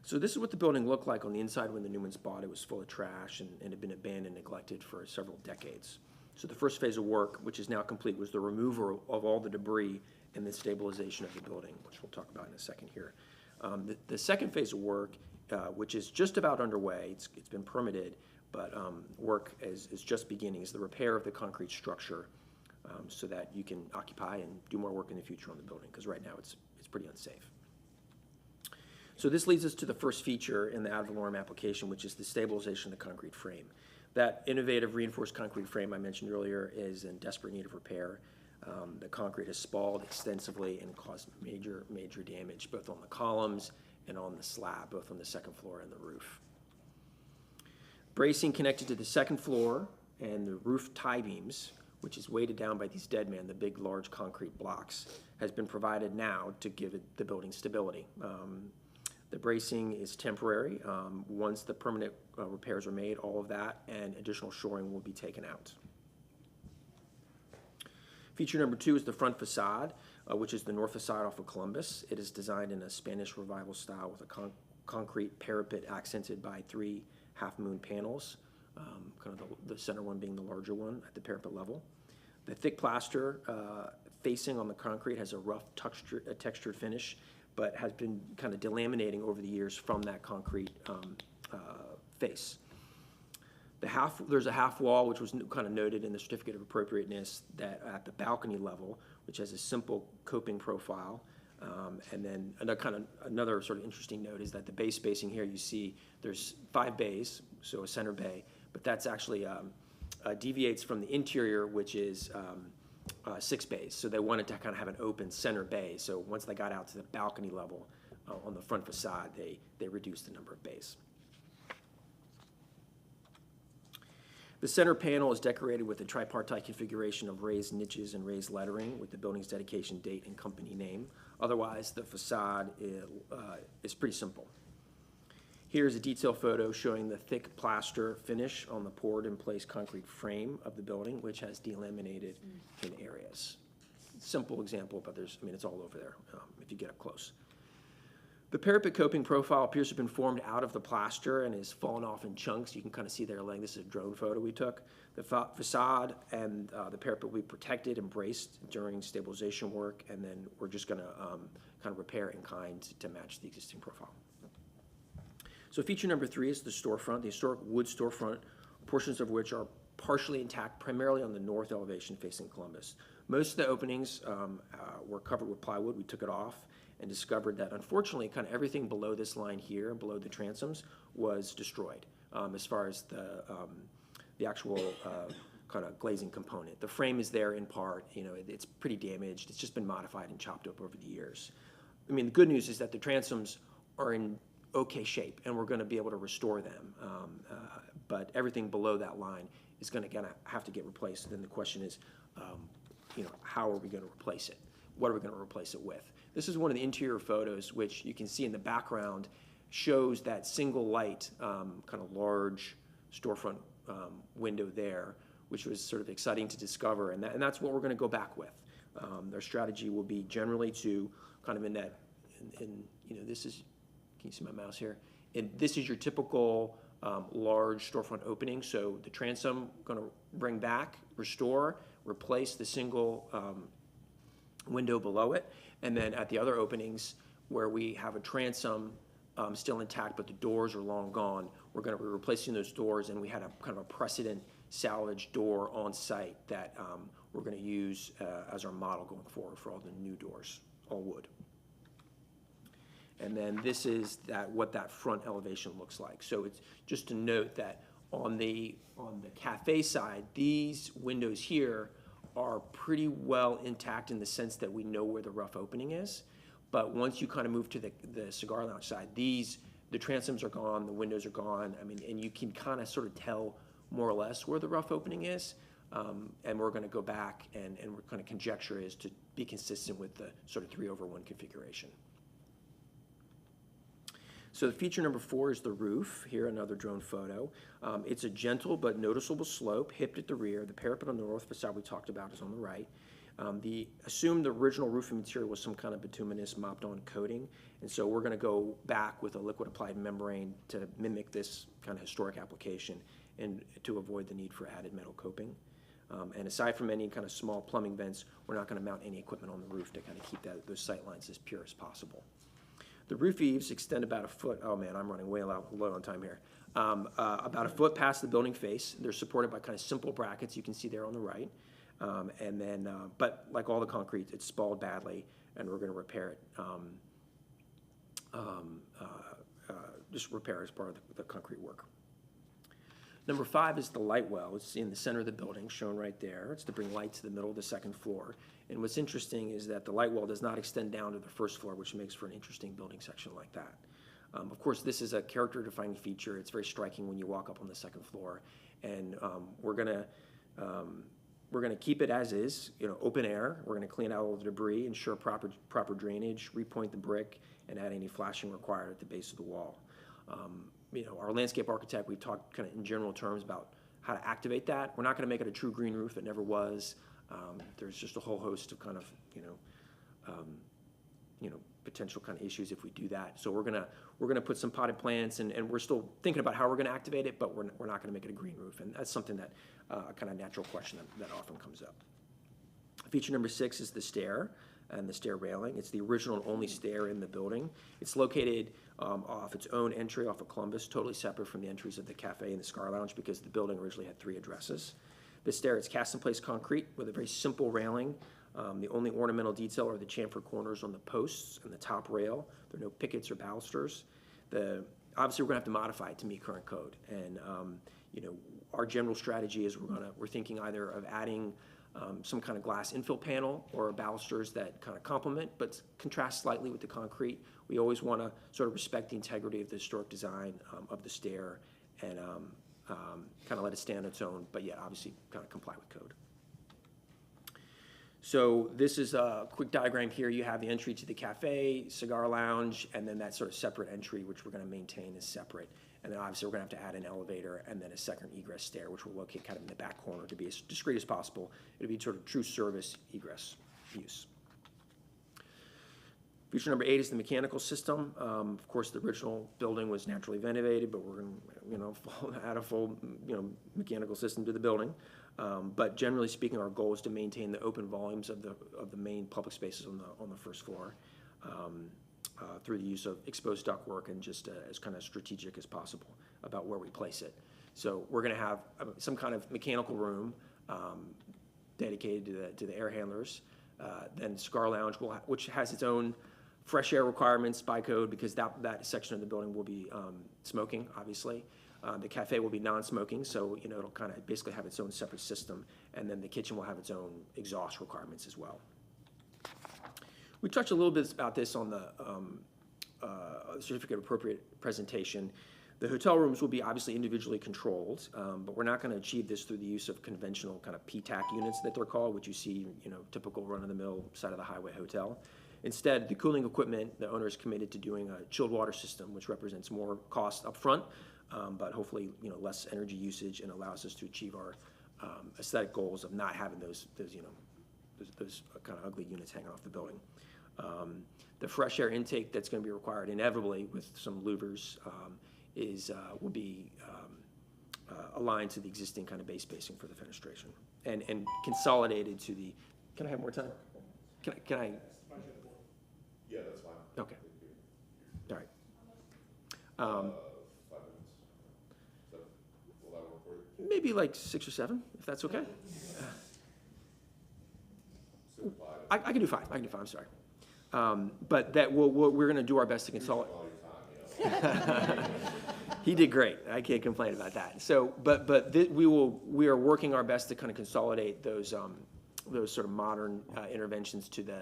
So this is what the building looked like on the inside when the Newmans bought it. It was full of trash and had been abandoned and neglected for several decades. So the first phase of work, which is now complete, was the removal of all the debris and the stabilization of the building, which we'll talk about in a second here. The second phase of work, which is just about underway, it's been permitted, but work is just beginning, is the repair of the concrete structure so that you can occupy and do more work in the future on the building, because right now it's pretty unsafe. So this leads us to the first feature in the ad valorem application, which is the stabilization of the concrete frame. That innovative reinforced concrete frame I mentioned earlier is in desperate need of repair. The concrete has spalled extensively and caused major damage, both on the columns and on the slab, both on the second floor and the roof. Bracing connected to the second floor and the roof tie beams, which is weighted down by these dead men, the big, large concrete blocks, has been provided now to give the building stability. The bracing is temporary. Once the permanent repairs are made, all of that and additional shoring will be taken out. Feature number 2 is the front facade, which is the north facade off of Columbus. It is designed in a Spanish Revival style with a concrete parapet accented by 3 half-moon panels, kind of the center one being the larger one at the parapet level. The thick plaster facing on the concrete has a rough textured finish, but has been kind of delaminating over the years from that concrete face. There's a half wall, which was kind of noted in the certificate of appropriateness, that at the balcony level, which has a simple coping profile. And then another sort of interesting note is that the bay spacing here, you see there's 5 bays, so a center bay, but that's actually deviates from the interior, which is 6 bays. So they wanted to kind of have an open center bay. So once they got out to the balcony level on the front facade, they reduced the number of bays. The center panel is decorated with a tripartite configuration of raised niches and raised lettering with the building's dedication date and company name. Otherwise, the facade is pretty simple. Here's a detail photo showing the thick plaster finish on the poured-in-place concrete frame of the building, which has delaminated in areas. Simple example, but it's all over there if you get up close. The parapet coping profile appears to have been formed out of the plaster and is fallen off in chunks. You can kind of see there, this is a drone photo we took. The facade and the parapet will be protected and braced during stabilization work, and then we're just going to kind of repair in kind to match the existing profile. So feature number 3 is the storefront, the historic wood storefront, portions of which are partially intact, primarily on the north elevation facing Columbus. Most of the openings were covered with plywood. We took it off and discovered that, unfortunately, kind of everything below this line here, below the transoms, was destroyed as far as the actual kind of glazing component. The frame is there in part. It's pretty damaged. It's just been modified and chopped up over the years. The good news is that the transoms are in okay shape, and we're going to be able to restore them. But everything below that line is going to have to get replaced. And then the question is, how are we going to replace it? What are we going to replace it with? This is one of the interior photos, which you can see in the background, shows that single light, kind of large storefront window there, which was sort of exciting to discover. And that's what we're going to go back with. Their strategy will be generally to kind of this is, can you see my mouse here? And this is your typical large storefront opening. So the transom going to bring back, restore, replace the single window below it. And then at the other openings where we have a transom still intact, but the doors are long gone, we're going to be replacing those doors. And we had a kind of a precedent salvage door on site that we're going to use as our model going forward for all the new doors, all wood. And then this is what that front elevation looks like. So it's just to note that on the cafe side, these windows here are pretty well intact in the sense that we know where the rough opening is. But once you kind of move to the cigar lounge side, the transoms are gone, the windows are gone. And you can kind of sort of tell more or less where the rough opening is. And we're going to go back and we're kind of conjecture is to be consistent with the sort of 3/1 configuration. So feature number 4 is the roof. Here, another drone photo. It's a gentle but noticeable slope, hipped at the rear. The parapet on the north facade we talked about is on the right. The assumed original roofing material was some kind of bituminous mopped-on coating, and so we're going to go back with a liquid applied membrane to mimic this kind of historic application and to avoid the need for added metal coping. And aside from any kind of small plumbing vents, we're not going to mount any equipment on the roof to kind of keep those sight lines as pure as possible. The roof eaves extend about a foot. Oh man, I'm running way low on time here. About a foot past the building face. They're supported by kind of simple brackets you can see there on the right. And then, but like all the concrete, it's spalled badly, and we're going to repair it. Just repair as part of the concrete work. Number 5 is the light well. It's in the center of the building, shown right there. It's to bring light to the middle of the second floor. And what's interesting is that the light well does not extend down to the first floor, which makes for an interesting building section like that. Of course, this is a character-defining feature. It's very striking when you walk up on the second floor. And we're gonna keep it as is, open air. We're gonna clean out all the debris, ensure proper drainage, repoint the brick, and add any flashing required at the base of the wall. Our landscape architect, we've talked kind of in general terms about how to activate that. We're not going to make it a true green roof. It never was. There's just a whole host of kind of, potential kind of issues if we do that. So we're gonna put some potted plants, and we're still thinking about how we're going to activate it, but we're not going to make it a green roof. And that's something that kind of natural question that often comes up. Feature number 6 is the stair and the stair railing. It's the original and only stair in the building. It's located off its own entry off of Columbus, totally separate from the entries of the cafe and the Cigar Lounge because the building originally had 3 addresses. The stair is cast-in-place concrete with a very simple railing. The only ornamental detail are the chamfer corners on the posts and the top rail. There are no pickets or balusters. Obviously, we're going to have to modify it to meet current code. And our general strategy is we're thinking either of adding some kind of glass infill panel or balusters that kind of complement but contrast slightly with the concrete. We always want to sort of respect the integrity of the historic design of the stair and kind of let it stand on its own, but yet obviously kind of comply with code. So this is a quick diagram here. You have the entry to the cafe, Cigar Lounge, and then that sort of separate entry, which we're going to maintain as separate. And then obviously we're going to have to add an elevator and then a second egress stair, which we'll locate kind of in the back corner to be as discreet as possible. It'll be sort of true service egress use. Feature number 8 is the mechanical system. Of course, the original building was naturally ventilated, but we're going to add a full mechanical system to the building. But generally speaking, our goal is to maintain the open volumes of the main public spaces on the first floor. Through the use of exposed ductwork and just as kind of strategic as possible about where we place it. So we're going to have some kind of mechanical room dedicated to the air handlers. Then Cigar Lounge, which has its own fresh air requirements by code because that section of the building will be smoking, obviously. The cafe will be non-smoking, so it'll kind of basically have its own separate system. And then the kitchen will have its own exhaust requirements as well. We touched a little bit about this on the certificate of appropriate presentation. The hotel rooms will be obviously individually controlled, but we're not going to achieve this through the use of conventional kind of PTAC units that they're called, which you see, typical run-of-the-mill side of the highway hotel. Instead, the cooling equipment, the owner is committed to doing a chilled water system, which represents more cost up front, but hopefully, less energy usage and allows us to achieve our aesthetic goals of not having those kind of ugly units hanging off the building. The fresh air intake that's going to be required inevitably with some louvers will be aligned to the existing kind of base spacing for the fenestration and consolidated to the. Can I have more time? Can I? Yeah, that's fine. Okay. All right. 5 minutes. Will that work for you? Maybe like 6 or 7, if that's okay. I can do 5. I'm sorry. But that we're going to do our best to consolidate. He did great. I can't complain about that. So, we are working our best to kind of consolidate those sort of modern interventions to the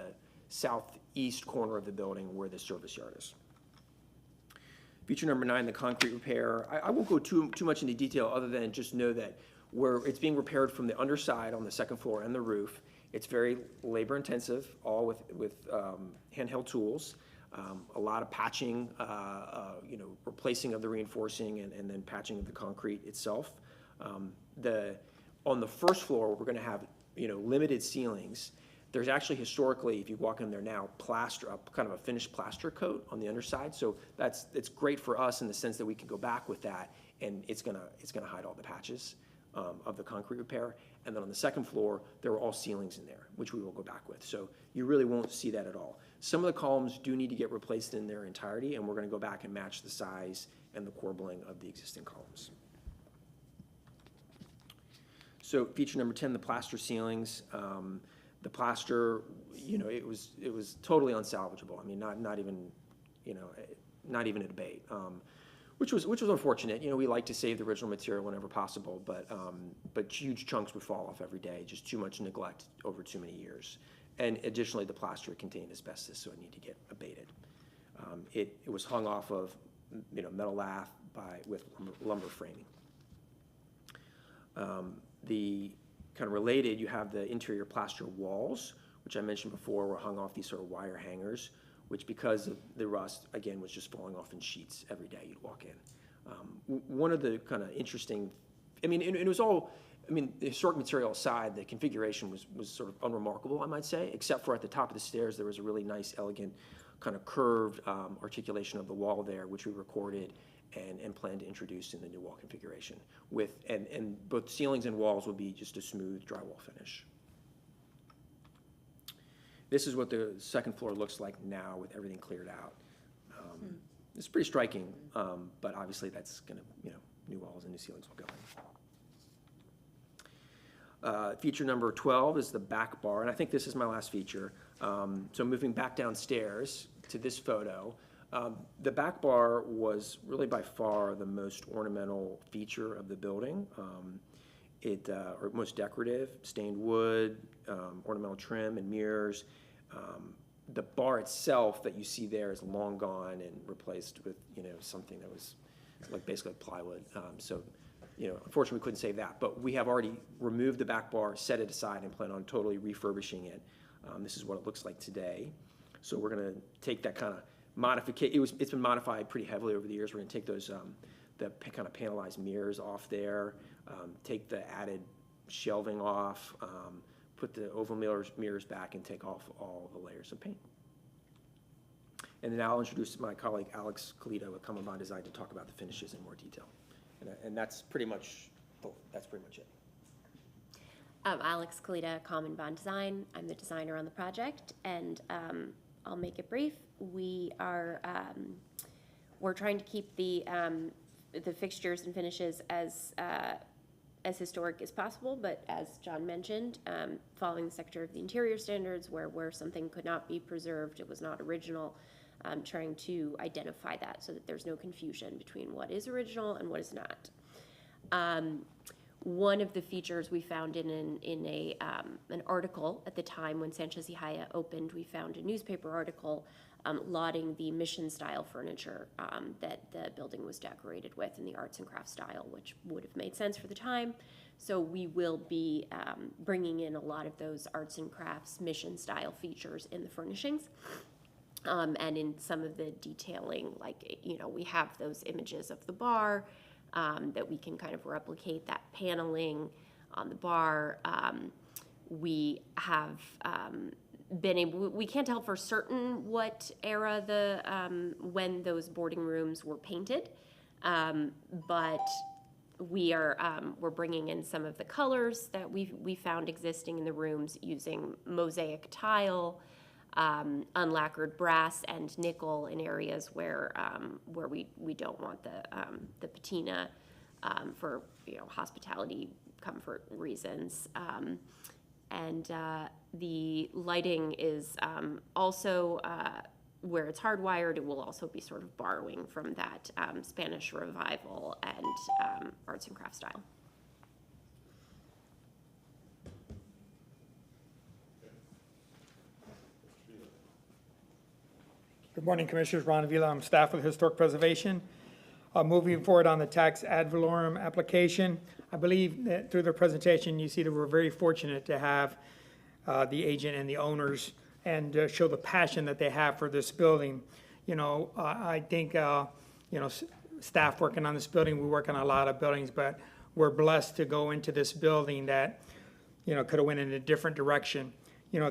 southeast corner of the building where the service yard is. Feature number 9, the concrete repair. I won't go too much into detail other than just know that it's being repaired from the underside on the second floor and the roof. It's very labor intensive, all with handheld tools. A lot of patching, replacing of the reinforcing and then patching of the concrete itself. On the first floor, we're gonna have, limited ceilings. There's actually historically, if you walk in there now, kind of a finished plaster coat on the underside. So it's great for us in the sense that we can go back with that, and it's gonna hide all the patches of the concrete repair. And then on the second floor, there are all ceilings in there, which we will go back with. So you really won't see that at all. Some of the columns do need to get replaced in their entirety, and we're gonna go back and match the size and the corbelling of the existing columns. So feature number 10, the plaster ceilings. The plaster, it was totally unsalvageable. I mean, not even a debate, which was unfortunate. We like to save the original material whenever possible, but huge chunks would fall off every day, just too much neglect over too many years. And additionally, the plaster contained asbestos, so it needed to get abated. It was hung off of, metal lath with lumber framing. The kind of related, you have the interior plaster walls, which I mentioned before were hung off these sort of wire hangers, which because of the rust, again, was just falling off in sheets every day you'd walk in. One of the kind of interesting, it was all, the historic material aside, the configuration was sort of unremarkable, I might say, except for at the top of the stairs, there was a really nice, elegant, kind of curved articulation of the wall there, which we recorded and plan to introduce in the new wall configuration. And both ceilings and walls will be just a smooth drywall finish. This is what the second floor looks like now with everything cleared out. It's pretty striking, but obviously that's gonna, new walls and new ceilings will go in. Feature number 12 is the back bar, and I think this is my last feature. So moving back downstairs to this photo, the back bar was really by far the most ornamental feature of the building. Or most decorative, stained wood, ornamental trim and mirrors. The bar itself that you see there is long gone and replaced with, something that was like basically plywood. Unfortunately we couldn't save that, but we have already removed the back bar, set it aside, and plan on totally refurbishing it. This is what it looks like today. So we're gonna take that kind of modification. It's been modified pretty heavily over the years. We're gonna take those, the kind of panelized mirrors off there, take the added shelving off, put the oval mirrors back, and take off all the layers of paint. And then I'll introduce my colleague Alex Colito with Common Bond Design to talk about the finishes in more detail. And that's pretty much it. Alex Colita, Common Bond Design. I'm the designer on the project, and I'll make it brief. We're trying to keep the fixtures and finishes as historic as possible, but as John mentioned, following the Secretary of the Interior standards, where something could not be preserved, it was not original, trying to identify that so that there's no confusion between what is original and what is not. One of the features we found in an article at the time when Sanchez y Haya opened, we found a newspaper article lauding the mission-style furniture that the building was decorated with in the arts and crafts style, which would have made sense for the time. So we will be bringing in a lot of those arts and crafts mission-style features in the furnishings. And in some of the detailing, like, we have those images of the bar, that we can kind of replicate that paneling on the bar. We have we can't tell for certain what era when those boarding rooms were painted, but we're bringing in some of the colors that we found existing in the rooms using mosaic tile, unlacquered brass and nickel in areas where we don't want the patina for hospitality comfort reasons, and the lighting is also where it's hardwired. It will also be sort of borrowing from that Spanish Revival and arts and crafts style. Good morning, Commissioners. Ron Avila, I'm staff with Historic Preservation. Moving forward on the tax ad valorem application, I believe that through the presentation, you see that we're very fortunate to have the agent and the owners and show the passion that they have for this building. I think, staff working on this building, we work on a lot of buildings, but we're blessed to go into this building that, could have went in a different direction.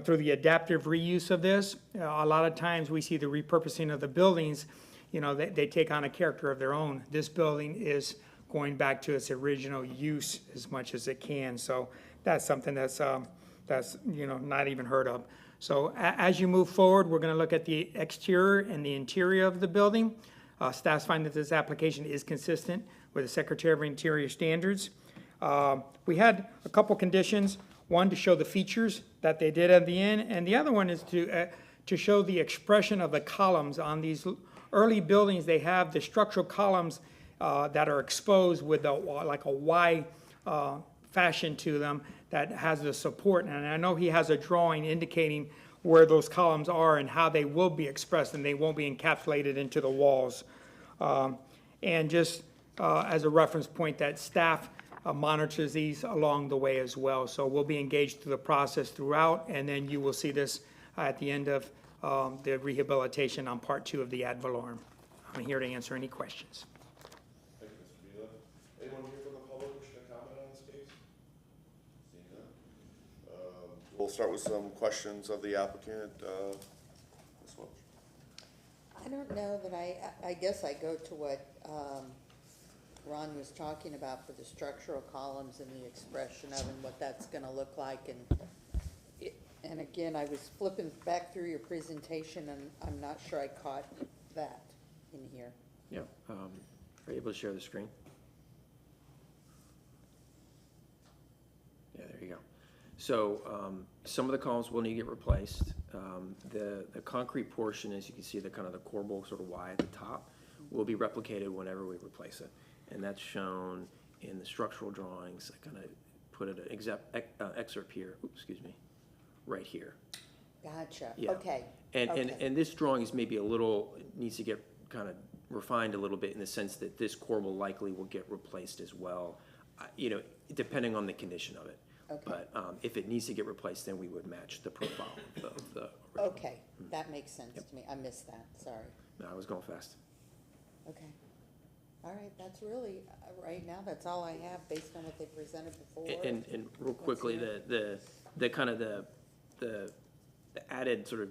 Through the adaptive reuse of this, a lot of times we see the repurposing of the buildings, they take on a character of their own. This building is going back to its original use as much as it can. So that's something that's not even heard of. So as you move forward, we're going to look at the exterior and the interior of the building. Staffs find that this application is consistent with the Secretary of Interior standards. We had a couple conditions. One, to show the features that they did at the end, and the other one is to show the expression of the columns on these early buildings. They have the structural columns that are exposed with like a Y fashion to them that has the support. And I know he has a drawing indicating where those columns are and how they will be expressed, and they won't be encapsulated into the walls. And just as a reference point, that staff monitors these along the way as well. So we'll be engaged through the process throughout, and then you will see this at the end of the rehabilitation on part 2 of the ad valorem. I'm here to answer any questions. Thank you, Mr. Vila. Anyone here from the public wishing to comment on this case? Seeing none. We'll start with some questions of the applicant. Ms. Welch. I don't know that I guess I go to what Ron was talking about for the structural columns and the expression of and what that's gonna look like. And again, I was flipping back through your presentation and I'm not sure I caught that in here. Yeah, are you able to share the screen? Yeah, there you go. So some of the columns will need to get replaced. The concrete portion, as you can see, the kind of the corbel sort of Y at the top, will be replicated whenever we replace it. And that's shown in the structural drawings. I kind of put an excerpt here, right here. Gotcha, Yeah. okay. And this drawing is maybe a little, needs to get kind of refined a little bit in the sense that this corbel likely will get replaced as well, depending on the condition of it. Okay. But if it needs to get replaced, then we would match the profile of the original. Okay, that makes sense to me. I missed that, sorry. No, I was going fast. Okay. All right, that's really, right now, that's all I have based on what they presented before. And real quickly, the kind of the added sort of,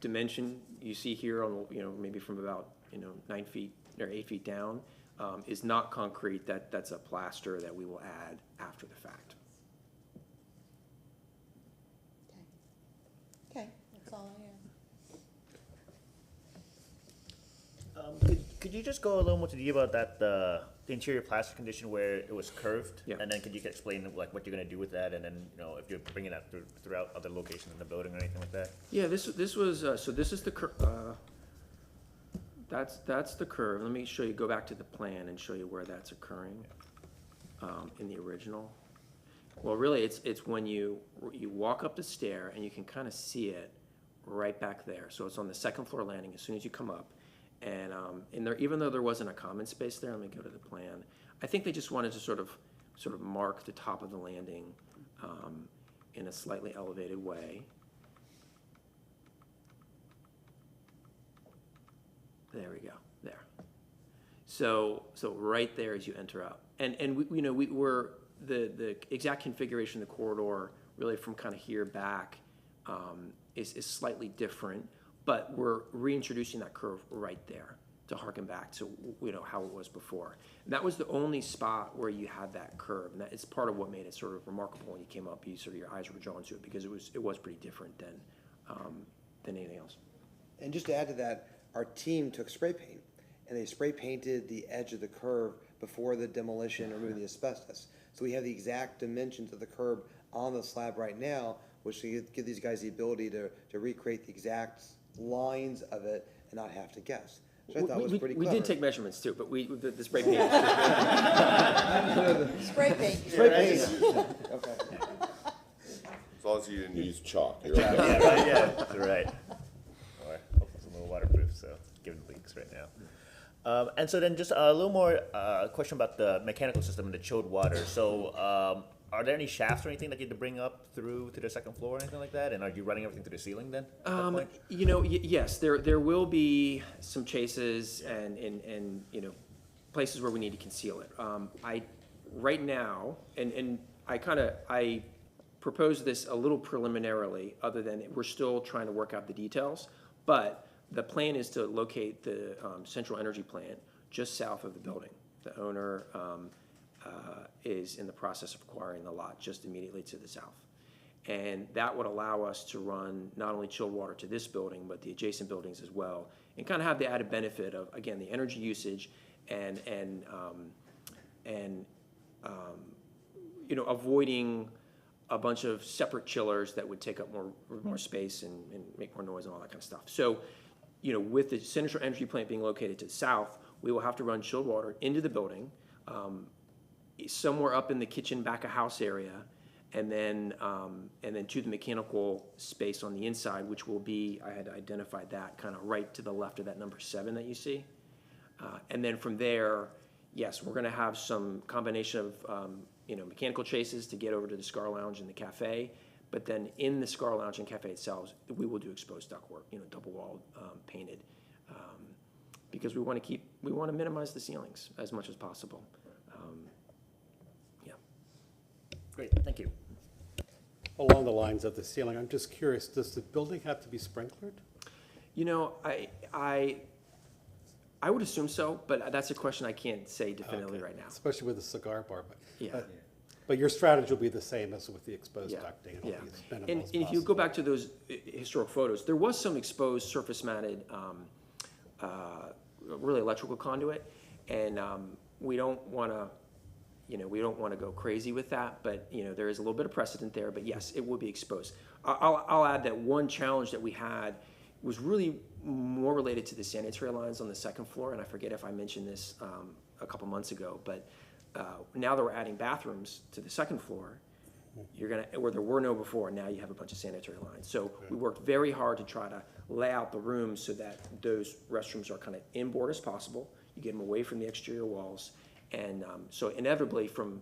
dimension you see here on, maybe from about, 9 feet or 8 feet down, is not concrete. That's a plaster that we will add after the fact. Okay, that's all I have. Could you just go a little more to detail about that, the interior plaster condition where it was curved? Yeah. And then could you explain like what you're gonna do with that, and then, if you're bringing that throughout other locations in the building or anything like that? Yeah, this was, so this is the that's the curve. Let me show you, go back to the plan and show you where that's occurring in the original. Well, really, it's when you walk up the stair and you can kind of see it right back there. So it's on the second floor landing as soon as you come up. And there, even though there wasn't a common space there, let me go to the plan. I think they just wanted to sort of mark the top of the landing in a slightly elevated way. There we go, there. So right there as you enter up. And we were, the exact configuration of the corridor, really from kind of here back, is slightly different, but we're reintroducing that curve right there to harken back to, how it was before. And that was the only spot where you had that curve, and that is part of what made it sort of remarkable when you came up. Your eyes were drawn to it because it was pretty different than anything else. And just to add to that, our team took spray paint, and they spray painted the edge of the curb before the demolition or removing the asbestos. So we have the exact dimensions of the curb on the slab right now, which will give these guys the ability to recreate the exact lines of it and not have to guess. Which I thought was pretty clever. We did take measurements too, but the spray paint. Spray paint. Spray paint. Okay. As long as you didn't use chalk, you're okay. Yeah, right, yeah, that's right. Or hopefully it's a little waterproof, so given leaks right now. And so then just a little more question about the mechanical system and the chilled water. So are there any shafts or anything that you had to bring up through to the second floor or anything like that? And are you running everything through the ceiling then? At that point? You know, yes, there will be some chases and, you know, places where we need to conceal it. Right now, and I proposed this a little preliminarily, other than we're still trying to work out the details, but the plan is to locate the central energy plant just south of the building. The owner is in the process of acquiring the lot just immediately to the south. And that would allow us to run not only chilled water to this building, but the adjacent buildings as well, and kind of have the added benefit of, again, the energy usage and you know, avoiding a bunch of separate chillers that would take up more space and make more noise and all that kind of stuff. So, you know, with the central energy plant being located to the south, we will have to run chilled water into the building, somewhere up in the kitchen back of house area, and then to the mechanical space on the inside, which will be, I had identified that kind of right to the left of that number 7 that you see. And then from there, yes, we're gonna have some combination of, you know, mechanical chases to get over to the Scar Lounge and the cafe. But then in the Scar Lounge and cafe itself, we will do exposed ductwork, you know, double walled, painted, because we want to minimize the ceilings as much as possible. Yeah. Great, thank you. Along the lines of the ceiling, I'm just curious, does the building have to be sprinklered? You know, I would assume so, but that's a question I can't say definitively right now. Especially with the cigar bar, but. Yeah. But your strategy will be the same as with the exposed Yeah, ducting. yeah. It'll be as minimal And as if you possible. go back to those historic photos, there was some exposed surface mounted, really electrical conduit. And we don't want to, you know, we don't want to go crazy with that, but, you know, there is a little bit of precedent there, but yes, it will be exposed. I'll add that one challenge that we had was really more related to the sanitary lines on the second floor, and I forget if I mentioned this a couple months ago, but now that we're adding bathrooms to the second floor, you're gonna, where there were no before, now you have a bunch of sanitary lines. So we worked very hard to try to lay out the rooms so that those restrooms are kind of inboard as possible. You get them away from the exterior walls, and so inevitably from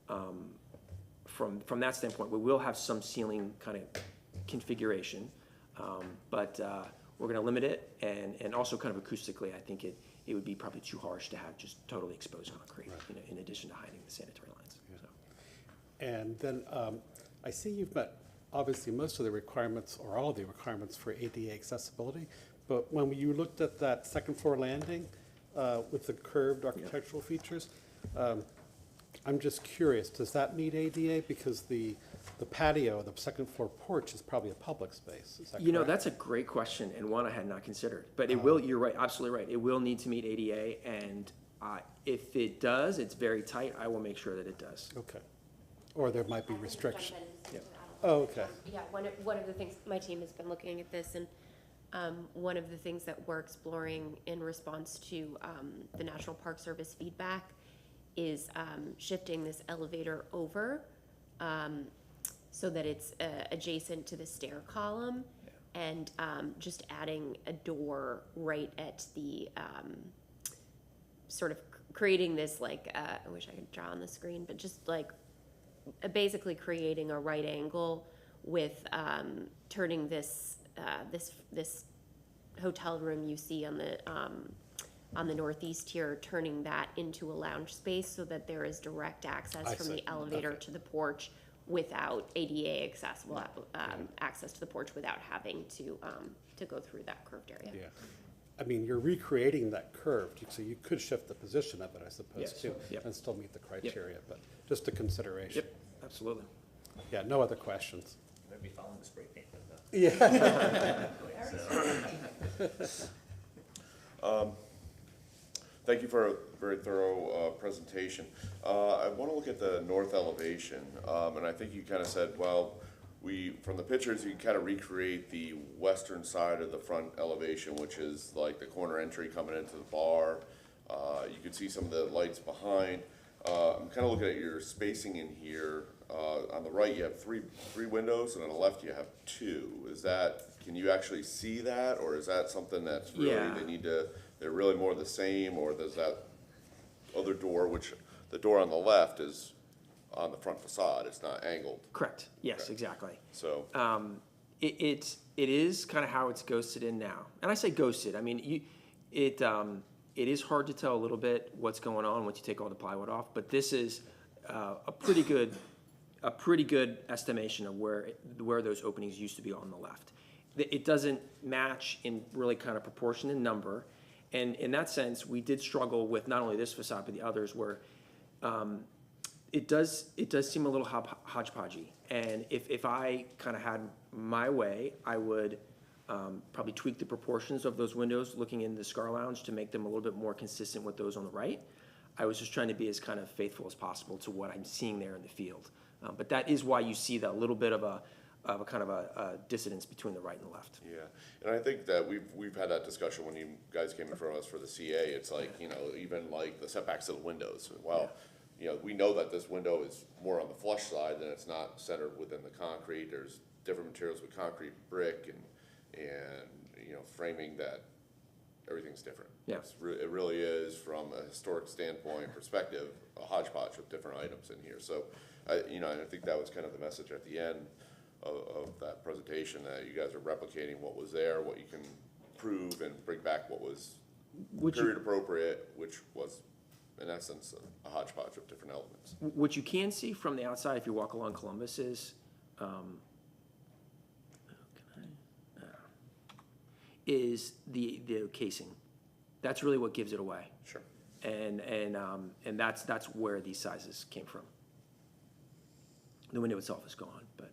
that standpoint, we will have some ceiling kind of configuration, but we're going to limit it, and also kind of acoustically, I think it would be probably too harsh to have just totally exposed concrete, you know, in addition to hiding the sanitary lines. So. And then I see you've met, obviously, most of the requirements, or all of the requirements for ADA accessibility, but when you looked at that second floor landing with the curved architectural features, I'm just curious, does that meet ADA? Because the patio, the second floor porch is probably a public space, is that You know, correct? that's a great question, and one I had not considered. But it will, you're right, absolutely right. It will need to meet ADA, and if it does, it's very tight. I will make sure that it does. Okay. Or there might be restrictions. Yeah. Oh, okay. Yeah, one of the things, my team has been looking at this, and one of the things that we're exploring in response to the National Park Service feedback is shifting this elevator over so that it's adjacent to the stair column, and just adding a door right at the sort of creating this, like, I wish I could draw on the screen, but just like basically creating a right angle with turning this this hotel room you see on the northeast here, turning that into a lounge space so that there is direct access from the elevator to the porch without ADA accessible access to the porch without having to go through that curved area. Yeah. I mean, you're recreating that curve, so you could shift the position of it, I suppose, Yes. too, Yep. and still meet the criteria, but just a consideration. Yep, absolutely. Yeah, no other questions. Maybe following the spray paint. Yeah. Thank you for a very thorough presentation. I want to look at the north elevation, and I think you kind of said, well, from the pictures, you can kind of recreate the western side of the front elevation, which is like the corner entry coming into the bar. You can see some of the lights behind. I'm kind of looking at your spacing in here. On the right, you have three windows, and on the left, you have 2. Is that, can you actually see that, or is that something that's really, Yeah. they're really more the same, or does that other door, which the door on the left is on the front facade, it's not angled. Correct, yes, Okay. exactly. So, It is kind of how it's ghosted in now. And I say ghosted, I mean, it is hard to tell a little bit what's going on once you take all the plywood off, but this is a pretty good estimation of where those openings used to be on the left. It doesn't match in really kind of proportion and number, and in that sense, we did struggle with not only this facade, but the others where it does seem a little hodgepodgey. And if I kind of had my way, I would probably tweak the proportions of those windows looking into the Scar Lounge to make them a little bit more consistent with those on the right. I was just trying to be as kind of faithful as possible to what I'm seeing there in the field. But that is why you see that little bit of a kind of a dissonance between the right and the left. yeah, and I think that we've had that discussion when you guys came in front of us for the CA, it's like, you know, even like the setbacks of the windows, well, you know, we know that this window is more on the flush side, and it's not centered within the concrete, there's different materials with concrete, brick, and, you know, framing that, everything's different. Yeah. It really is, from a historic standpoint perspective, a hodgepodge of different items in here, so, you know, and I think that was kind of the message at the end of that presentation, that you guys are replicating what was there, what you can prove, and bring back what was period appropriate, which was, in essence, a hodgepodge of different elements. What you can see from the outside if you walk along Columbus is the casing. That's really what gives it away. Sure. And that's where these sizes came from. The window itself is gone, but.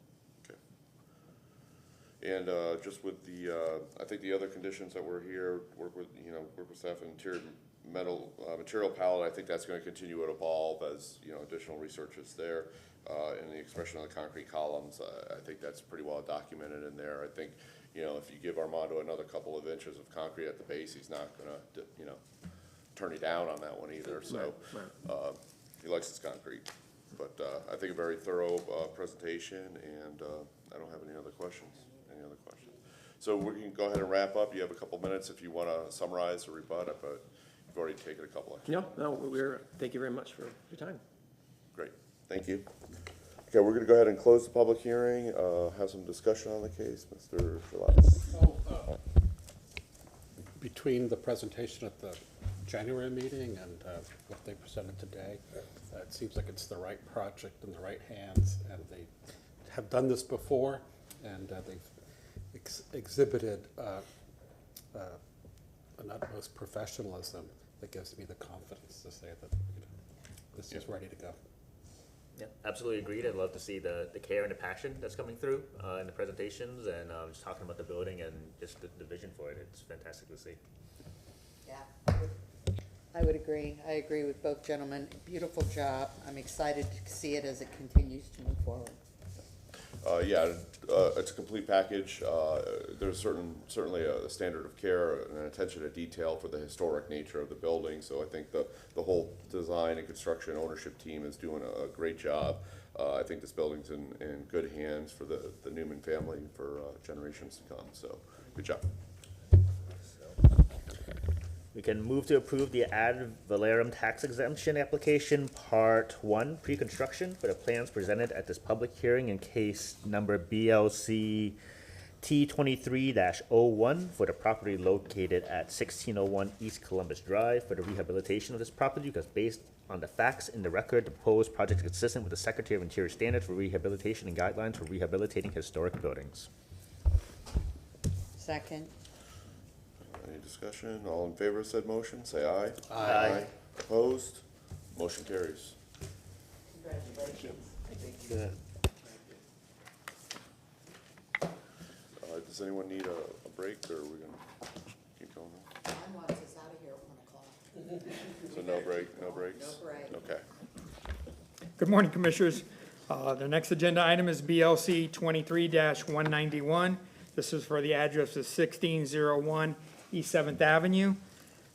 And just with the, I think the other conditions that were here, work with staff and interior material palette, I think that's going to continue to evolve as, you know, additional research is there. And the expression of the concrete columns, I think that's pretty well documented in there. I think, you know, if you give Armando another couple of inches of concrete at the base, he's not gonna, you know, turn you down on that one either, so. He likes his concrete. But I think a very thorough presentation, and I don't have any other questions. So we can go ahead and wrap up. You have a couple minutes if you want to summarize or rebut it, but you've already taken a couple extra. No, thank you very much for your time. Great, thank you. Okay, we're gonna go ahead and close the public hearing, have some discussion on the case, Mr. Shalas. Between the presentation at the January meeting and what they presented today, it seems like it's the right project in the right hands, and they have done this before, and they've exhibited an utmost professionalism that gives me the confidence to say that, you know, this is ready to go. Yeah, absolutely agreed. I'd love to see the care and the passion that's coming through in the presentations, and just talking about the building and just the vision for it. It's fantastic to see. Yeah, I would agree. I agree with both gentlemen. Beautiful job. I'm excited to see it as it continues to move forward. Yeah, it's a complete package. There's certainly a standard of care and an attention to detail for the historic nature of the building. So I think the whole design and construction ownership team is doing a great job. I think this building's in good hands for the Newman family for generations to come. So good job. We can move to approve the ad valorem tax exemption application, Part 1, pre-construction, for the plans presented at this public hearing in case number BLC T23-01 for the property located at 1601 East Columbus Drive for the rehabilitation of this property, because based on the facts in the record, the proposed project is consistent with the Secretary of Interior standards for rehabilitation and guidelines for rehabilitating historic buildings. Second. Any discussion? All in favor of said motion, say aye. Aye. Opposed? Motion carries. Congratulations. Does anyone need a break, or are we gonna keep going? Mine wants us out of here at 1 o'clock. So no break, no breaks? No break. Okay. Good morning, Commissioners. The next agenda item is BLC 23-191. This is for the address of 1601 East 7th Avenue.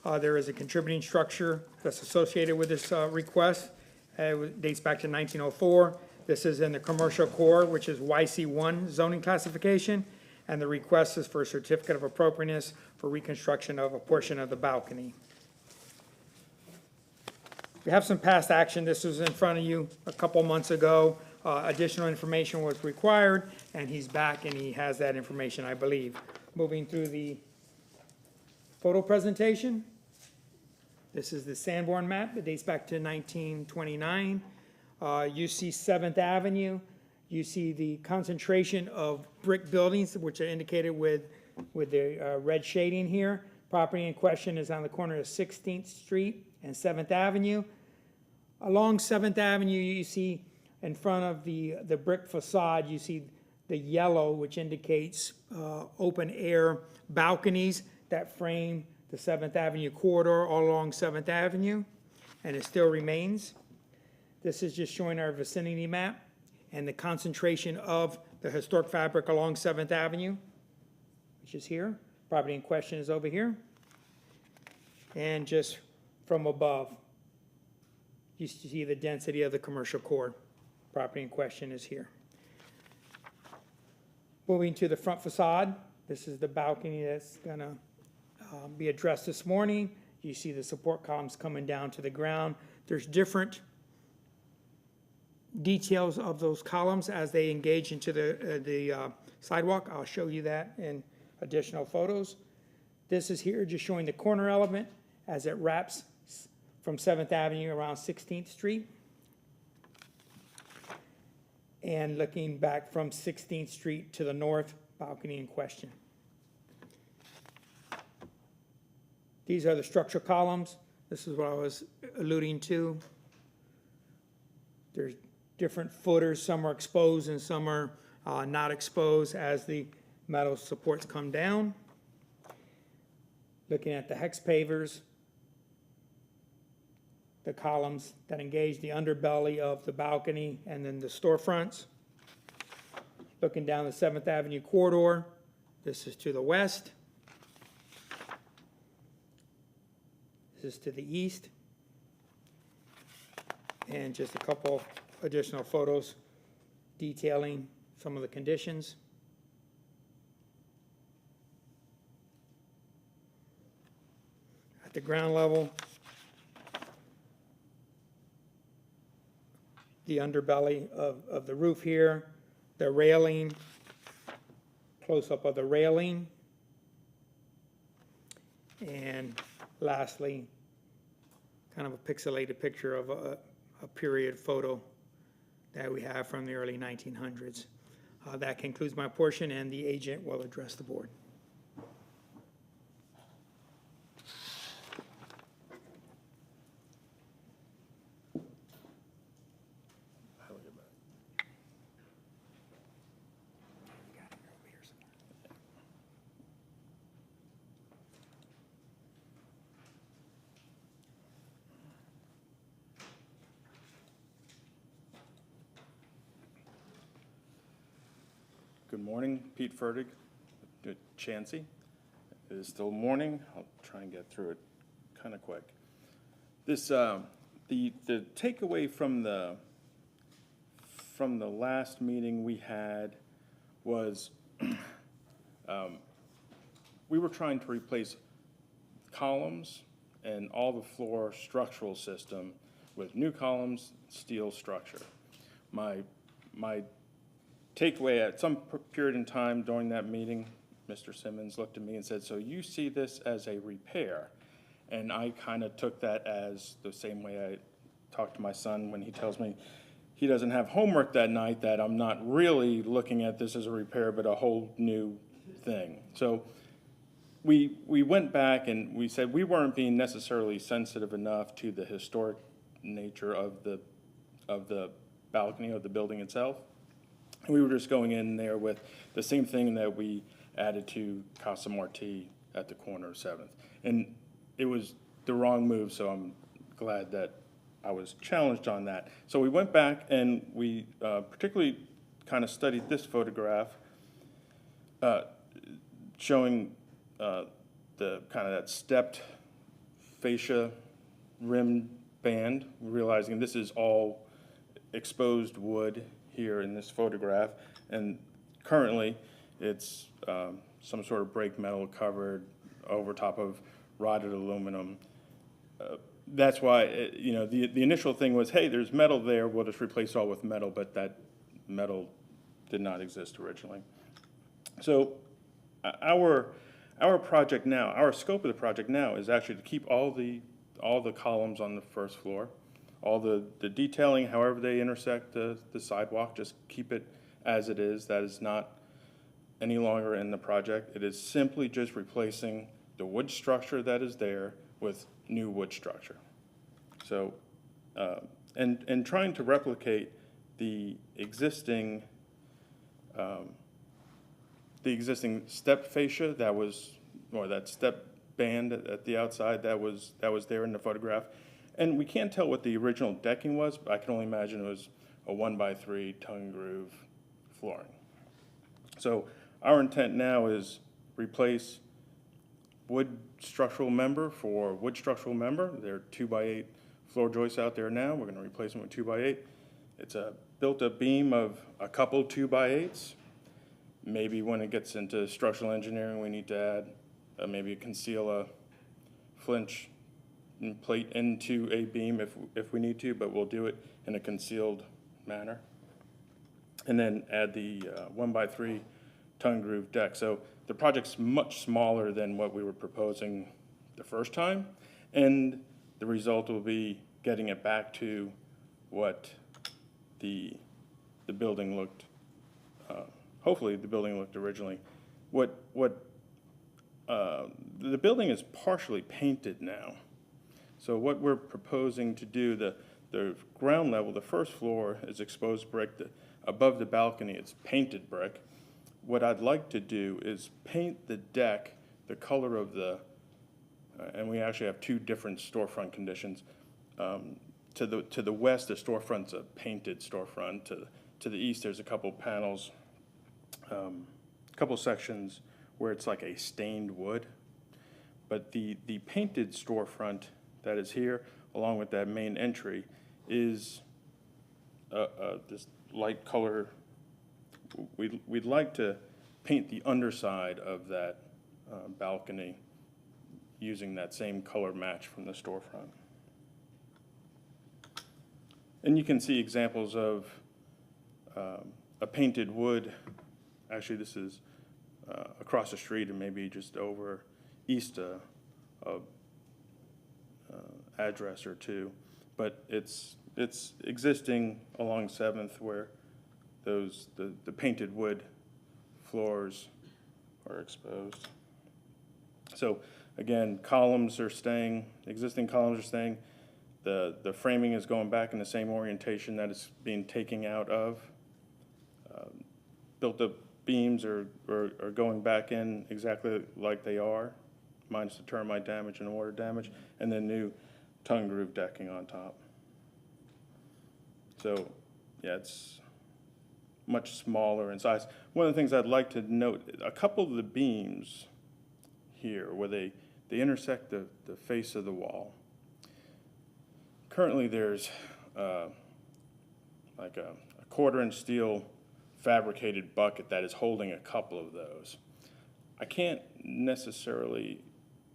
There is a contributing structure that's associated with this request. It dates back to 1904. This is in the commercial core, which is YC1 zoning classification, and the request is for a certificate of appropriateness for reconstruction of a portion of the balcony. We have some past action. This was in front of you a couple months ago. Additional information was required, and he's back, and he has that information, I believe. Moving through the photo presentation. This is the Sanborn map. It dates back to 1929. You see 7th Avenue. You see the concentration of brick buildings, which are indicated with the red shading here. Property in question is on the corner of 16th Street and 7th Avenue. Along 7th Avenue, you see in front of the brick facade, you see the yellow, which indicates open air balconies that frame the 7th Avenue corridor all along 7th Avenue, and it still remains. This is just showing our vicinity map and the concentration of the historic fabric along 7th Avenue, which is here. Property in question is over here. And just from above, you see the density of the commercial core. Property in question is here. Moving to the front facade, this is the balcony that's gonna be addressed this morning. You see the support columns coming down to the ground. There's different details of those columns as they engage into the sidewalk. I'll show you that in additional photos. This is here just showing the corner element as it wraps from 7th Avenue around 16th Street. And looking back from 16th Street to the north, balcony in question. These are the structural columns. This is what I was alluding to. There's different footers. Some are exposed and some are not exposed as the metal supports come down. Looking at the hex pavers, the columns that engage the underbelly of the balcony and then the storefronts. Looking down the 7th Avenue corridor, this is to the west. This is to the east. And just a couple additional photos detailing some of the conditions. At the ground level, the underbelly of the roof here, the railing, close-up of the railing, and lastly, kind of a pixelated picture of a period photo that we have from the early 1900s. That concludes my portion, and the agent will address the board. Good morning, Pete Fertig, Chansey. It is still morning. I'll try and get through it kind of quick. This, the takeaway from the last meeting we had was we were trying to replace columns and all the floor structural system with new columns, steel structure. My takeaway at some period in time during that meeting, Mr. Simmons looked at me and said, "So you see this as a repair?" And I kind of took that as the same way I talk to my son when he tells me he doesn't have homework that night, that I'm not really looking at this as a repair, but a whole new thing. So we went back and we said we weren't being necessarily sensitive enough to the historic nature of the balcony of the building itself. And we were just going in there with the same thing that we added to Casa Marti at the corner of 7th. And it was the wrong move, so I'm glad that I was challenged on that. So we went back and we particularly kind of studied this photograph showing the kind of that stepped fascia rim band, realizing this is all exposed wood here in this photograph, and currently it's some sort of brake metal covered over top of rotted aluminum. that's why, you know, the initial thing was, hey, there's metal there, we'll just replace all with metal, but that metal did not exist originally. So our project now, our scope of the project now is actually to keep all the columns on the first floor, all the detailing, however they intersect the sidewalk, just keep it as it is. That is not any longer in the project. It is simply just replacing the wood structure that is there with new wood structure. So, and trying to replicate the existing step fascia that was, or that step band at the outside that was there in the photograph. And we can't tell what the original decking was, but I can only imagine it was a 1x3 tongue groove flooring. So our intent now is replace wood structural member for wood structural member. There are 2x8 floor joists out there now. We're gonna replace them with 2x8. It's a built-up beam of a couple 2x8s. Maybe when it gets into structural engineering, we need to add, maybe conceal a flinch plate into a beam if we need to, but we'll do it in a concealed manner. And then add the 1x3 tongue groove deck. So the project's much smaller than what we were proposing the first time, and the result will be getting it back to what the building looked, hopefully the building looked originally. The building is partially painted now. So what we're proposing to do, the ground level, the first floor is exposed brick. Above the balcony, it's painted brick. What I'd like to do is paint the deck the color of the, and we actually have two different storefront conditions. To the west, the storefront's a painted storefront. To the east, there's a couple panels, couple sections where it's like a stained wood. But the painted storefront that is here, along with that main entry, is this light color. We'd like to paint the underside of that balcony using that same color match from the storefront. And you can see examples of a painted wood. Actually, this is across the street and maybe just over east of address or two. But it's existing along 7th where the painted wood floors are exposed. So again, columns are staying, existing columns are staying. The framing is going back in the same orientation that it's being taken out of. Built-up beams are going back in exactly like they are, minus the termite damage and water damage, and then new tongue groove decking on top. So, yeah, it's much smaller in size. One of the things I'd like to note, a couple of the beams here where they intersect the face of the wall. Currently there's like a 1/4-inch steel fabricated bucket that is holding a couple of those. I can't necessarily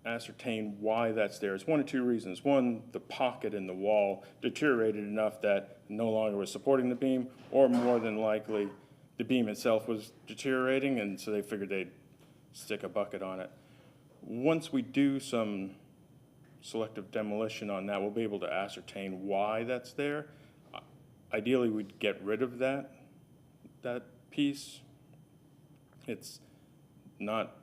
ascertain why that's there. It's one of two reasons. One, the pocket in the wall deteriorated enough that no longer was supporting the beam, or more than likely, the beam itself was deteriorating, and so they figured they'd stick a bucket on it. Once we do some selective demolition on that, we'll be able to ascertain why that's there. Ideally, we'd get rid of that piece. It's not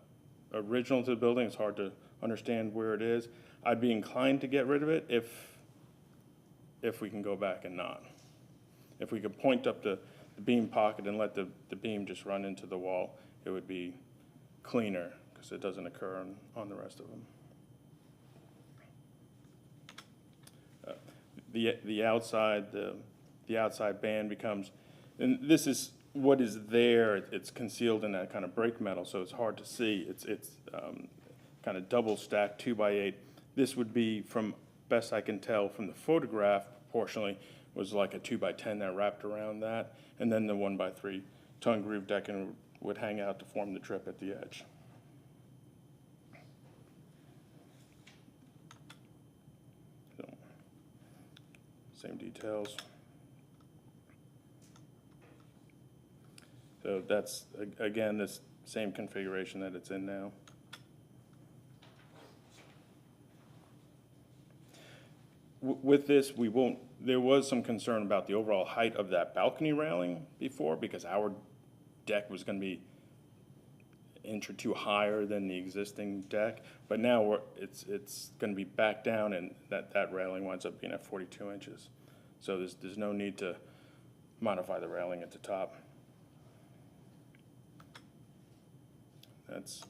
original to the building. It's hard to understand where it is. I'd be inclined to get rid of it if we can go back and not. If we could point up the beam pocket and let the beam just run into the wall, it would be cleaner because it doesn't occur on the rest of them. The outside band becomes, and this is what is there. It's concealed in that kind of brake metal, so it's hard to see. It's kind of double stacked 2x8. This would be, from best I can tell from the photograph, proportionally was like a 2x10 that wrapped around that, and then the 1x3 tongue groove decking would hang out to form the trip at the edge. So, same details. So that's, again, this same configuration that it's in now. With this, we won't, there was some concern about the overall height of that balcony railing before, because our deck was gonna be an inch or two higher than the existing deck, but now it's gonna be back down, and that railing winds up being at 42 inches. So there's no need to modify the railing at the top. That's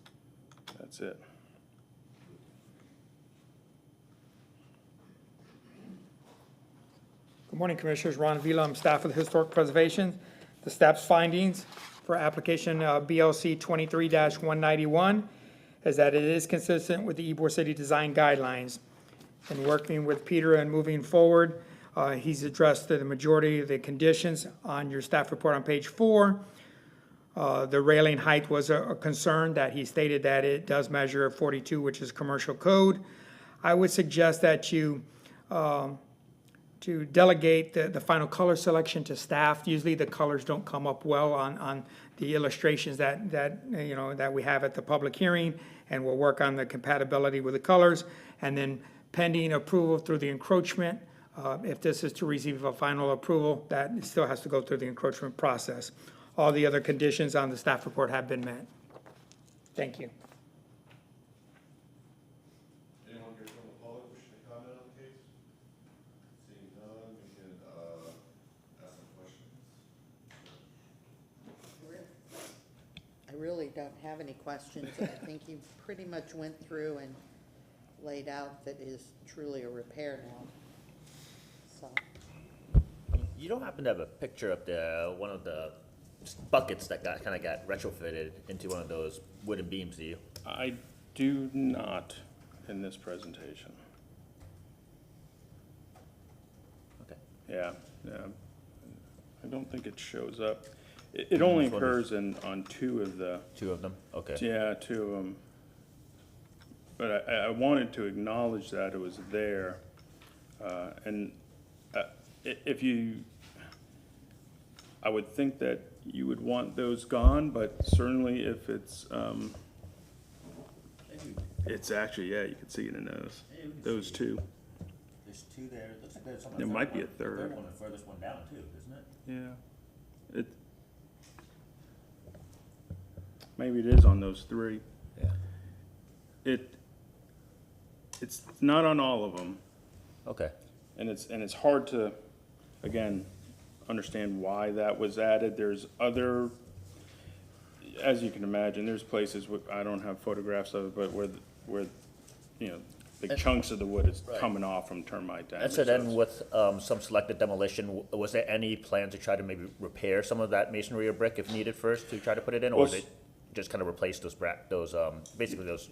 it. Good morning, Commissioners. Ron Vila, I'm staff with Historic Preservation. The staff's findings for application BLC 23-191 is that it is consistent with the Ybor City design guidelines. And working with Peter and moving forward, he's addressed the majority of the conditions on your staff report on page 4. The railing height was a concern that he stated that it does measure 42, which is commercial code. I would suggest that you to delegate the final color selection to staff. Usually the colors don't come up well on the illustrations that we have at the public hearing, and we'll work on the compatibility with the colors. And then pending approval through the encroachment, if this is to receive a final approval, that still has to go through the encroachment process. All the other conditions on the staff report have been met. Thank you. Anyone here from the public wishing to comment on the case? Seeing none, we can ask some questions. I really don't have any questions. I think you pretty much went through and laid out that is truly a repair now. So, You don't happen to have a picture of one of the buckets that got retrofitted into one of those wooden beams, do you? I do not in this presentation. Okay. Yeah. I don't think it shows up. It only occurs on two of the. Two of them? Okay. Yeah, two of them. But I wanted to acknowledge that it was there. If you, I would think that you would want those gone, but certainly if it's actually, yeah, you can see it in those two. There's two there. There might be a third. The third one, the furthest one down too, isn't it? Yeah. Maybe it is on those three. Yeah. It's not on all of them. Okay. And it's hard to, again, understand why that was added. There's other, as you can imagine, there's places where, I don't have photographs of it, but where big chunks of the wood is coming off from termite damage. And so then with some selected demolition, was there any plan to try to maybe repair some of that masonry or brick if needed first to try to put it in? Or was it just kind of replace those basically those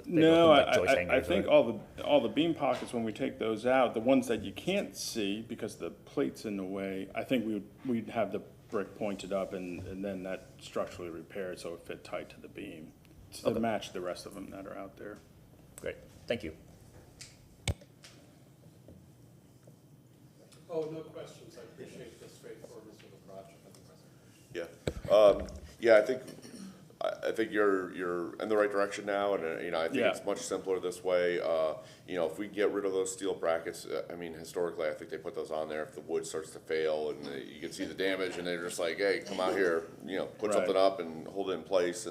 No, like joist I hangers think or- all the beam pockets, when we take those out, the ones that you can't see because the plate's in the way, I think we'd have the brick pointed up and then that structurally repaired so it fit tight to the beam to match the rest of them that are out there. Great, thank you. Oh, no questions. I appreciate the straightforwardness of the project and the presentation. Yeah, I think you're in the right direction now, and I think it's much simpler this way. If we get rid of those steel brackets, historically, I think they put those on there if the wood starts to fail and you can see the damage, and they're just like, hey, come out here, put something up and hold it in place.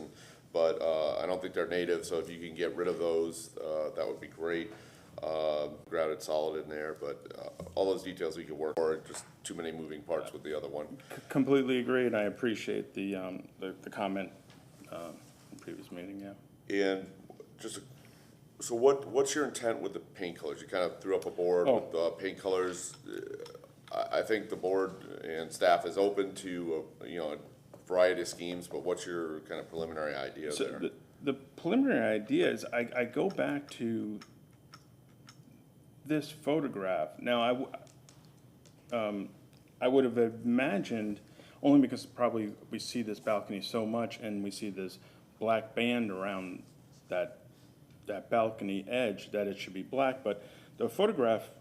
But I don't think they're native, so if you can get rid of those, that would be great. Grounded solid in there, but all those details we could work for. Just too many moving parts with the other one. Completely agree, and I appreciate the comment in the previous meeting, yeah. And so what's your intent with the paint colors? You kind of threw up a board with paint colors. I think the board and staff is open to a variety of schemes, but what's your kind of preliminary idea there? The preliminary idea is I go back to this photograph. Now, I would have imagined, only because probably we see this balcony so much and we see this black band around that balcony edge, that it should be black, but the photograph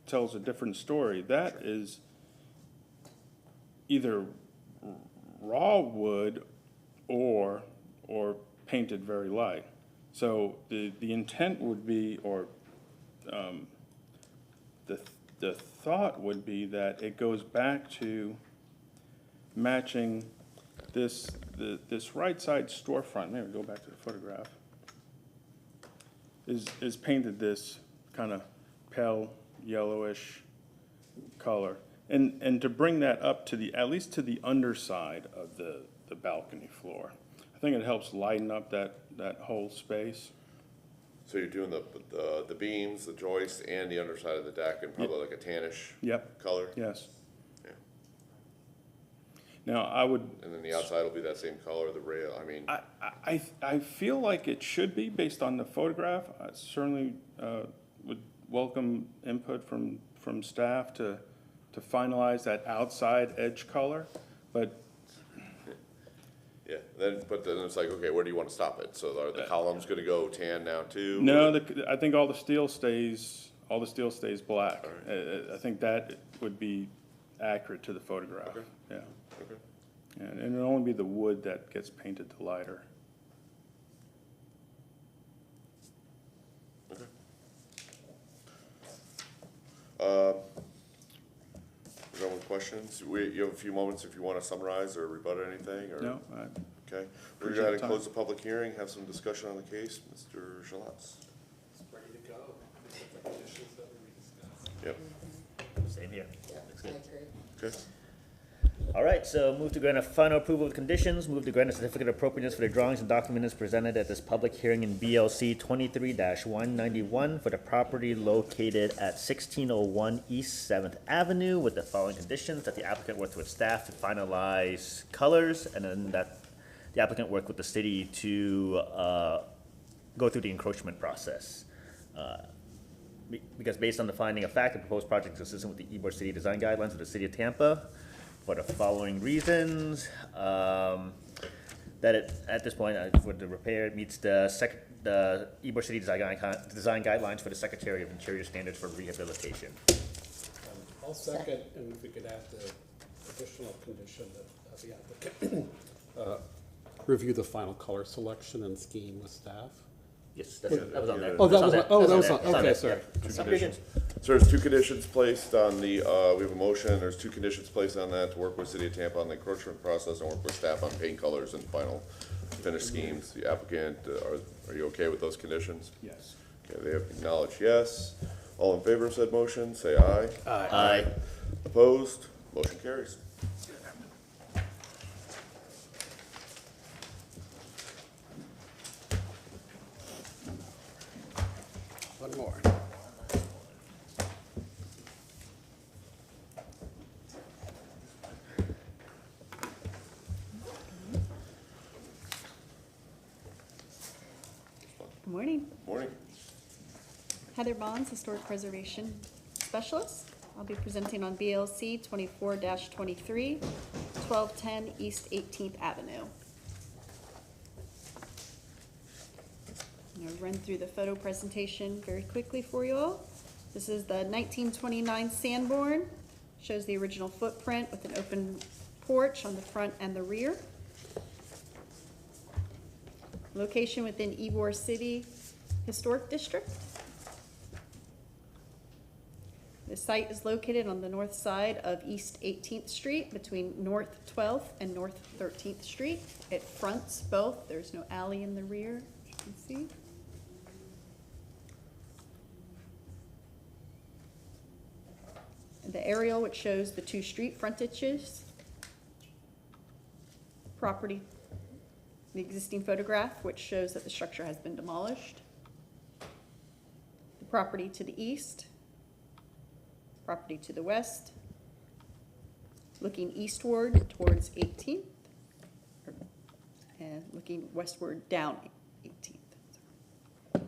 tells a different story. That is either raw wood or painted very light. So the intent would be, or the thought would be that it goes back to matching this right side storefront. Maybe go back to the photograph. Is painted this kind of pale yellowish color. And to bring that up to at least to the underside of the balcony floor. I think it helps lighten up that whole space. So you're doing the beams, the joists, and the underside of the deck, and probably like a tannish color? Yes. Yeah. Now, I would. And then the outside will be that same color, the rail, I mean. I feel like it should be based on the photograph. I certainly would welcome input from staff to finalize that outside edge color, but. Yeah, but then it's like, okay, where do you want to stop it? So are the columns gonna go tan now too? No, I think all the steel stays black. I think that would be accurate to the photograph. Okay. Yeah. Okay. And it'll only be the wood that gets painted to lighter. Is there any questions? You have a few moments if you want to summarize or rebut anything, or? No, Okay, we're appreciate gonna the time. close the public hearing, have some discussion on the case. Mr. Shalatz. Ready to go. The conditions that we discussed. Yep. Same here. Looks good. Okay. All right, so move to grant a final approval with conditions, move to grant a certificate of appropriateness for the drawings and documents presented at this public hearing in BLC 23-191 for the property located at 1601 East 7th Avenue with the following conditions: that the applicant worked with staff to finalize colors, and then that the applicant worked with the city to go through the encroachment process. Because based on the finding of fact, the proposed project is consistent with the Ybor City Design Guidelines of the City of Tampa for the following reasons. That it, at this point, for the repair, it meets the Ybor City Design Guidelines for the Secretary of Interior Standards for Rehabilitation. I'll second, and if we could add the additional condition that the applicant review the final color selection and scheme with staff. Yes, that was on there. Oh, that was, That's oh, that was, on there. okay, It's on sorry. there. Two conditions. So there's two conditions placed on the, we have a motion, there's two conditions placed on that, to work with City of Tampa on the encroachment process and work with staff on paint colors and final finish schemes. The applicant, are you okay with those conditions? Yes. Okay, they have acknowledged yes. All in favor of said motion, say aye. Aye. Opposed? Motion carries. One more. Good morning. Morning. Heather Bonds, Historic Preservation Specialist. I'll be presenting on BLC 24-23, 1210 East 18th Avenue. I'm going to run through the photo presentation very quickly for you all. This is the 1929 Sanborn. Shows the original footprint with an open porch on the front and the rear. Location within Ybor City Historic District. The site is located on the north side of East 18th Street between North 12th and North 13th Street. It fronts both. There's no alley in the rear, as you can see. The aerial, which shows the two street frontages. Property, the existing photograph, which shows that the structure has been demolished. The property to the east. Property to the west. Looking eastward towards 18th. And looking westward down 18th.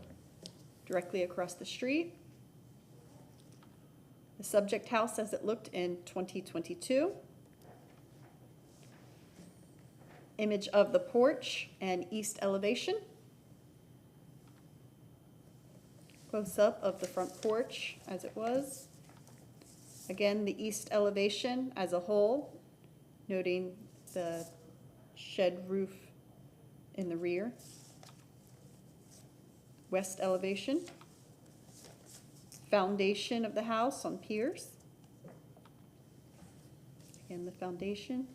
Directly across the street. The subject house as it looked in 2022. Image of the porch and east elevation. Close up of the front porch as it was. Again, the east elevation as a whole, noting the shed roof in the rear. West elevation. Foundation of the house on piers. Again, the foundation.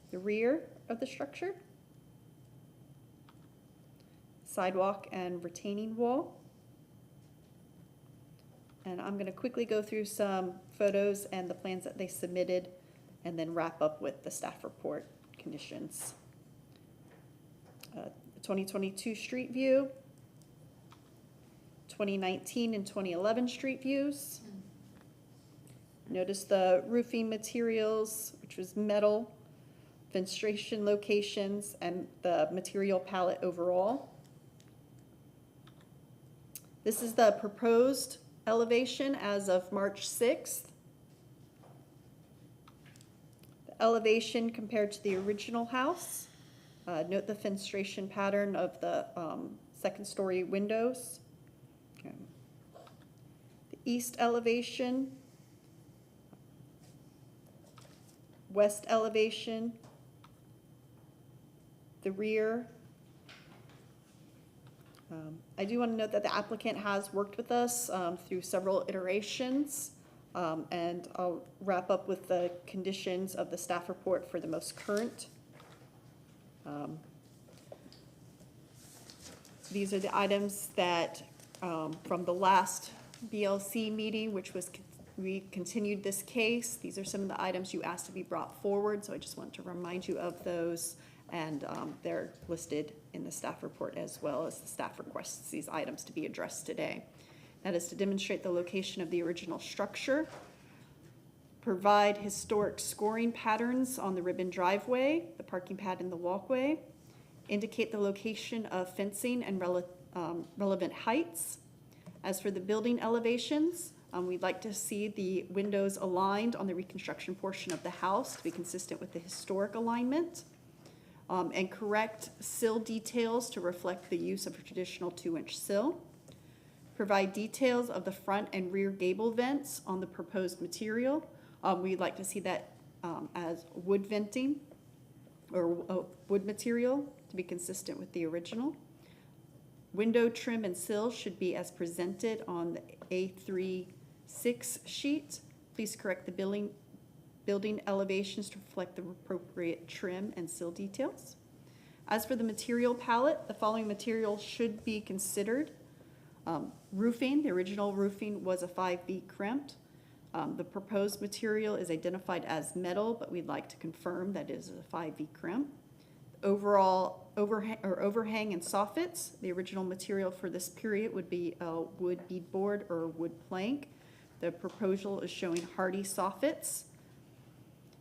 The rear of the structure. Sidewalk and retaining wall. And I'm going to quickly go through some photos and the plans that they submitted, and then wrap up with the staff report conditions. 2022 street view, 2019 and 2011 street views. Notice the roofing materials, which was metal, fenestration locations, and the material palette overall. This is the proposed elevation as of March 6th. The elevation compared to the original house. Note the fenestration pattern of the second story windows. Okay. The east elevation, west elevation, the rear. I do want to note that the applicant has worked with us through several iterations, and I'll wrap up with the conditions of the staff report for the most current. These are the items that from the last BLC meeting, which was we continued this case. These are some of the items you asked to be brought forward, so I just want to remind you of those. And they're listed in the staff report as well as the staff requests these items to be addressed today. That is to demonstrate the location of the original structure, provide historic scoring patterns on the ribbon driveway, the parking pad and the walkway, indicate the location of fencing and relevant heights. As for the building elevations, we'd like to see the windows aligned on the reconstruction portion of the house to be consistent with the historic alignment. And correct sill details to reflect the use of a traditional 2-inch sill. Provide details of the front and rear gable vents on the proposed material. We'd like to see that as wood venting or wood material to be consistent with the original. Window trim and sills should be as presented on the A3-6 sheet. Please correct the building elevations to reflect the appropriate trim and sill details. As for the material palette, the following materials should be considered. Roofing, the original roofing was a 5B crimped. The proposed material is identified as metal, but we'd like to confirm that it is a 5B crimp. Overall overhang and soffits, the original material for this period would be a wood beadboard or wood plank. The proposal is showing hardy soffits.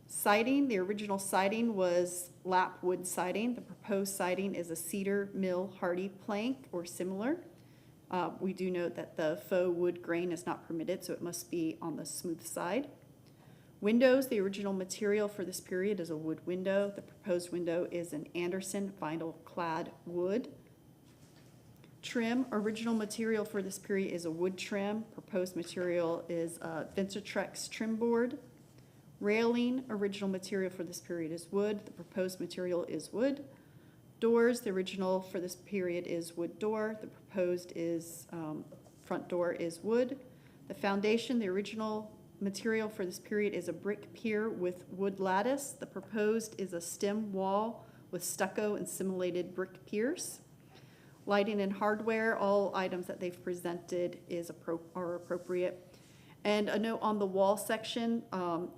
Siding, the original siding was lap wood siding. The proposed siding is a cedar mill hardy plank or similar. We do note that the faux wood grain is not permitted, so it must be on the smooth side. Windows, the original material for this period is a wood window. The proposed window is an Anderson vinyl clad wood. Trim, original material for this period is a wood trim. Proposed material is a Ventatrex trim board. Railing, original material for this period is wood. The proposed material is wood. Doors, the original for this period is wood door. The proposed is front door is wood. The foundation, the original material for this period is a brick pier with wood lattice. The proposed is a stem wall with stucco and simulated brick piers. Lighting and hardware, all items that they've presented are appropriate. And a note on the wall section,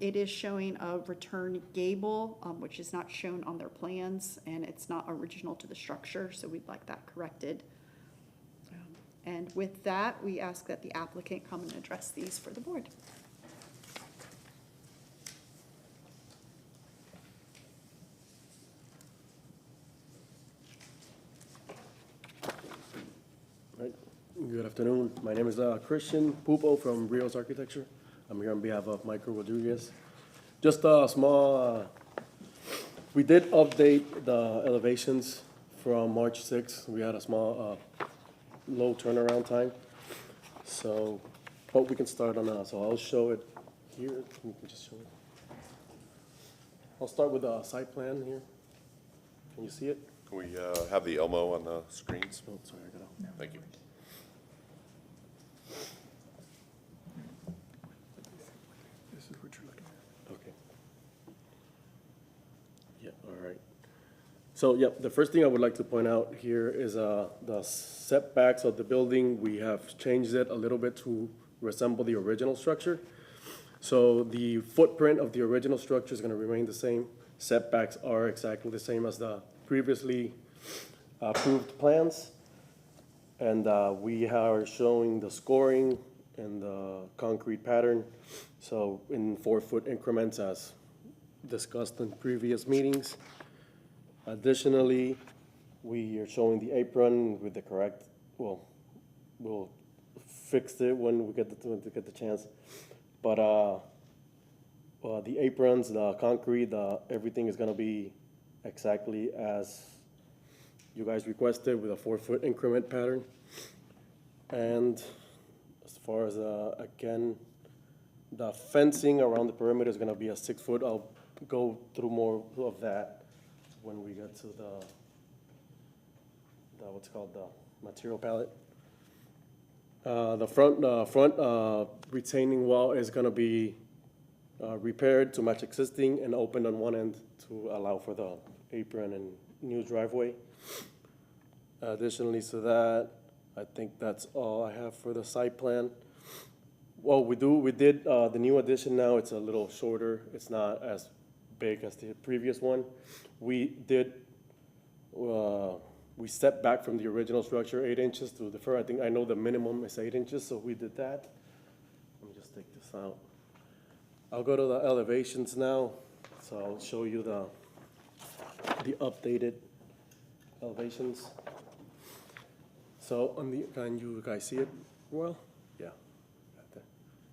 it is showing a return gable, which is not shown on their plans, and it's not original to the structure, so we'd like that corrected. And with that, we ask that the applicant come and address these for the board. Good afternoon. My name is Christian Pupo from Rios Architecture. I'm here on behalf of Michael Rodriguez. Just a small, we did update the elevations from March 6th. We had a small, low turnaround time. So But we can start on, so I'll show it here. You can just show it. I'll start with the site plan here. Can you see it? Can we have the Elmo on the screens? Oh, sorry, I gotta. Thank you. This is what you're looking at. Okay. Yeah, all right. So, yeah, the first thing I would like to point out here is the setbacks of the building. We have changed it a little bit to resemble the original structure. So the footprint of the original structure is going to remain the same. Setbacks are exactly the same as the previously approved plans. And we are showing the scoring and the concrete pattern. So in 4-foot increments as discussed in previous meetings. Additionally, we are showing the apron with the correct, well, we'll fix it when we get the chance. But the aprons, the concrete, everything is gonna be exactly as you guys requested with a 4-foot increment pattern. And as far as, again, the fencing around the perimeter is gonna be a 6-foot. I'll go through more of that when we get to the what's called the material palette. The front retaining wall is gonna be repaired to match existing and opened on one end to allow for the apron and new driveway. Additionally to that, I think that's all I have for the site plan. Well, we did the new addition now, it's a little shorter. It's not as big as the previous one. We stepped back from the original structure 8 inches to defer. I know the minimum is 8 inches, so we did that. Let me just take this out. I'll go to the elevations now. So I'll show you the updated elevations. So can you guys see it well? Yeah. Right there.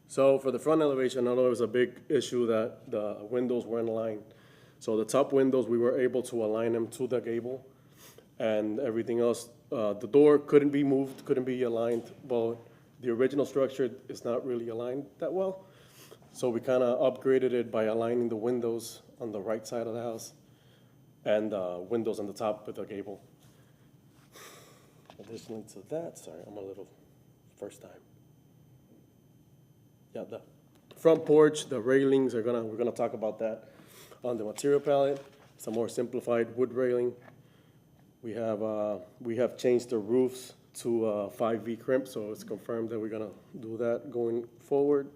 So for the front elevation, I know it was a big issue that the windows weren't aligned. So the top windows, we were able to align them to the gable, and everything else, the door couldn't be moved, couldn't be aligned. Well, the original structure is not really aligned that well. So we kind of upgraded it by aligning the windows on the right side of the house and windows on the top with the gable. Additionally to that, sorry, I'm a little first time. Yeah, the front porch, the railings we're gonna talk about that on the material palette. It's a more simplified wood railing. We have changed the roofs to 5V crimp, so it's confirmed that we're gonna do that going forward.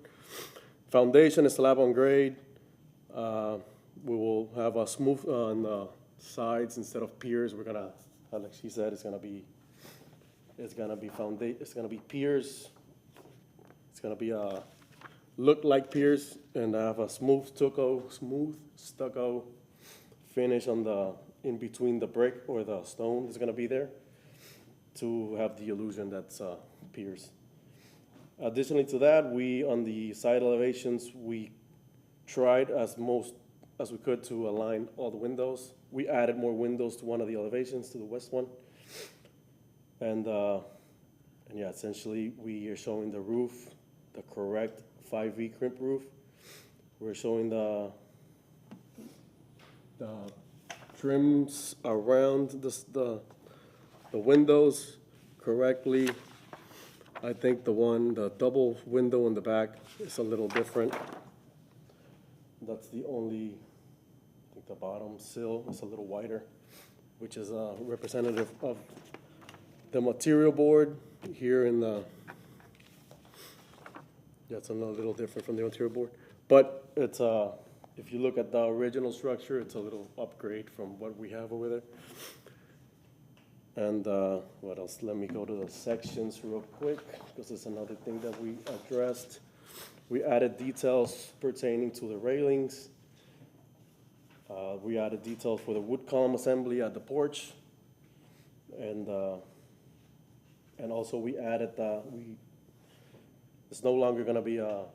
Foundation is slab on grade. We will have a smooth on the sides instead of piers. We're gonna, like she said, it's gonna be piers. It's gonna be look like piers and have a smooth stucco finish on the in between the brick or the stone is gonna be there to have the illusion that's piers. Additionally to that, on the side elevations, we tried as we could to align all the windows. We added more windows to one of the elevations, to the west one. And yeah, essentially we are showing the roof, the correct 5V crimp roof. We're showing the trims around the windows correctly. I think the double window in the back is a little different. That's the only, I think the bottom sill is a little wider, which is representative of the material board here in the, that's a little different from the material board. But it's, if you look at the original structure, it's a little upgrade from what we have over there. And what else? Let me go to the sections real quick, because it's another thing that we addressed. We added details pertaining to the railings. We added details for the wood column assembly at the porch. And also we added, it's no longer gonna be a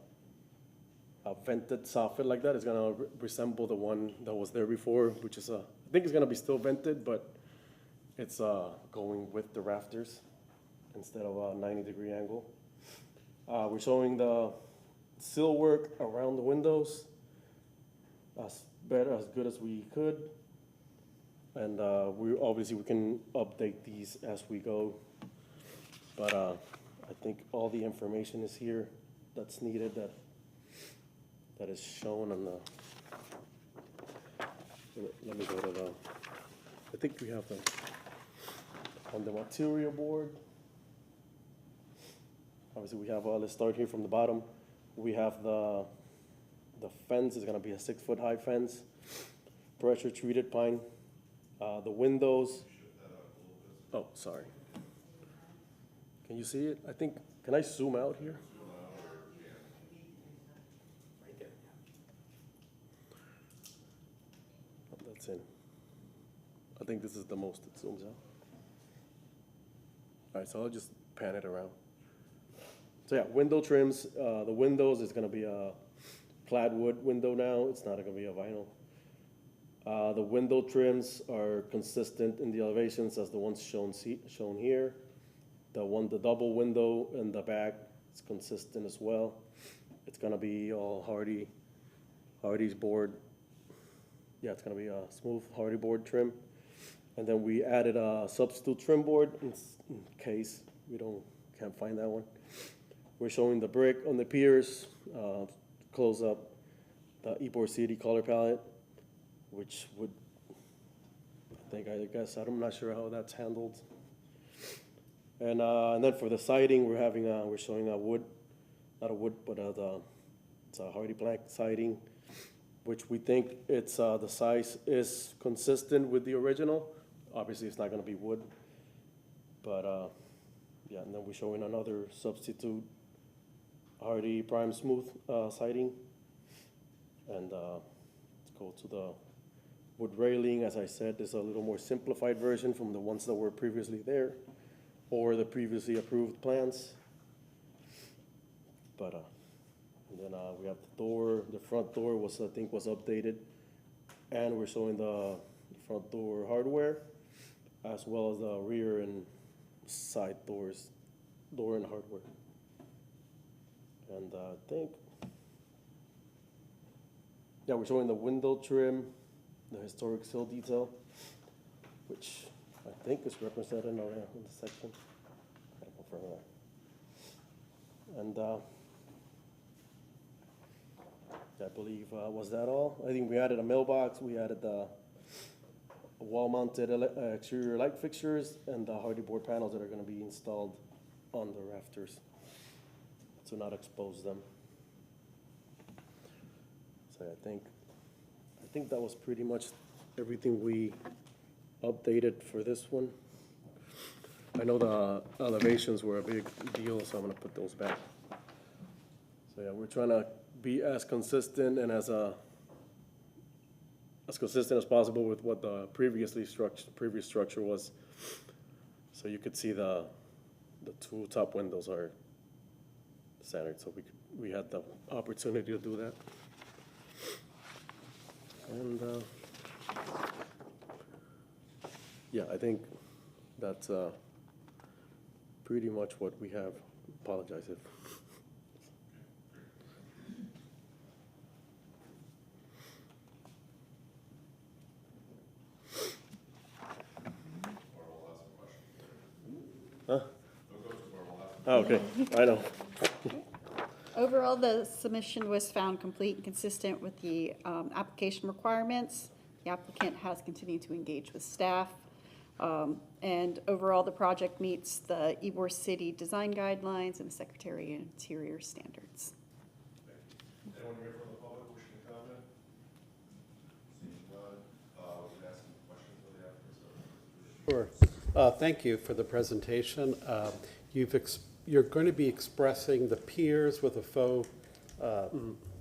vented soffit like that. It's gonna resemble the one that was there before, which is I think it's gonna be still vented, but it's going with the rafters instead of a 90-degree angle. We're showing the sill work around the windows as good as we could. And we can update these as we go. But I think all the information is here that's needed, that is shown on the, let me go to the, I think we have on the material board. Obviously, we have, let's start here from the bottom. We have the fence is gonna be a 6-foot high fence, pressure treated pine. The windows. Oh, sorry. Can you see it? I think, can I zoom out here? Oh, that's in. I think this is the most it zooms out. All right, so I'll just pan it around. So yeah, window trims. The windows is gonna be a clad wood window now. It's not gonna be a vinyl. The window trims are consistent in the elevations as the ones shown here. The double window in the back is consistent as well. It's gonna be all Hardy's board. Yeah, it's gonna be a smooth Hardy board trim. And then we added a substitute trim board in case we can't find that one. We're showing the brick on the piers, close up the Ybor City color palette, which would, I'm not sure how that's handled. And then for the siding, we're showing a wood, not a wood, but it's a Hardy plank siding, which we think the size is consistent with the original. Obviously, it's not gonna be wood, but yeah, and then we're showing another substitute Hardy prime smooth siding. And let's go to the wood railing. As I said, there's a little more simplified version from the ones that were previously there or the previously approved plans. But and then we have the door. The front door was updated, and we're showing the front door hardware as well as the rear and side doors, door and hardware. And I think, yeah, we're showing the window trim, the historic sill detail, which I think is represented in the section. I'll confirm that. And I believe, was that all? I think we added a mailbox, we added the wall-mounted exterior light fixtures and the Hardy board panels that are gonna be installed on the rafters to not expose them. So I think that was pretty much everything we updated for this one. I know the elevations were a big deal, so I'm gonna put those back. So yeah, we're trying to be as consistent and as consistent as possible with what the previous structure was. So you could see the two top windows are centered, so we had the opportunity to do that. And yeah, I think that's pretty much what we have. Apologize if. Huh? Oh, okay, I know. Overall, the submission was found complete and consistent with the application requirements. The applicant has continued to engage with staff. And overall, the project meets the Ybor City design guidelines and the Secretary of Interior standards. Anyone here from the public wishing to comment? Seeing none, we can ask some questions of the applicant. Sure. Thank you for the presentation. You're going to be expressing the piers with a faux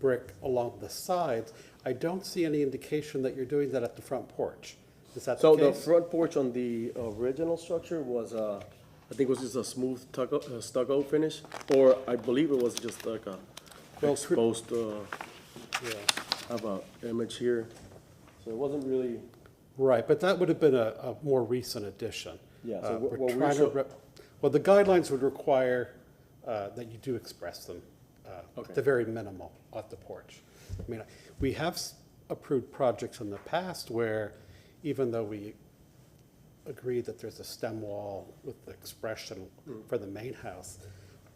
brick along the sides. I don't see any indication that you're doing that at the front porch. Is that the case? So the front porch on the original structure was, I think it was just a smooth stucco finish, or I believe it was just like a exposed, yeah. I have an image here. So it wasn't really. Right, but that would have been a more recent addition. Yeah, so Well, the guidelines would require that you do express them, Okay. at the very minimal at the porch. I mean, we have approved projects in the past where even though we agree that there's a stem wall with the expression for the main house,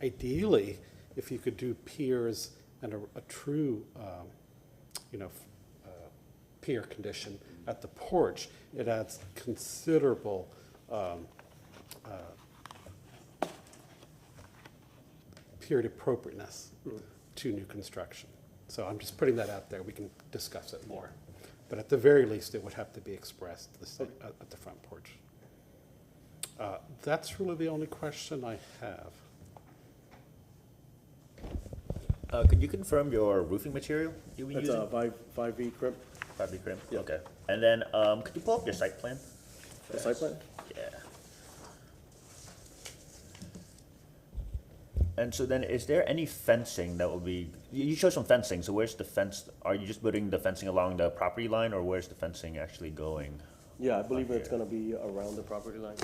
ideally, if you could do piers and a true, pier condition at the porch, it adds considerable period appropriateness to new construction. So I'm just putting that out there. We can discuss it more. But at the very least, it would have to be expressed at the front porch. That's really the only question I have. Could you confirm your roofing material you'll be That's using? a 5V crimp. 5B crimp? Yeah. Okay. And then, could you pull up your site plan? The site plan? Yeah. And so then, is there any fencing that will be, you show some fencing, so where's the fence? Are you just putting the fencing along the property line, or where's the fencing actually going? Yeah, I believe it's gonna be around the property line.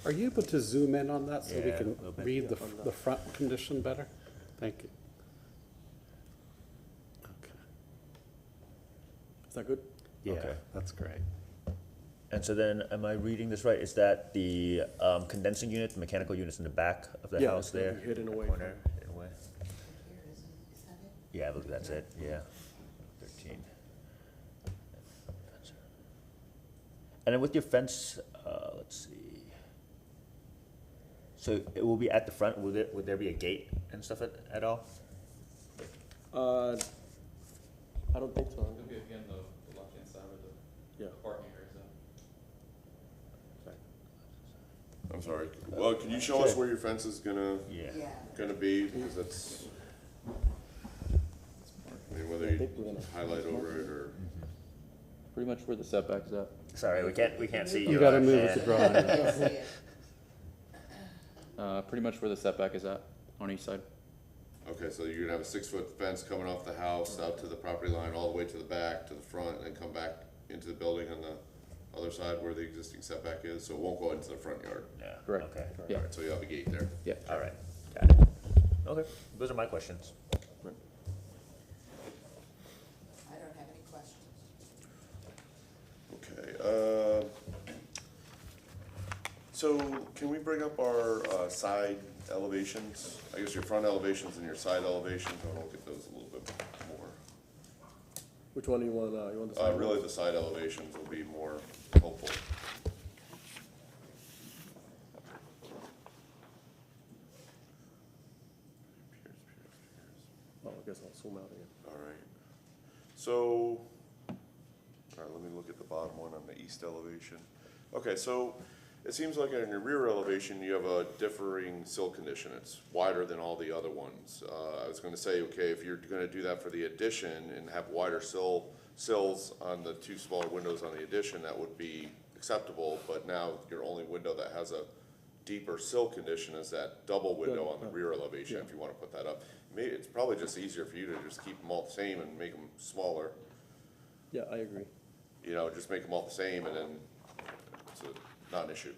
Are you able to zoom in on that so we Yeah, can a little bit. read Yeah, on the front condition better? Thank you. Is that good? Yeah. Okay, that's great. And so then, am I reading this right? Is that the condensing unit, the mechanical units in the back of the Yeah, house it's gonna there? be hidden away Corner, hidden away. Yeah, I believe that's it, yeah. 13. And then with your fence, let's see. So it will be at the front, would there be a gate and stuff at all? I don't think so. It'll be again the left-hand side of the Yeah. parking area. I'm sorry. Well, can you show us where your fence is gonna be? Because that's, I mean, whether you highlight over it or. Pretty much where the setback is at. Sorry, we can't see you. You gotta move it to draw. Pretty much where the setback is at, on each side. Okay, so you're gonna have a 6-foot fence coming off the house out to the property line, all the way to the back, to the front, and then come back into the building on the other side where the existing setback is, so it won't go into the front yard. Yeah. Correct. Okay. Yeah. Alright, so you have a gate there. Yeah. All right, got it. Okay, those are my questions. I don't have any questions. Okay, so can we bring up our side elevations? I guess your front elevations and your side elevations, I wanna look at those a little bit more. Which one do you want, you want the side? Really, the side elevations will be more helpful. Oh, I guess I'll zoom out again. All right. So, all right, let me look at the bottom one on the east elevation. Okay, so it seems like in your rear elevation, you have a differing sill condition. It's wider than all the other ones. I was gonna say, okay, if you're gonna do that for the addition and have wider sills on the 2 smaller windows on the addition, that would be acceptable, but now your only window that has a deeper sill condition is that double window on the rear elevation, if you wanna put that up. Maybe, it's probably just easier for you to just keep them all the same and make them smaller. Yeah, I agree. You know, just make them all the same and then it's not an issue.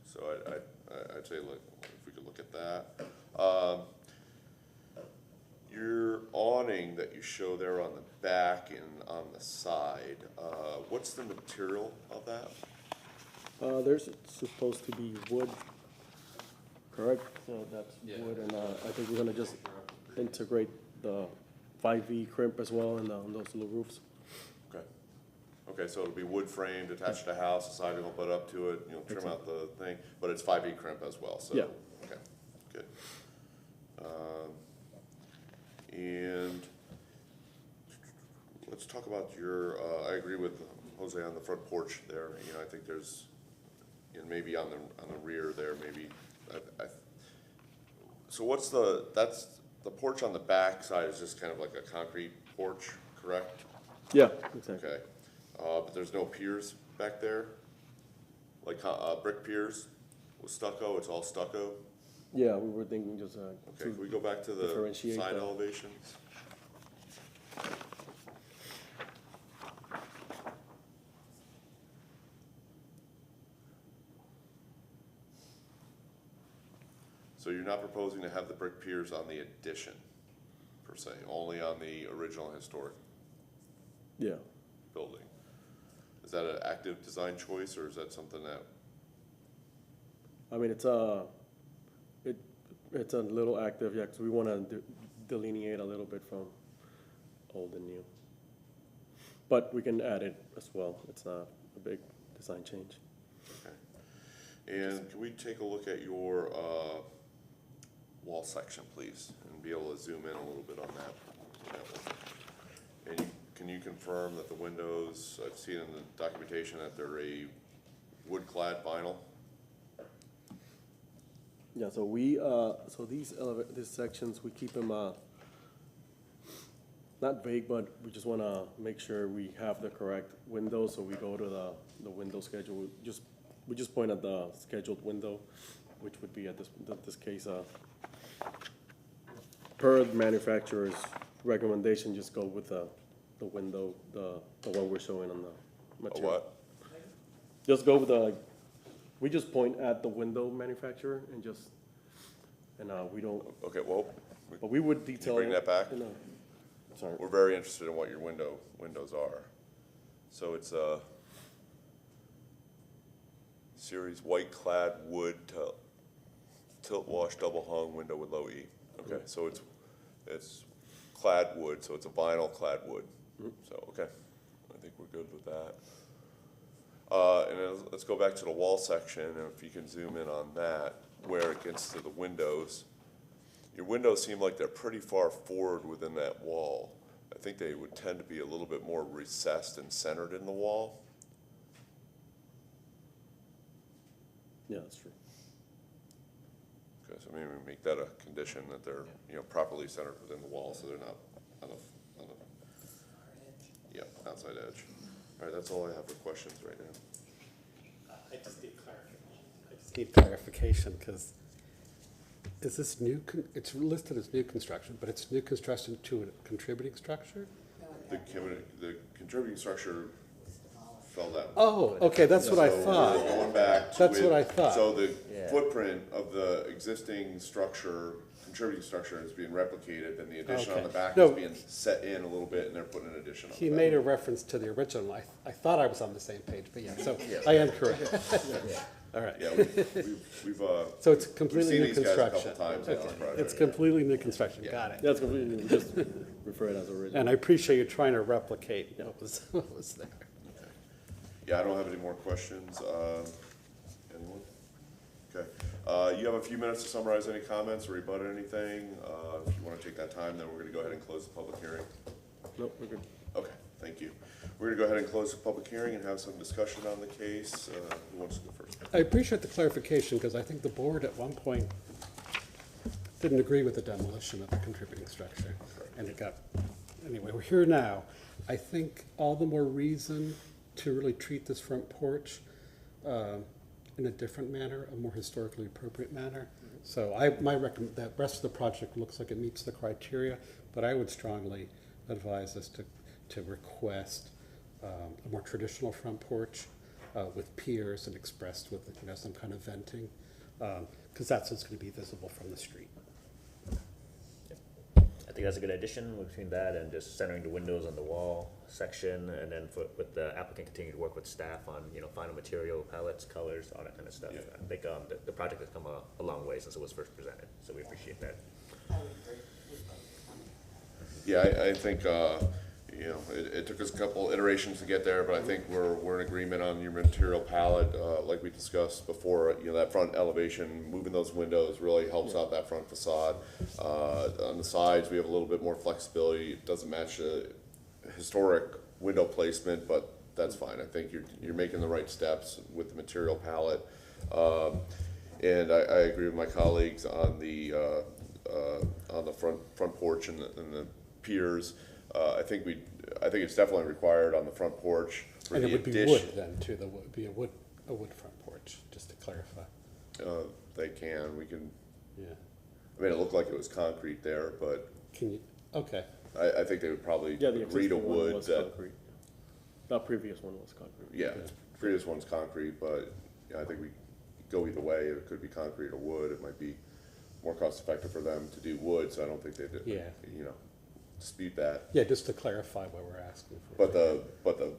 So I'd say, look, if we could look at that. Your awning that you show there on the back and on the side, what's the material of that? There's supposed to be wood, correct? So that's wood, and I think we're gonna just integrate the 5V crimp as well in on those little roofs. Okay. Okay, so it'll be wood framed, attached to the house, the siding will put up to it, you'll trim out the thing, but it's 5E crimp as well, so. Yeah. Okay, good. And let's talk about your, I agree with Jose on the front porch there, you know, I think there's, and maybe on the rear there, maybe, so what's that's, the porch on the back side is just kind of like a concrete porch, correct? Yeah, exactly. Okay, but there's no piers back there? Like, brick piers with stucco, it's all stucco? Yeah, we were thinking just, Okay, can we go back to the differentiate side that. elevations? So you're not proposing to have the brick piers on the addition, per se, only on the original historic Yeah. building? Is that an active design choice, or is that something that, I mean, it's a little active, yeah, because we want to delineate a little bit from old and new. But we can add it as well. It's not a big design change. okay? And can we take a look at your, wall section, please, and be able to zoom in a little bit on that? And can you confirm that the windows, I've seen in the documentation that they're a wood-clad vinyl? Yeah, so so these sections, we keep them, not vague, but we just want to make sure we have the correct window, so we go to the window schedule. We just point at the scheduled window, which would be at this case, per the manufacturer's recommendation, just go with the window, the one we're showing on the material. what? Just go with we just point at the window manufacturer and we don't. Okay, well, But we would can you detail. bring that back? Sorry. We're very interested in what your windows are. So it's a series white-clad wood tilt wash double hung window with low E. Okay, so it's clad wood, so it's a vinyl clad wood. So, okay, I think we're good with that. And then let's go back to the wall section, and if you can zoom in on that, where it gets to the windows. Your windows seem like they're pretty far forward within that wall. I think they would tend to be a little bit more recessed and centered in the wall. Yeah, that's true. Okay, so maybe we make that a condition that they're, properly centered within the wall, so they're not on the, yeah, outside edge. All right, that's all I have for questions right now. I just need clarification, because is this new, it's listed as new construction, but it's new construction to a contributing structure? The contributing structure fell down. Oh, okay, that's what I So thought. we're going back to That's it. what I thought. So the footprint of the existing structure, contributing structure is being replicated, and the addition on Okay. the back No. is being set in a little bit, and they're putting an addition on the He back. made a reference to the original. I thought I was on the same page, but yeah, so I am correct. All right. Yeah, we've So it's completely new we've seen these guys a construction. couple times on this Okay. project. It's completely new construction, got it. That's completely new. Just refer it as original. And I appreciate you trying to replicate what was there. Yeah, I don't have any more questions. Anyone? Okay. You have a few minutes to summarize any comments or rebut anything. If you want to take that time, then we're going to go ahead and close the public hearing. Nope, we're good. Okay, thank you. We're going to go ahead and close the public hearing and have some discussion on the case. Who wants to go first? I appreciate the clarification, because I think the board at one point didn't agree with the demolition of the contributing structure, and it got, anyway, we're here now. I think all the more reason to really treat this front porch in a different manner, a more historically appropriate manner. So that rest of the project looks like it meets the criteria, but I would strongly advise us to request a more traditional front porch with piers and expressed with some kind of venting, because that's what's going to be visible from the street. I think that's a good addition between that and just centering the windows on the wall section, and then with the applicant continue to work with staff on, final material, palettes, colors, all that kind of stuff. Yeah. I think the project has come a long way since it was first presented, so we appreciate that. Yeah, I think, it took us a couple iterations to get there, but I think we're in agreement on your material palette, like we discussed before. That front elevation, moving those windows really helps out that front facade. On the sides, we have a little bit more flexibility. It doesn't match the historic window placement, but that's fine. I think you're making the right steps with the material palette. And I agree with my colleagues on the front porch and the piers. I think it's definitely required on the front porch for And the it would be addition. wood then, too, there would be a wood front porch, just to clarify. They can, we can, Yeah. I mean, it looked like it was concrete there, but Can you, okay. I think they would probably Yeah, the agree to existing one wood was that, concrete. The previous one was concrete. yeah, previous one's concrete, but I think we go either way. It could be concrete or wood. It might be more cost effective for them to do wood, so I don't think they did, Yeah. you know, dispute that. Yeah, just to clarify what we're asking for. But the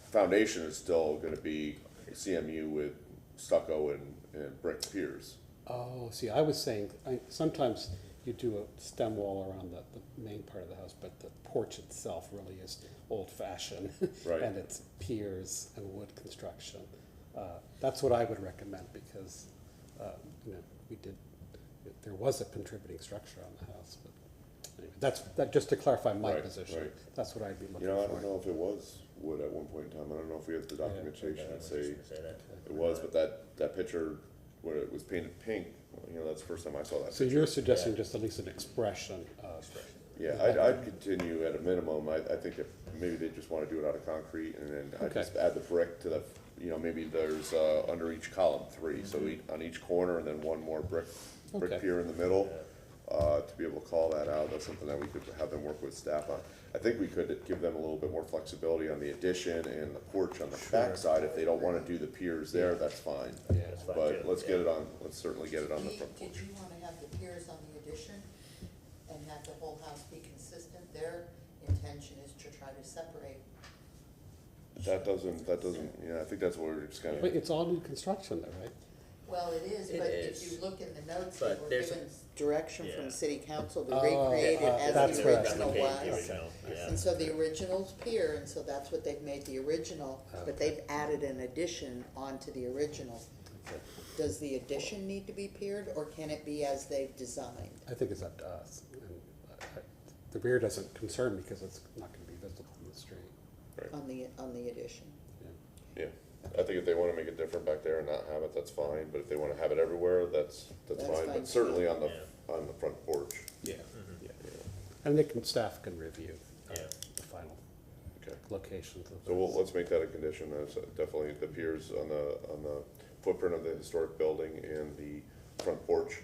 foundation is still gonna be CMU with stucco and brick piers. Oh, see, I was saying, sometimes you do a stem wall around the main part of the house, but the porch itself really is old-fashioned. Right. And it's piers and wood construction. That's what I would recommend, because, you know, there was a contributing structure on the house, but anyway, that, just to clarify my Right, position. right. That's what I'd be looking You know, I for. don't know if it was wood at one point in time, I don't know if we have the documentation I to was say just gonna say that. it was, but that picture, when it was painted pink, you know, that's the first time I saw that So picture. you're suggesting just at least an expression of. Yeah, I'd continue at a minimum, I think if maybe they just wanna do it out of concrete, and then I'd Okay. just add the brick to the, you know, maybe there's, under each column, 3, so on each corner, and then one more brick Okay. pier in the middle, to be able to call that out, that's something that we could have them work with staff on. I think we could give them a little bit more flexibility on the addition and the porch on the backside, if they don't wanna do the piers there, that's fine. That's fine, But too, let's yeah. get it on, let's certainly get it on the front Did porch. you wanna have the piers on the addition and have the whole house be consistent? Their intention is to try to separate. That doesn't, yeah, I think that's what we're just kinda. But it's all new construction though, right? Well, it is, It but is. if you look in the notes, But that were there's given direction from yeah. city council to Oh, recreate it as that's the right. original Replicate the was. original, yeah. And so the original's pier, and so that's what they've made the original, but they've added an addition onto the original. Does the addition need to be piered, or can it be as they've designed? I think it's up to us. And the rear doesn't concern me because it's not gonna be visible from the street. On the addition? Yeah, I think if they wanna make it different back there and not have it, that's fine, but if they wanna have it everywhere, that's That's fine, fine, but too. certainly on the, Yeah. on the front porch. Yeah. And staff can review Yeah. the final Okay. locations of So let's make that a condition, that's definitely the piers on the footprint of the historic building and the front porch.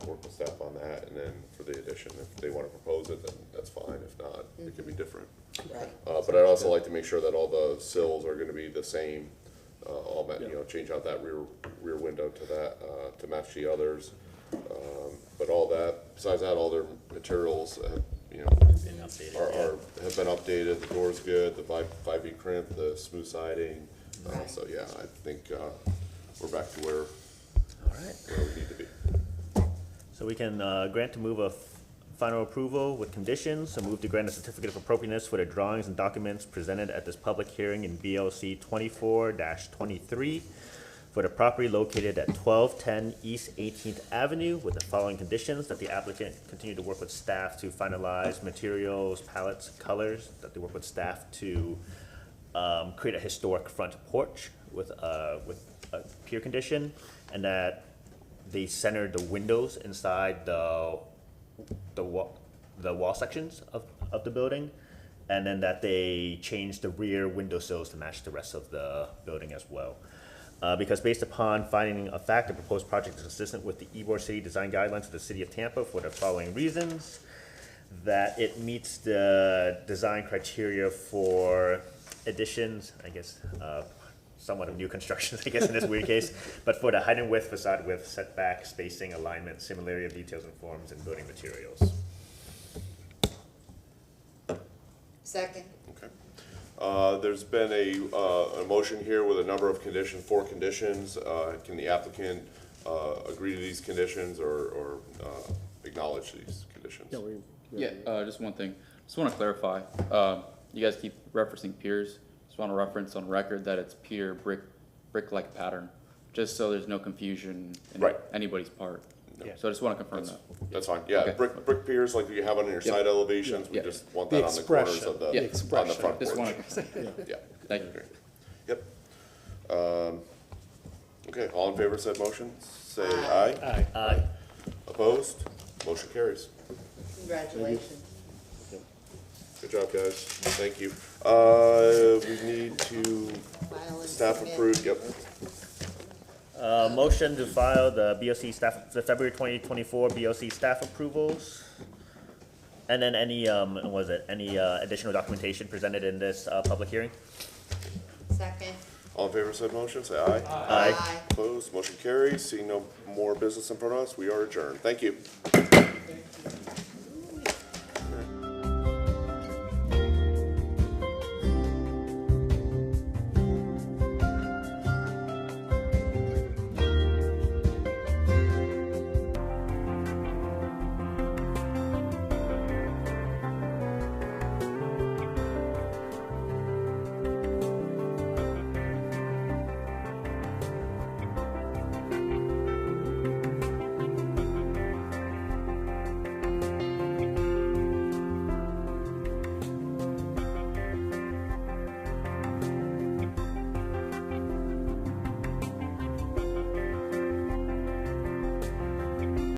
Work with staff on that, and then for the addition, if they wanna propose it, then that's fine, if not, it could be different. Right. But I'd also like to make sure that all the sills are gonna be the same, you know, change out that rear window to that, to match the others. But all that, besides that, all their materials, you know, Been updated, have been updated, the door's good, the 5B crimp, the smooth siding. Right. So, yeah, I think, we're back to where Alright, we need to be. so we can, grant to move a final approval with conditions, so move to grant a certificate of appropriateness for the drawings and documents presented at this public hearing in BLC 24-23 for the property located at 1210 East 18th Avenue with the following conditions: that the applicant continue to work with staff to finalize materials, palettes, colors, that they work with staff to create a historic front porch with a pier condition, and that they center the windows inside the wall sections of the building, and then that they change the rear windowsills to match the rest of the building as well. Because based upon finding of fact, the proposed project is consistent with the Ybor City Design Guidelines of the City of Tampa for the following reasons: that it meets the design criteria for additions, I guess, somewhat of new constructions, I guess, in this weird case, but for the height and width, facade width, setback, spacing, alignment, similarity of details and forms, and building materials. Second? Okay. There's been a motion here with a number of conditions, 4 conditions. Can the applicant, agree to these conditions or acknowledge these conditions? Yeah, just one thing. Just want to clarify. You guys keep referencing piers. Just want to reference on record that it's pier brick-like pattern, just so there's no confusion in Right. anybody's part. Yeah. So I just want to confirm that. That's fine, yeah, Okay. brick piers like you have on your side elevations, we Yeah. just want The that on the corners expression. of the, Yeah. on the front Just porch. want to, Yeah, thank you. yep. Okay, all in favor of said motion, say aye. Aye. Opposed? Motion carries. Congratulations. Good job, guys, thank you. We need to, File and staff submit. approved, yep. Motion to file the BOC staff, the February 2024 BOC staff approvals. And then any, any additional documentation presented in this public hearing? Second? All in favor of said motion, say aye. Aye. Opposed, motion carries. Seeing no more business in front of us, we are adjourned. Thank you.